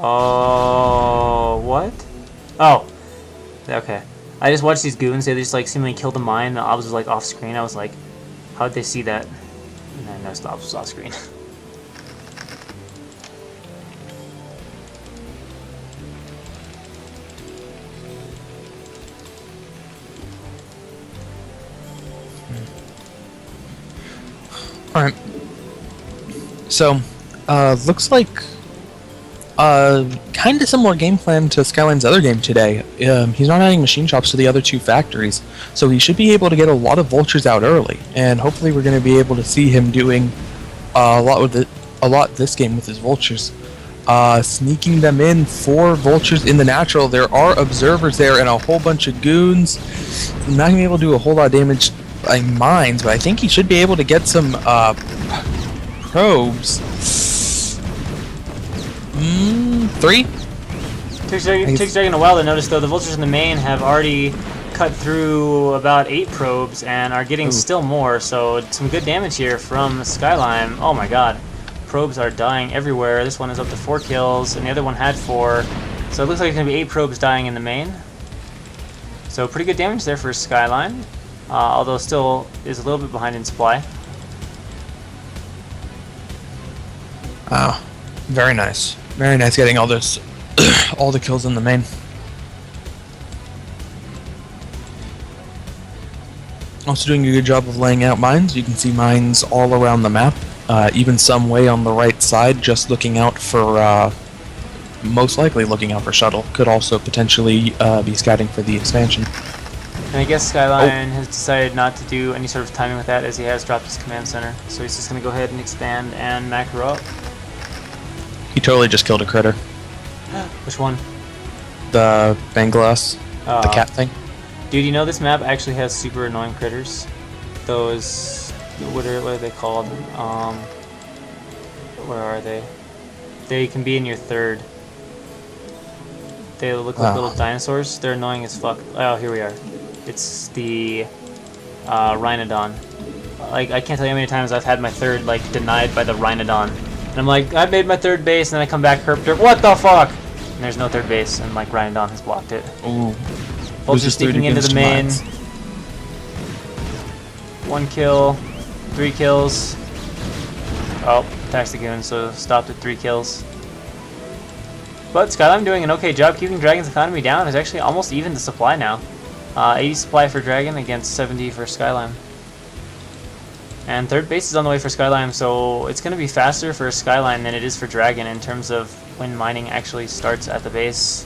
A: Oh, what? Oh, okay. I just watched these goons. They just like seemingly killed a mine. The obs was like off screen. I was like, how'd they see that? And then no, the obs was off screen.
B: Alright. So, looks like kind of similar game plan to Skyline's other game today. He's not adding machine shops to the other two factories, so he should be able to get a lot of vultures out early, and hopefully we're going to be able to see him doing a lot this game with his vultures. Sneaking them in for vultures in the natural. There are observers there and a whole bunch of goons. I'm not going to be able to do a whole lot of damage by mines, but I think he should be able to get some probes. 3?
A: Takes Dragon a while to notice, though. The vultures in the main have already cut through about 8 probes and are getting still more, so some good damage here from Skyline. Oh my god. Probes are dying everywhere. This one is up to 4 kills, and the other one had 4. So it looks like it's going to be 8 probes dying in the main. So pretty good damage there for Skyline, although still is a little bit behind in supply.
B: Wow. Very nice. Very nice getting all this, all the kills in the main. Also doing a good job of laying out mines. You can see mines all around the map, even some way on the right side, just looking out for, most likely looking out for shuttle. Could also potentially be scouting for the expansion.
A: And I guess Skyline has decided not to do any sort of timing with that, as he has dropped his command center. So he's just going to go ahead and expand and macro up.
B: He totally just killed a critter.
A: Which one?
B: The Bangladesh, the cat thing.
A: Dude, you know this map actually has super annoying critters. Those, what are they called? Where are they? They can be in your third. They look like little dinosaurs. They're annoying as fuck. Oh, here we are. It's the Rhinodon. Like, I can't tell you how many times I've had my third like denied by the Rhinodon. And I'm like, I made my third base, and then I come back, herp, what the fuck? And there's no third base, and like Rhinodon has blocked it.
B: Ooh.
A: Vulture sneaking into the main. 1 kill, 3 kills. Oh, attacks the goon, so stopped at 3 kills. But Skyline doing an okay job keeping Dragon's economy down. It's actually almost even the supply now. 80 supply for Dragon against 70 for Skyline. And third base is on the way for Skyline, so it's going to be faster for Skyline than it is for Dragon in terms of when mining actually starts at the base.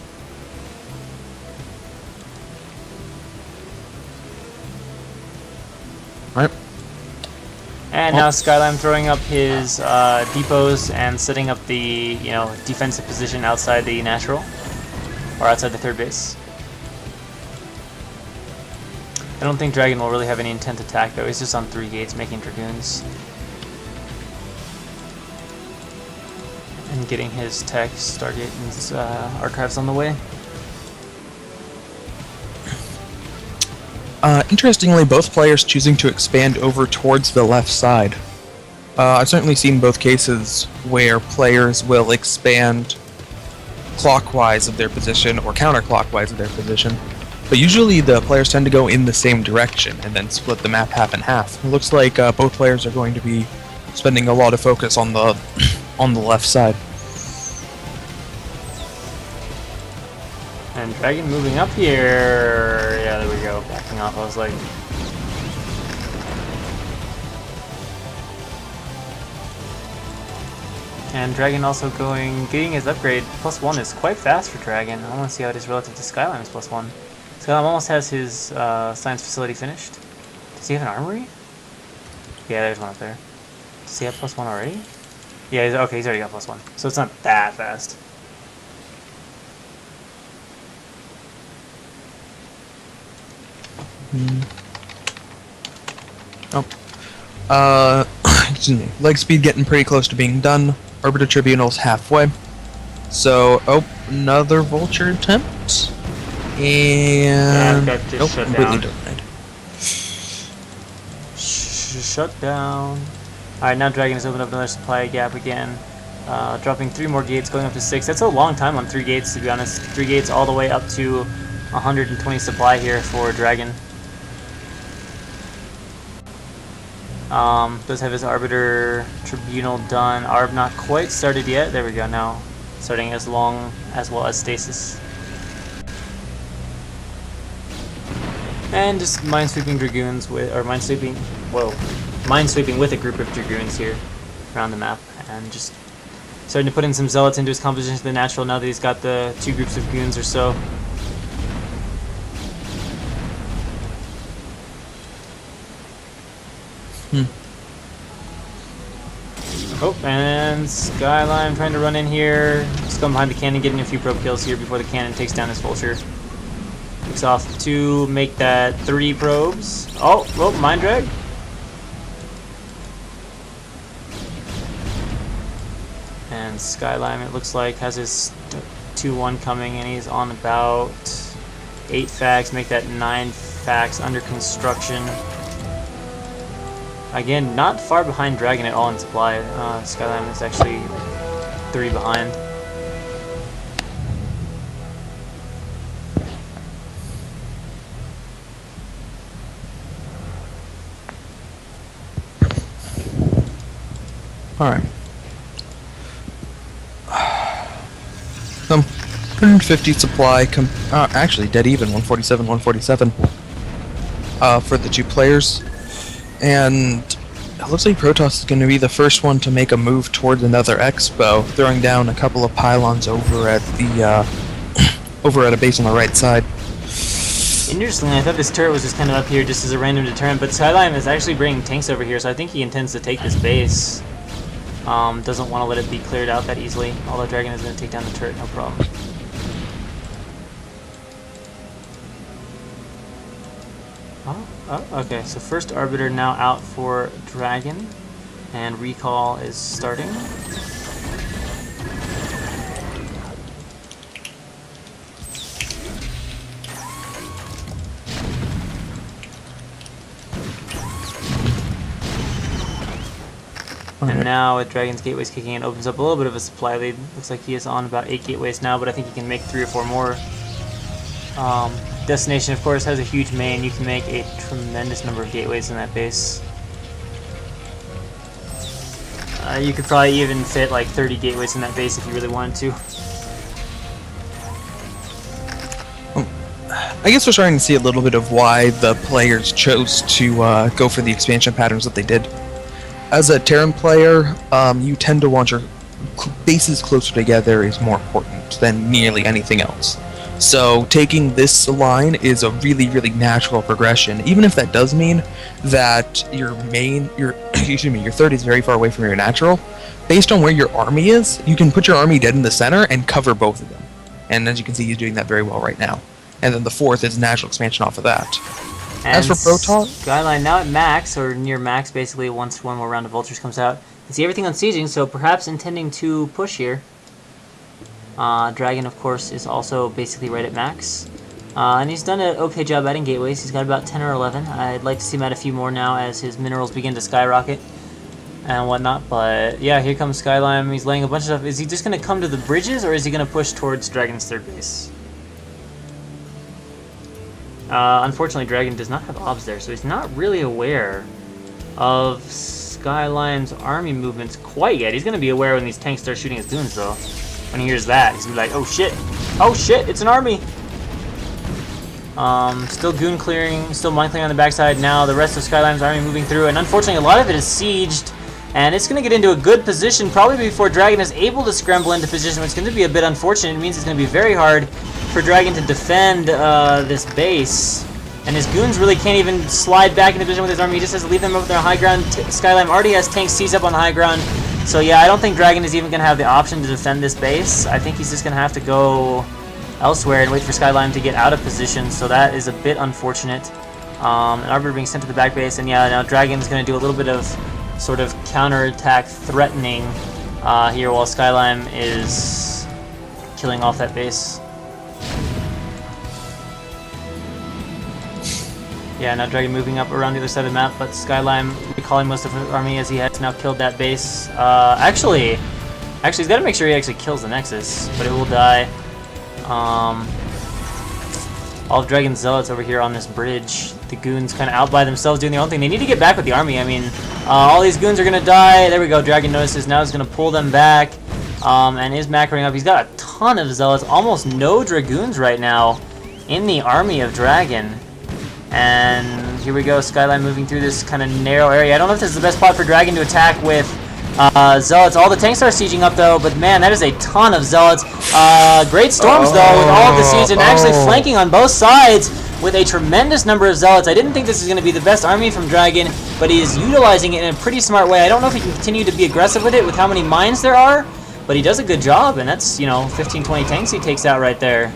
B: Right.
A: And now Skyline throwing up his depots and setting up the defensive position outside the natural, or outside the third base. I don't think Dragon will really have any intent to attack, though. He's just on 3 gates making Dragoons. And getting his tech, Stargate, and his archives on the way.
B: Interestingly, both players choosing to expand over towards the left side. I've certainly seen both cases where players will expand clockwise of their position or counterclockwise of their position. But usually the players tend to go in the same direction and then split the map half and half. It looks like both players are going to be spending a lot of focus on the left side.
A: And Dragon moving up here. Yeah, there we go. Backing off. I was like, and Dragon also getting his upgrade. +1 is quite fast for Dragon. I want to see how it is relative to Skyline's +1. Skyline almost has his science facility finished. Does he have an armory? Yeah, there's one up there. Does he have +1 already? Yeah, okay, he's already got +1. So it's not that fast.
B: Excuse me. Leg speed getting pretty close to being done. Orbiter Tribunal's halfway. So, another vulture attempt. And completely denied.
A: Shut down. Alright, now Dragon has opened up another supply gap again. Dropping 3 more gates, going up to 6. That's a long time on 3 gates, to be honest. 3 gates all the way up to 120 supply here for Dragon. Does have his Arbiter Tribunal done. Arb not quite started yet. There we go, now starting as well as Stasis. And just minesweeping Dragoons minesweeping with a group of Dragoons here around the map, and just starting to put in some zealots into his composition to the natural now that he's got the 2 groups of goons or so. Oh, and Skyline trying to run in here. Just going behind the cannon, getting a few probe kills here before the cannon takes down his vulture. Takes off 2, make that 3 probes. Oh, well, mind drag. And Skyline, it looks like, has his 2-1 coming, and he's on about 8 facts, make that 9 facts under construction. Again, not far behind Dragon at all in supply. Skyline is actually 3 behind.
B: Alright. 150 supply, actually dead even, 147, 147 for the 2 players. And it looks like Protoss is going to be the first one to make a move towards another expo, throwing down a couple of pylons over at the over at a base on the right side.
A: Interestingly, I thought this turret was just kind of up here just as a random deterrent, but Skyline is actually bringing tanks over here, so I think he intends to take this base. Doesn't want to let it be cleared out that easily, although Dragon is going to take down the turret, no problem. Oh, okay, so first Arbiter now out for Dragon, and recall is starting. And now with Dragon's gateways kicking in, opens up a little bit of a supply lead. Looks like he is on about 8 gateways now, but I think he can make 3 or 4 more. Destination, of course, has a huge main. You can make a tremendous number of gateways in that base. You could probably even fit like 30 gateways in that base if you really wanted to.
B: I guess we're starting to see a little bit of why the players chose to go for the expansion patterns that they did. As a Terran player, you tend to want your bases closer together is more important than nearly anything else. So taking this line is a really, really natural progression, even if that does mean that your third is very far away from your natural. Based on where your army is, you can put your army dead in the center and cover both of them. And as you can see, he's doing that very well right now. And then the 4th is natural expansion off of that.
A: And
B: as for Protoss,
A: Skyline now at max, or near max basically, once one more round of vultures comes out. You see everything on sieging, so perhaps intending to push here. Dragon, of course, is also basically right at max. And he's done an okay job adding gateways. He's got about 10 or 11. I'd like to see him add a few more now as his minerals begin to skyrocket and whatnot. But yeah, here comes Skyline. He's laying a bunch of stuff. Is he just going to come to the bridges, or is he going to push towards Dragon's 3rd base? Unfortunately, Dragon does not have obs there, so he's not really aware of Skyline's army movements quite yet. He's going to be aware when these tanks start shooting his goons, though. When he hears that, he's going to be like, oh shit! Oh shit, it's an army! Still goon clearing, still mine clearing on the backside. Now the rest of Skyline's army moving through, and unfortunately a lot of it is sieged, and it's going to get into a good position probably before Dragon is able to scramble into position, which is going to be a bit unfortunate. It means it's going to be very hard for Dragon to defend this base, and his goons really can't even slide back into position with his army. He just has to leave them over their high ground. Skyline already has tanks seized up on the high ground, so yeah, I don't think Dragon is even going to have the option to defend this base. I think he's just going to have to go elsewhere and wait for Skyline to get out of position, so that is a bit unfortunate. An Arbiter being sent to the back base, and yeah, now Dragon's going to do a little bit of sort of counterattack threatening here while Skyline is killing off that base. Yeah, now Dragon moving up around the other side of the map, but Skyline recalling most of his army as he has now killed that base. Actually, he's got to make sure he actually kills the Nexus, but it will die. All of Dragon's zealots over here on this bridge. The goons kind of out by themselves doing their own thing. They need to get back with the army. I mean, all these goons are going to die. There we go. Dragon notices. Now he's going to pull them back. And is macroing up. He's got a ton of zealots. Almost no dragoons right now in the army of Dragon. And here we go. Skyline moving through this kind of narrow area. I don't know if this is the best spot for Dragon to attack with Zealots, all the tanks are sieging up though, but man, that is a ton of Zealots. Great storms though, with all of the siege and actually flanking on both sides with a tremendous number of Zealots. I didn't think this was going to be the best army from Dragon, but he is utilizing it in a pretty smart way. I don't know if he can continue to be aggressive with it with how many mines there are, but he does a good job, and that's, you know, 15-20 tanks he takes out right there.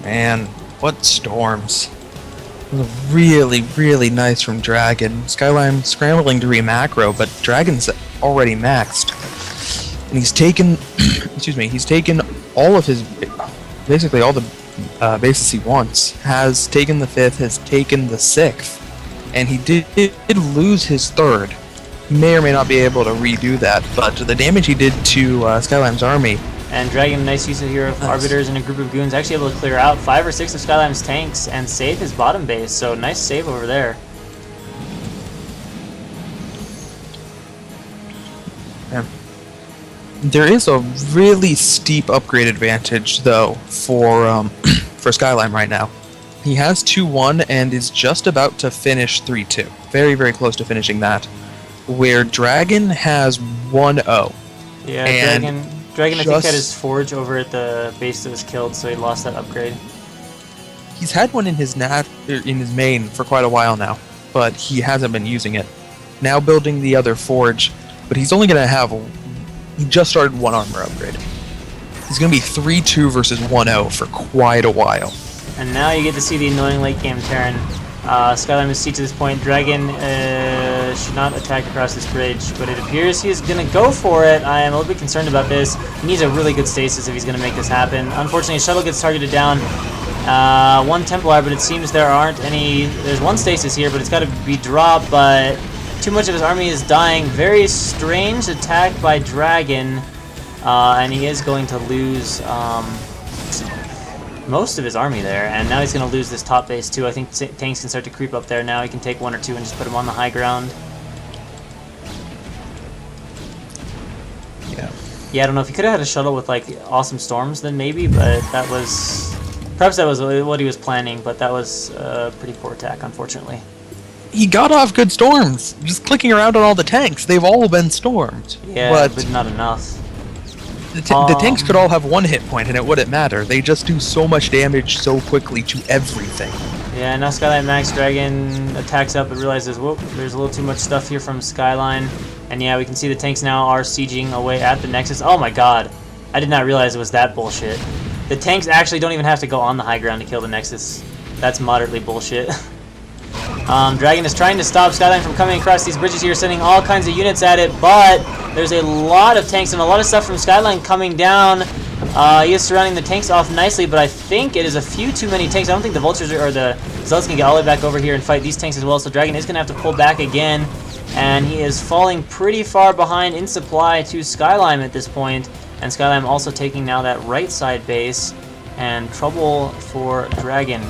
B: Man, what storms. Really, really nice from Dragon. Skyline scrambling to re-macro, but Dragon's already maxed. And he's taken, excuse me, he's taken all of his, basically all the bases he wants. Has taken the 5th, has taken the 6th, and he did lose his 3rd. He may or may not be able to redo that, but the damage he did to Skylime's army.
A: And Dragon, nice use of here of Arbiters and a group of goons, actually able to clear out 5 or 6 of Skylime's tanks and save his bottom base, so nice save over there.
B: Yeah. There is a really steep upgrade advantage, though, for for Skylime right now. He has 2-1 and is just about to finish 3-2. Very, very close to finishing that. Where Dragon has 1-0.
A: Yeah, Dragon I think had his forge over at the base that was killed, so he lost that upgrade.
B: He's had one in his main for quite a while now, but he hasn't been using it. Now building the other forge, but he's only going to have... He just started 1 armor upgrade. He's going to be 3-2 versus 1-0 for quite a while.
A: And now you get to see the annoying late game Terran. Skylime is sieged to this point. Dragon should not attack across this bridge, but it appears he's going to go for it. I am a little bit concerned about this. He needs a really good stasis if he's going to make this happen. Unfortunately, his shuttle gets targeted down. 1 Templar, but it seems there aren't any... There's 1 stasis here, but it's got to be dropped, but too much of his army is dying. Very strange attack by Dragon, and he is going to lose... most of his army there, and now he's going to lose this top base too. I think tanks can start to creep up there now. He can take 1 or 2 and just put them on the high ground. Yeah, I don't know if he could have had a shuttle with like awesome storms then maybe, but that was... Perhaps that was what he was planning, but that was a pretty poor attack, unfortunately.
B: He got off good storms, just clicking around on all the tanks. They've all been stormed.
A: Yeah, but not enough.
B: The tanks could all have 1 hit point and it wouldn't matter. They just do so much damage so quickly to everything.
A: Yeah, now Skyline Max Dragon attacks up and realizes, whoop, there's a little too much stuff here from Skyline. And yeah, we can see the tanks now are sieging away at the Nexus. Oh my god, I did not realize it was that bullshit. The tanks actually don't even have to go on the high ground to kill the Nexus. That's moderately bullshit. Dragon is trying to stop Skyline from coming across these bridges here, sending all kinds of units at it, but there's a lot of tanks and a lot of stuff from Skyline coming down. He is surrounding the tanks off nicely, but I think it is a few too many tanks. I don't think the Vultures or the Zealots can get all the way back over here and fight these tanks as well, so Dragon is going to have to pull back again, and he is falling pretty far behind in supply to Skyline at this point, and Skyline also taking now that right side base, and trouble for Dragon,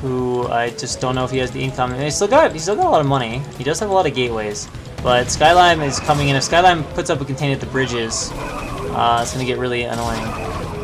A: who I just don't know if he has the income. He's still got a lot of money. He does have a lot of gateways, but Skyline is coming in. If Skyline puts up a container at the bridges, it's going to get really annoying.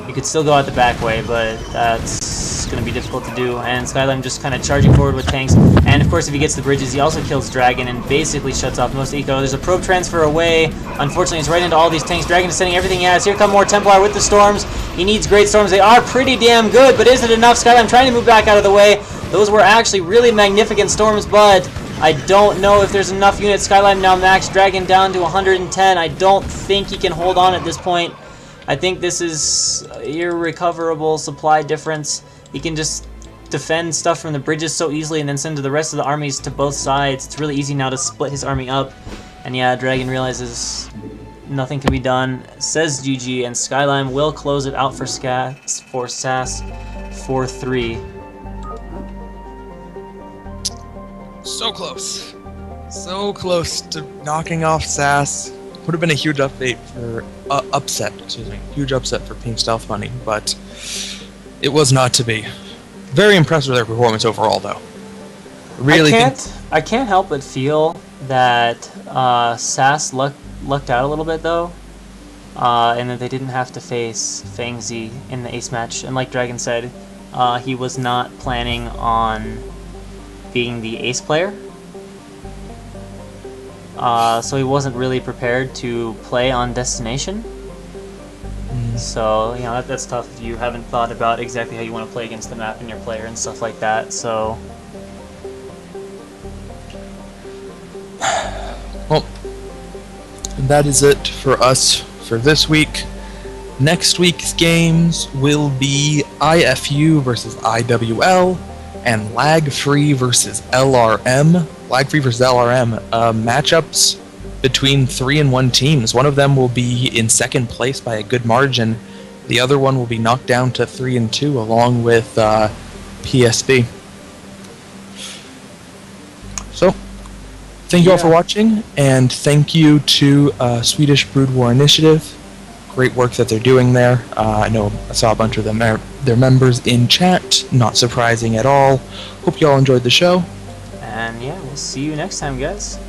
A: You could still go out the back way, but that's going to be difficult to do. And Skyline just kind of charging forward with tanks. And of course, if he gets the bridges, he also kills Dragon and basically shuts off most eco. There's a probe transfer away. Unfortunately, it's right into all these tanks. Dragon is sending everything he has. Here come more Templar with the storms. He needs great storms. They are pretty damn good, but is it enough? Skyline trying to move back out of the way. Those were actually really magnificent storms, but I don't know if there's enough units. Skyline now max Dragon down to 110. I don't think he can hold on at this point. I think this is irrecoverable supply difference. He can just defend stuff from the bridges so easily and then send to the rest of the armies to both sides. It's really easy now to split his army up. And yeah, Dragon realizes nothing can be done. Says GG, and Skyline will close it out for SAS 4-3.
B: So close. So close to knocking off SAS. Would have been a huge upset for huge upset for Pink Stealth Money, but it was not to be. Very impressed with their performance overall, though. Really,
A: I can't help but feel that SAS lucked out a little bit though, and that they didn't have to face Fang Z in the ace match. And like Dragon said, he was not planning on being the ace player. so he wasn't really prepared to play on destination. So, you know, that's tough if you haven't thought about exactly how you want to play against the map and your player and stuff like that. So,
B: well, that is it for us for this week. Next week's games will be IFU versus IWL and Lag Free versus LRM. Lag Free versus LRM matchups between 3-1 teams. One of them will be in second place by a good margin. The other one will be knocked down to 3-2 along with PsB. So, thank you all for watching, and thank you to Swedish Brood War Initiative. Great work that they're doing there. I saw a bunch of their members in chat. Not surprising at all. Hope you all enjoyed the show.
A: and yeah, we'll see you next time, guys.